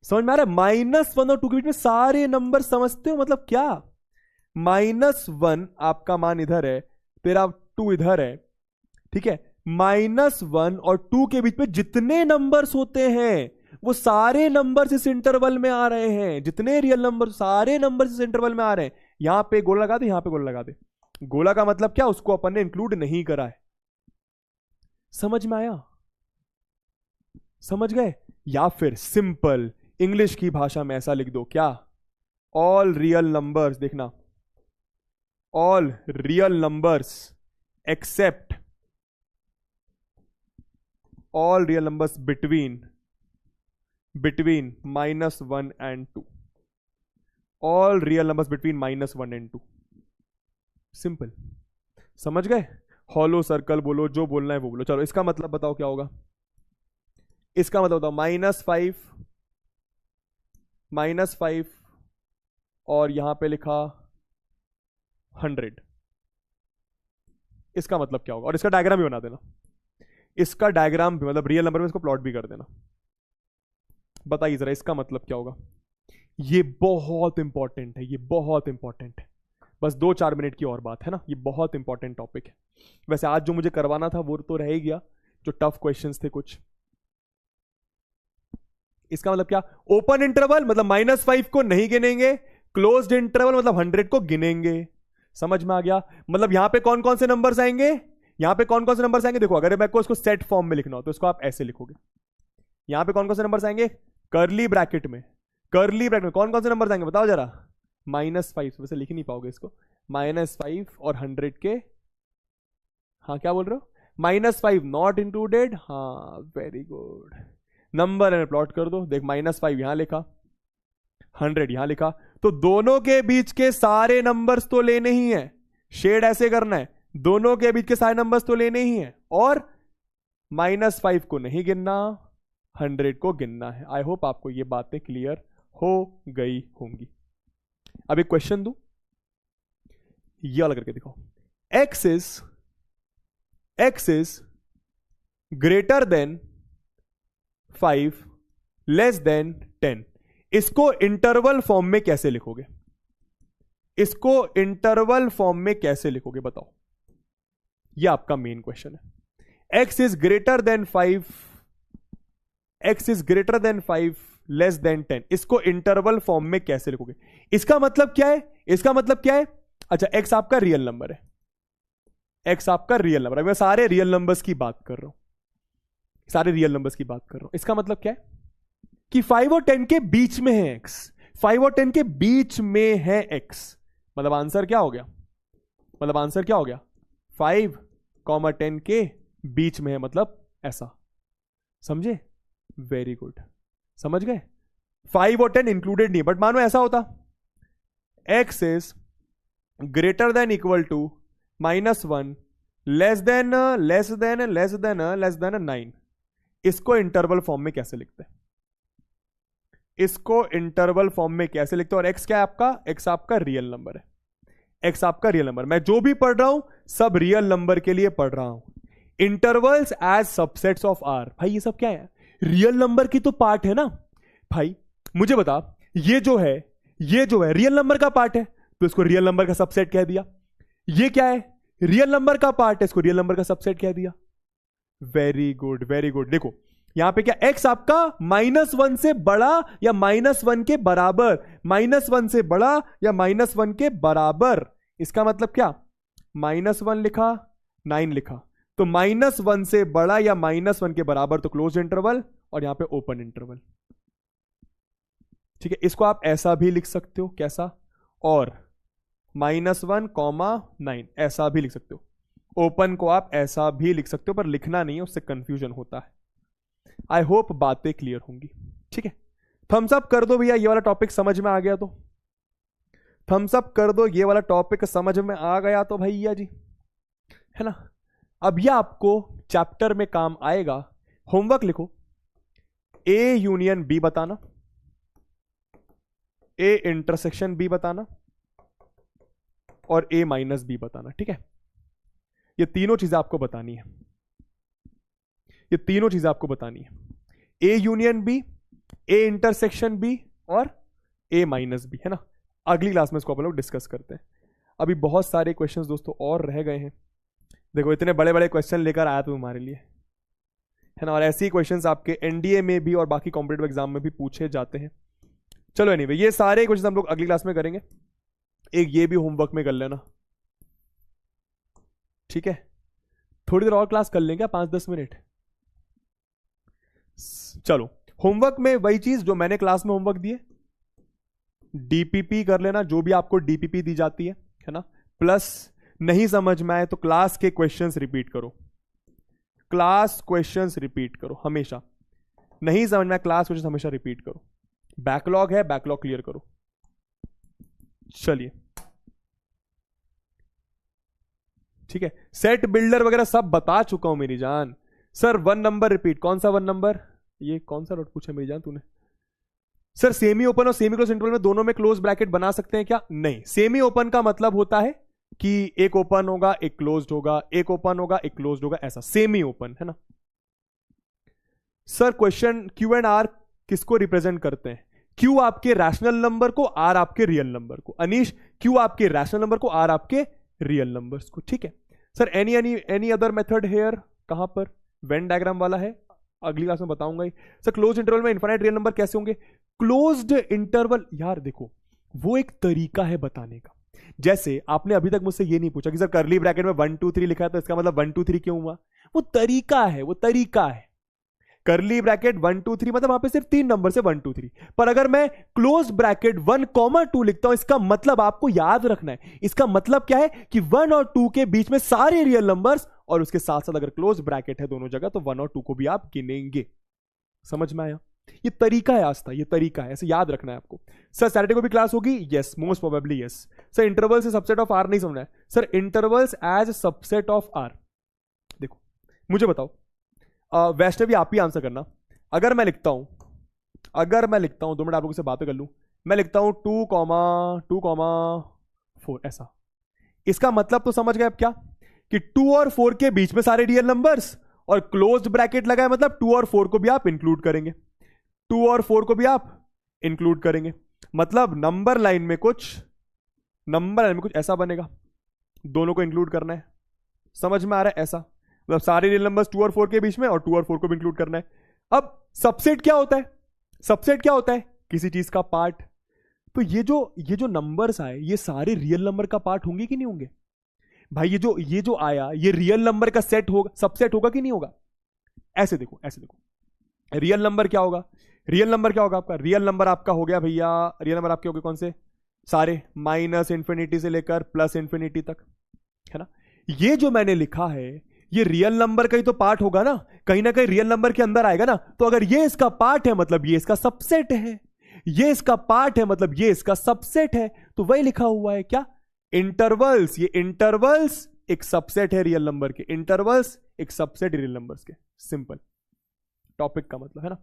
समझ में आ रहा है? -1 और 2 के बीच में सारे नंबर, समझते हो मतलब क्या? -1 आपका मान इधर है, फिर आप 2 इधर है, ठीक है? -1 और 2 के बीच में जितने नंबर्स होते हैं वो सारे नंबर्स इस इंटरवल में आ रहे हैं, जितने रियल नंबर, सारे नंबर्स इस इंटरवल में आ रहे हैं। यहां पे गोला लगा दे, यहां पे गोला लगा दे। गोला का मतलब क्या? उसको अपन ने इंक्लूड नहीं करा है। समझ में आया? समझ गए? या फिर सिंपल इंग्लिश की भाषा में ऐसा लिख दो, क्या? ऑल रियल नंबर्स, देखना, all real numbers accept all real numbers between -1 and 2, all real numbers between -1 and 2। Simple, समझ गए? हॉलो सर्कल बोलो, जो बोलना है वो बोलो। चलो, इसका मतलब बताओ क्या होगा? इसका मतलब बताओ, -5 और यहां पे लिखा 100, इसका मतलब क्या होगा? और इसका डायग्राम भी बना देना, इसका डायग्राम भी, मतलब रियल नंबर में इसको प्लॉट भी कर देना। बताइए जरा, इसका मतलब क्या होगा? ये बहुत इंपॉर्टेंट है, ये बहुत इंपॉर्टेंट है। बस 2-4 मिनट की और बात है ना, ये बहुत इंपॉर्टेंट टॉपिक है। वैसे आज जो मुझे करवाना था वो तो रह ही गया, जो टफ क्वेश्चंस थे कुछ। इसका मतलब क्या? ओपन इंटरवल मतलब -5 को नहीं गिनेंगे, क्लोज्ड इंटरवल मतलब 100 को गिनेंगे। समझ में आ गया? मतलब यहां पे कौन कौन से नंबर्स आएंगे? यहां पे कौन कौन से नंबर्स आएंगे? देखो, अगर मैं को इसको सेट फॉर्म में लिखना हो तो इसको आप ऐसे लिखोगे। यहां पे कौन कौन से नंबर्स आएंगे? कर्ली ब्रैकेट में, कर्ली ब्रैकेट में कौन कौन से नंबर्स आएंगे बताओ जरा? -5, वैसे लिख नहीं पाओगे इसको, -5 और 100 के, हाँ क्या बोल रहे हो? -5 नॉट इंक्लूडेड, हाँ वेरी गुड। नंबर है प्लॉट कर दो, देख -5 यहां लिखा, 100 यहां लिखा, तो दोनों के बीच के सारे नंबर्स तो लेने ही है। शेड ऐसे करना है, दोनों के बीच के सारे नंबर्स तो लेने ही है, और -5 को नहीं गिनना, 100 को गिनना है। आई होप आपको ये बातें क्लियर हो गई होंगी। अब एक क्वेश्चन दूं, ये वाला करके दिखाओ। x is greater then 5 less than 10। इसको इंटरवल फॉर्म में कैसे लिखोगे? इसको इंटरवल फॉर्म में कैसे लिखोगे बताओ? ये आपका मेन क्वेश्चन है। x is greater then 5, x is greater then 5 less than 10, इसको इंटरवल फॉर्म में कैसे लिखोगे? इसका मतलब क्या है? इसका मतलब क्या है? अच्छा, x आपका रियल नंबर है, x आपका रियल नंबर है, मैं सारे रियल नंबर्स की बात कर रहा हूं, सारे रियल नंबर्स की बात कर रहा हूं। इसका मतलब क्या है? कि 5 और 10 के बीच में है x, 5 और 10 के बीच में है x, मतलब आंसर क्या हो गया? मतलब आंसर क्या हो गया? 5, 10 के बीच में है, मतलब ऐसा। समझे? वेरी गुड, समझ गए। 5 और 10 इंक्लूडेड नहीं, बट मानो ऐसा होता x is greater than equal to -1 less than 9, इसको इंटरवल फॉर्म में कैसे लिखते हैं? इसको इंटरवल फॉर्म में कैसे लिखते हैं? और x क्या है आपका? x आपका रियल नंबर है, x आपका रियल नंबर। मैं जो भी पढ़ रहा हूं सब रियल नंबर के लिए पढ़ रहा हूं। Intervals as subsets of r, भाई ये सब क्या है? रियल नंबर की तो पार्ट है ना भाई। मुझे बता, ये जो है रियल नंबर का पार्ट है, तो इसको रियल नंबर का सबसेट कह दिया। ये क्या है? रियल नंबर का पार्ट है, इसको रियल नंबर का सबसेट कह दिया। Very good, very good. देखो यहां पे क्या, x आपका -1 से बड़ा या -1 के बराबर, -1 से बड़ा या -1 के बराबर, इसका मतलब क्या? -1 लिखा, 9 लिखा, तो -1 से बड़ा या -1 के बराबर तो क्लोज इंटरवल, और यहां पे ओपन इंटरवल। ठीक है, इसको आप ऐसा भी लिख सकते हो, कैसा? और -1, 9 ऐसा भी लिख सकते हो। ओपन को आप ऐसा भी लिख सकते हो, पर लिखना नहीं है, उससे कंफ्यूजन होता है। आई होप बातें क्लियर होंगी। ठीक है, थम्स अप कर दो भैया, ये वाला टॉपिक समझ में आ गया तो। थम्स अप कर दो, ये वाला टॉपिक समझ में आ गया तो भैया जी, है ना। अब ये आपको चैप्टर में काम आएगा। होमवर्क लिखो, ए यूनियन बी बताना, ए इंटरसेक्शन बी बताना, और ए माइनस बी बताना। ठीक है, ये तीनों चीजें आपको बतानी है, ये तीनों चीजें आपको बतानी है। A union B, A intersection B, और ए माइनस बी, है ना। अगली क्लास में इसको अपन लोग डिस्कस करते हैं। अभी बहुत सारे क्वेश्चंस दोस्तों और रह गए हैं। देखो इतने बड़े बड़े क्वेश्चन लेकर आया तो तुम्हारे लिए, है ना। और ऐसे ही क्वेश्चंस आपके एनडीए में भी और बाकी कॉम्पिटिटिव एग्जाम में भी पूछे जाते हैं। चलो एनीवे, ये सारे क्वेश्चंस हम लोग अगली क्लास में करेंगे। एक ये भी होमवर्क में कर लेना, ठीक है। थोड़ी देर और क्लास कर लेंगे, 5-10 मिनट। चलो, होमवर्क में वही चीज जो मैंने क्लास में होमवर्क दिए, डीपीपी कर लेना, जो भी आपको डीपीपी दी जाती है ना। प्लस नहीं समझ में आए तो क्लास के क्वेश्चंस रिपीट करो, क्लास क्वेश्चंस रिपीट करो हमेशा। नहीं समझ में आए, क्लास क्वेश्चंस हमेशा रिपीट करो। बैकलॉग है, बैकलॉग क्लियर करो। चलिए ठीक है, सेट बिल्डर वगैरह सब बता चुका हूं मेरी जान। सर 1 नंबर रिपीट, कौन सा 1 नंबर? ये कौन सा नोट पूछा मेरी जान तूने? सर सेमी ओपन और सेमी क्लोज इंटरवल में दोनों में क्लोज ब्रैकेट बना सकते हैं क्या? नहीं, सेमी ओपन का मतलब होता है कि एक ओपन होगा एक क्लोज्ड होगा, एक ओपन होगा एक क्लोज्ड होगा, ऐसा सेमी ओपन, है ना। Sir question Q and R किसको रिप्रेजेंट करते हैं? क्यू आपके रैशनल नंबर को, आर आपके रियल नंबर को। अनीश, क्यू आपके रैशनल नंबर को, आर आपके रियल नंबर्स को। ठीक है sir, any other method here? कहां पर? वेन डायग्राम वाला है, अगली क्लास में बताऊंगा ही। सर क्लोज इंटरवल में इनफाइनाइट रियल नंबर कैसे होंगे? क्लोज्ड इंटरवल, यार देखो वो एक तरीका है बताने का। जैसे आपने अभी तक मुझसे ये नहीं पूछा कि सर करली ब्रैकेट में 1 2 3 लिखा है तो इसका मतलब 1 2 3 क्यों हुआ? वो तरीका है, वो तरीका है। करली ब्रैकेट 1 2 3 मतलब वहां पे सिर्फ 3 नंबर से 1 2 3, पर अगर मैं क्लोज ब्रैकेट 1, 2 लिखता हूं, इसका मतलब आपको याद रखना है। इसका मतलब क्या है कि 1 और 2 के बीच में सारे रियल नंबर्स, और उसके साथ साथ अगर क्लोज ब्रैकेट है दोनों जगह तो 1 और 2 को भी आप गिनेंगे। समझ में आया? ये तरीका है आस्था, ये तरीका है, ऐसे याद रखना है आपको। सर सैटरडे को भी क्लास होगी? Yes, most probably yes. Sir interval से सबसेट ऑफ आर नहीं समझना है? Sir intervals as subset of R. देखो मुझे बताओ, वैष्णवी आप ही आंसर करना। अगर मैं लिखता हूं 2 मिनट आप लोगों से बातें कर लूं, मैं लिखता हूं 2,4 ऐसा, इसका मतलब तो समझ गए अब क्या, कि 2 और 4 के बीच में सारे रियल नंबर्स, और क्लोज्ड ब्रैकेट लगा है मतलब 2 और 4 को भी आप इंक्लूड करेंगे, 2 और 4 को भी आप इंक्लूड करेंगे। मतलब नंबर लाइन में कुछ ऐसा बनेगा, दोनों को इंक्लूड करना है। समझ में आ रहा है? ऐसा मतलब सारे रियल नंबर्स 2 और 4 के बीच में, और 2 और 4 को भी इंक्लूड करना है। अब सबसेट क्या होता है? सबसेट क्या होता है? किसी चीज का पार्ट। तो ये जो नंबर्स आए, ये सारे रियल नंबर का पार्ट होंगे कि नहीं होंगे? भाई ये जो आया, ये रियल नंबर का सेट होगा, सबसेट होगा कि नहीं होगा? ऐसे देखो, ऐसे देखो, रियल नंबर क्या होगा? रियल नंबर क्या होगा आपका? रियल नंबर आपका हो गया भैया, रियल नंबर आपके हो गए कौन से? सारे -∞ से लेकर +∞ तक, है ना। ये जो मैंने लिखा है, ये रियल नंबर का ही तो पार्ट होगा ना, कहीं ना कहीं रियल नंबर के अंदर आएगा ना। तो अगर ये इसका पार्ट है मतलब ये इसका सबसेट है, ये इसका पार्ट है मतलब ये इसका सबसेट है। तो वही लिखा हुआ है क्या, इंटरवल्स। ये इंटरवल्स एक सबसेट है रियल नंबर के, इंटरवल्स एक सबसेट रियल नंबर्स के। सिंपल टॉपिक का मतलब है ना।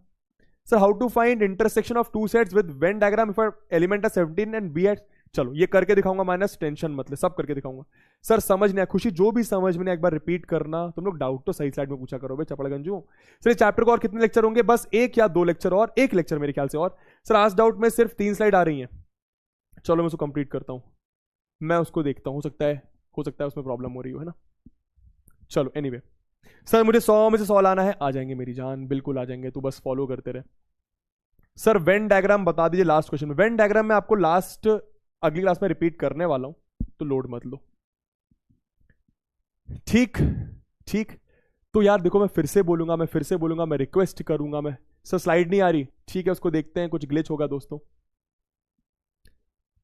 Sir how to find intersection of two sets with Venn diagram if element है 17 एंड बी एट। चलो ये करके दिखाऊंगा, माइनस टेंशन मतलब सब करके दिखाऊंगा। सर समझ नहीं आया, खुशी जो भी समझ में नहीं एक बार रिपीट करना। तुम लोग डाउट तो सही स्लाइड में पूछा करो भाई चपड़गंजू। सर चैप्टर को और कितने लेक्चर होंगे, बस एक या दो लेक्चर और, एक लेक्चर मेरे ख्याल से और। सर आज डाउट में सिर्फ 3 स्लाइड आ रही हैं, चलो मैं उसको कंप्लीट करता हूं, मैं उसको देखता हूं, हो सकता है उसमें प्रॉब्लम हो रही हो, है ना। चलो एनीवे सर मुझे 100 में से 100 लाना है, आ जाएंगे मेरी जान, बिल्कुल आ जाएंगे, तू बस फॉलो करते रहे। सर वेन डायग्राम बता दीजिए लास्ट क्वेश्चन में। वेन डायग्राम में आपको लास्ट अगली क्लास में रिपीट करने वाला हूं, तो लोड मत लो, ठीक ठीक। तो यार देखो मैं फिर से बोलूंगा, मैं रिक्वेस्ट करूंगा, मैं सर स्लाइड नहीं आ रही, ठीक है उसको देखते हैं, कुछ ग्लिच होगा दोस्तों,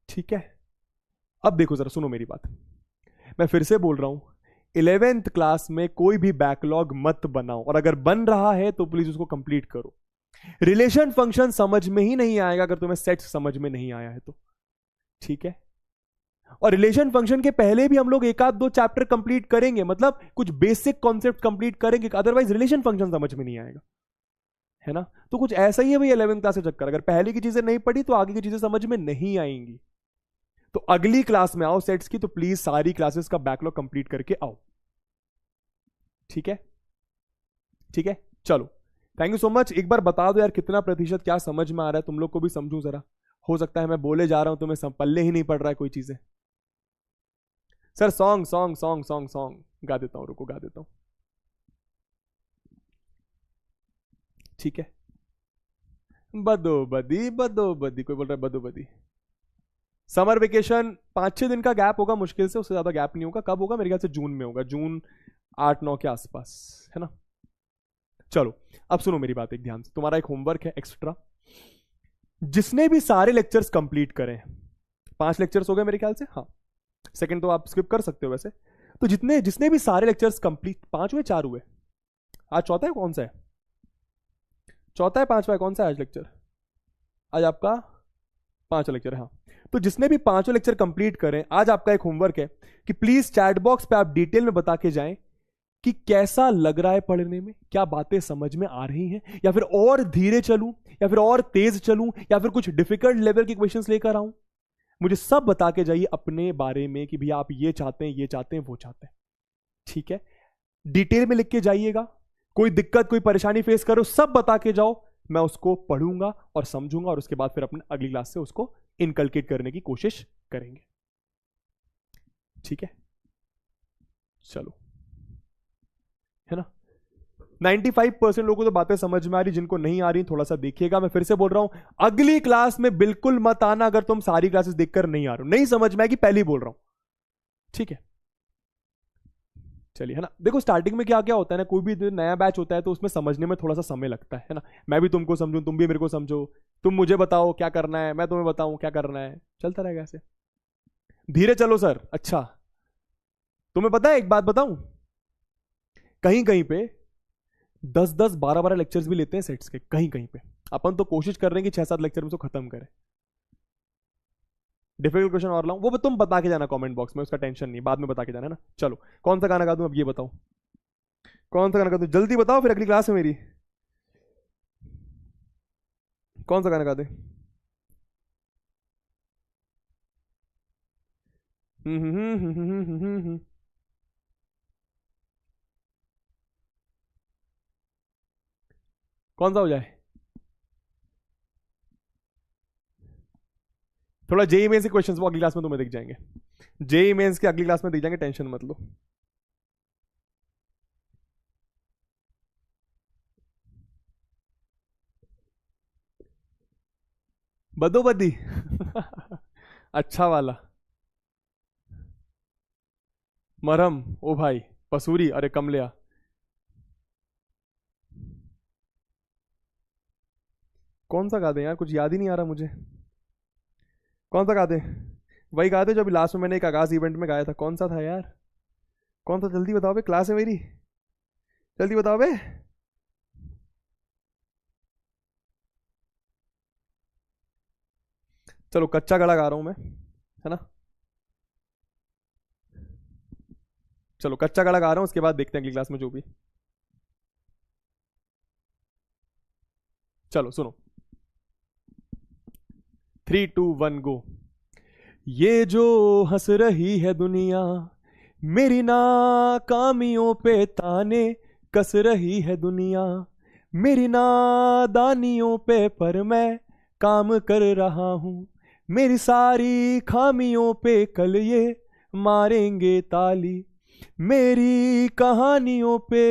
ठीक है। अब देखो जरा सुनो मेरी बात, मैं फिर से बोल रहा हूं, 11th क्लास में कोई भी बैकलॉग मत बनाओ, और अगर बन रहा है तो प्लीज उसको कंप्लीट करो। रिलेशन फंक्शन समझ में ही नहीं आएगा अगर तुम्हें सेट समझ में नहीं आया है तो, ठीक है। और रिलेशन फंक्शन के पहले भी हम लोग एक आध दो चैप्टर कंप्लीट करेंगे, मतलब कुछ बेसिक कॉन्सेप्ट कंप्लीट करेंगे, अदरवाइज रिलेशन फंक्शन समझ में नहीं आएगा, है ना। तो कुछ ऐसा ही है भाई 11th क्लास का चक्कर, अगर पहले की चीजें नहीं पढ़ी तो आगे की चीजें समझ में नहीं आएंगी। तो अगली क्लास में आओ सेट्स की, तो प्लीज सारी क्लासेस का बैकलॉग कंप्लीट करके आओ, ठीक है, ठीक है। चलो थैंक यू सो मच। एक बार बता दो यार कितना प्रतिशत क्या समझ में आ रहा है, तुम लोग को भी समझूं जरा। हो सकता है मैं बोले जा रहा हूं तुम्हें पल्ले ही नहीं पड़ रहा है कोई चीजें। Sir song song song song song गा देता हूं, रुको गा देता हूं, ठीक है। बदो बदी, कोई बोल रहा है बदो बदी। समर वेकेशन 5-6 दिन का गैप होगा मुश्किल से, उससे ज्यादा गैप नहीं होगा। कब होगा, मेरे ख्याल से जून में होगा, जून 8-9 के आसपास, है ना। चलो अब सुनो मेरी बात एक ध्यान से, तुम्हारा एक होमवर्क है एक्स्ट्रा, जिसने भी सारे लेक्चर्स कंप्लीट करें, 5 लेक्चर्स हो गए मेरे ख्याल से, हाँ सेकंड तो आप स्किप कर सकते हो वैसे। तो जिसने भी सारे लेक्चर्स कंप्लीट, 5 हुए 4 हुए, आज चौथा है, कौन सा है चौथा है, 5वां है, कौन सा है आज लेक्चर, आज आपका 5वां लेक्चर है, हाँ। तो जिसने भी 5 लेक्चर कंप्लीट करें, आज आपका एक होमवर्क है कि प्लीज चैट बॉक्स पे आप डिटेल में बता के जाएं कि कैसा लग रहा है पढ़ने में, क्या बातें समझ में आ रही हैं, या फिर और धीरे चलूं, या फिर और तेज चलूं, या फिर कुछ डिफिकल्ट लेवल के क्वेश्चंस लेकर आऊं। मुझे सब बता के जाइए अपने बारे में कि भैया आप ये चाहते हैं, ये चाहते हैं, वो चाहते हैं, ठीक है। डिटेल में लिख के जाइएगा, कोई दिक्कत कोई परेशानी फेस करो सब बता के जाओ, मैं उसको पढ़ूंगा और समझूंगा, और उसके बाद फिर अपने अगली क्लास से उसको इनकलकेट करने की कोशिश करेंगे, ठीक है। चलो, है ना। 95% लोगों को तो बातें समझ में आ रही, जिनको नहीं आ रही थोड़ा सा देखिएगा। मैं फिर से बोल रहा हूं, अगली क्लास में बिल्कुल मत आना अगर तुम सारी क्लासेस देखकर नहीं आ रहे हो, नहीं समझ में आएगी, पहले ही बोल रहा हूं, ठीक है। चलिए, है ना। देखो स्टार्टिंग में क्या क्या होता है ना, कोई भी नया बैच होता है तो उसमें समझने में थोड़ा सा समय लगता है ना। मैं भी तुमको समझूं, तुम भी मेरे को समझो, तुम मुझे बताओ क्या करना है, मैं तुम्हें बताऊं क्या करना है, चलता रहेगा ऐसे। धीरे चलो सर। अच्छा तुम्हें पता है एक बात बताऊं, कहीं कहीं पे 10-10, 12-12 लेक्चर्स भी लेते हैं सेट्स के, कहीं कहीं पे। अपन तो कोशिश कर रहे हैं कि 6-7 लेक्चर में उसको खत्म करें। डिफिकल्ट क्वेश्चन और लाऊं, वो तुम बता के जाना कमेंट बॉक्स में, उसका टेंशन नहीं, बाद में बता के जाना, है ना। चलो कौन सा गाना गा दूं अब, ये बताओ कौन सा गाना गा दूं, जल्दी बताओ, फिर अगली क्लास है मेरी। कौन सा गाना गा दे। कौन सा हो जाए, थोड़ा जेई मेंस के क्वेश्चंस वो अगली क्लास में तुम्हें दिख जाएंगे, जेई मेंस के अगली क्लास में दिख जाएंगे, टेंशन मत लो। बदोबदी अच्छा वाला, मरहम, ओ भाई, पसूरी, अरे कमलिया, कौन सा गा दे यार, कुछ याद ही नहीं आ रहा मुझे, कौन सा गा दे। वही गा दे जो अभी लास्ट में मैंने एक आगाज इवेंट में गाया था, कौन सा था यार, कौन सा, जल्दी बताओ भाई, क्लास है मेरी। जल्दी बताओ बे। चलो कच्चा गला गा रहा हूं मैं, है ना। चलो कच्चा गला गा रहा हूं, उसके बाद देखते हैं अगली क्लास में जो भी। चलो सुनो, 3 2 1 गो। ये जो हंस रही है दुनिया, मेरी नाकामियों पे ताने कस रही है दुनिया, मेरी नादानियों पे, पर मैं काम कर रहा हूं। मेरी सारी खामियों पे कल ये मारेंगे ताली, मेरी कहानियों पे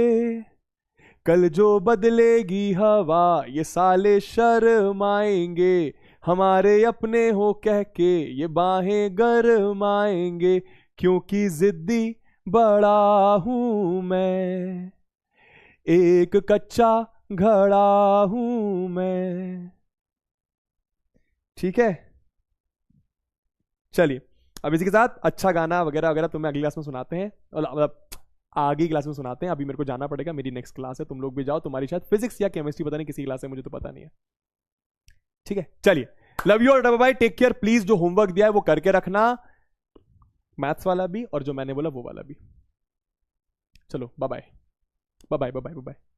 कल जो बदलेगी हवा, ये साले शर्माएंगे, हमारे अपने हो कह के ये बाहें गरमाएंगे, क्योंकि जिद्दी बड़ा हूं मैं, एक कच्चा घड़ा हूं मैं। ठीक है, चलिए अब इसी के साथ अच्छा गाना वगैरह वगैरह तुम्हें अगली क्लास में सुनाते हैं, मतलब आगे क्लास में सुनाते हैं। अभी मेरे को जाना पड़ेगा, मेरी नेक्स्ट क्लास है, तुम लोग भी जाओ, तुम्हारी शायद फिजिक्स या केमिस्ट्री, पता नहीं किसी क्लास है, मुझे तो पता नहीं है। ठीक है, चलिए, लव यू और बाय, टेक केयर। प्लीज जो होमवर्क दिया है वो करके रखना, मैथ्स वाला भी और जो मैंने बोला वो वाला भी। चलो bye bye bye bye bye bye bye.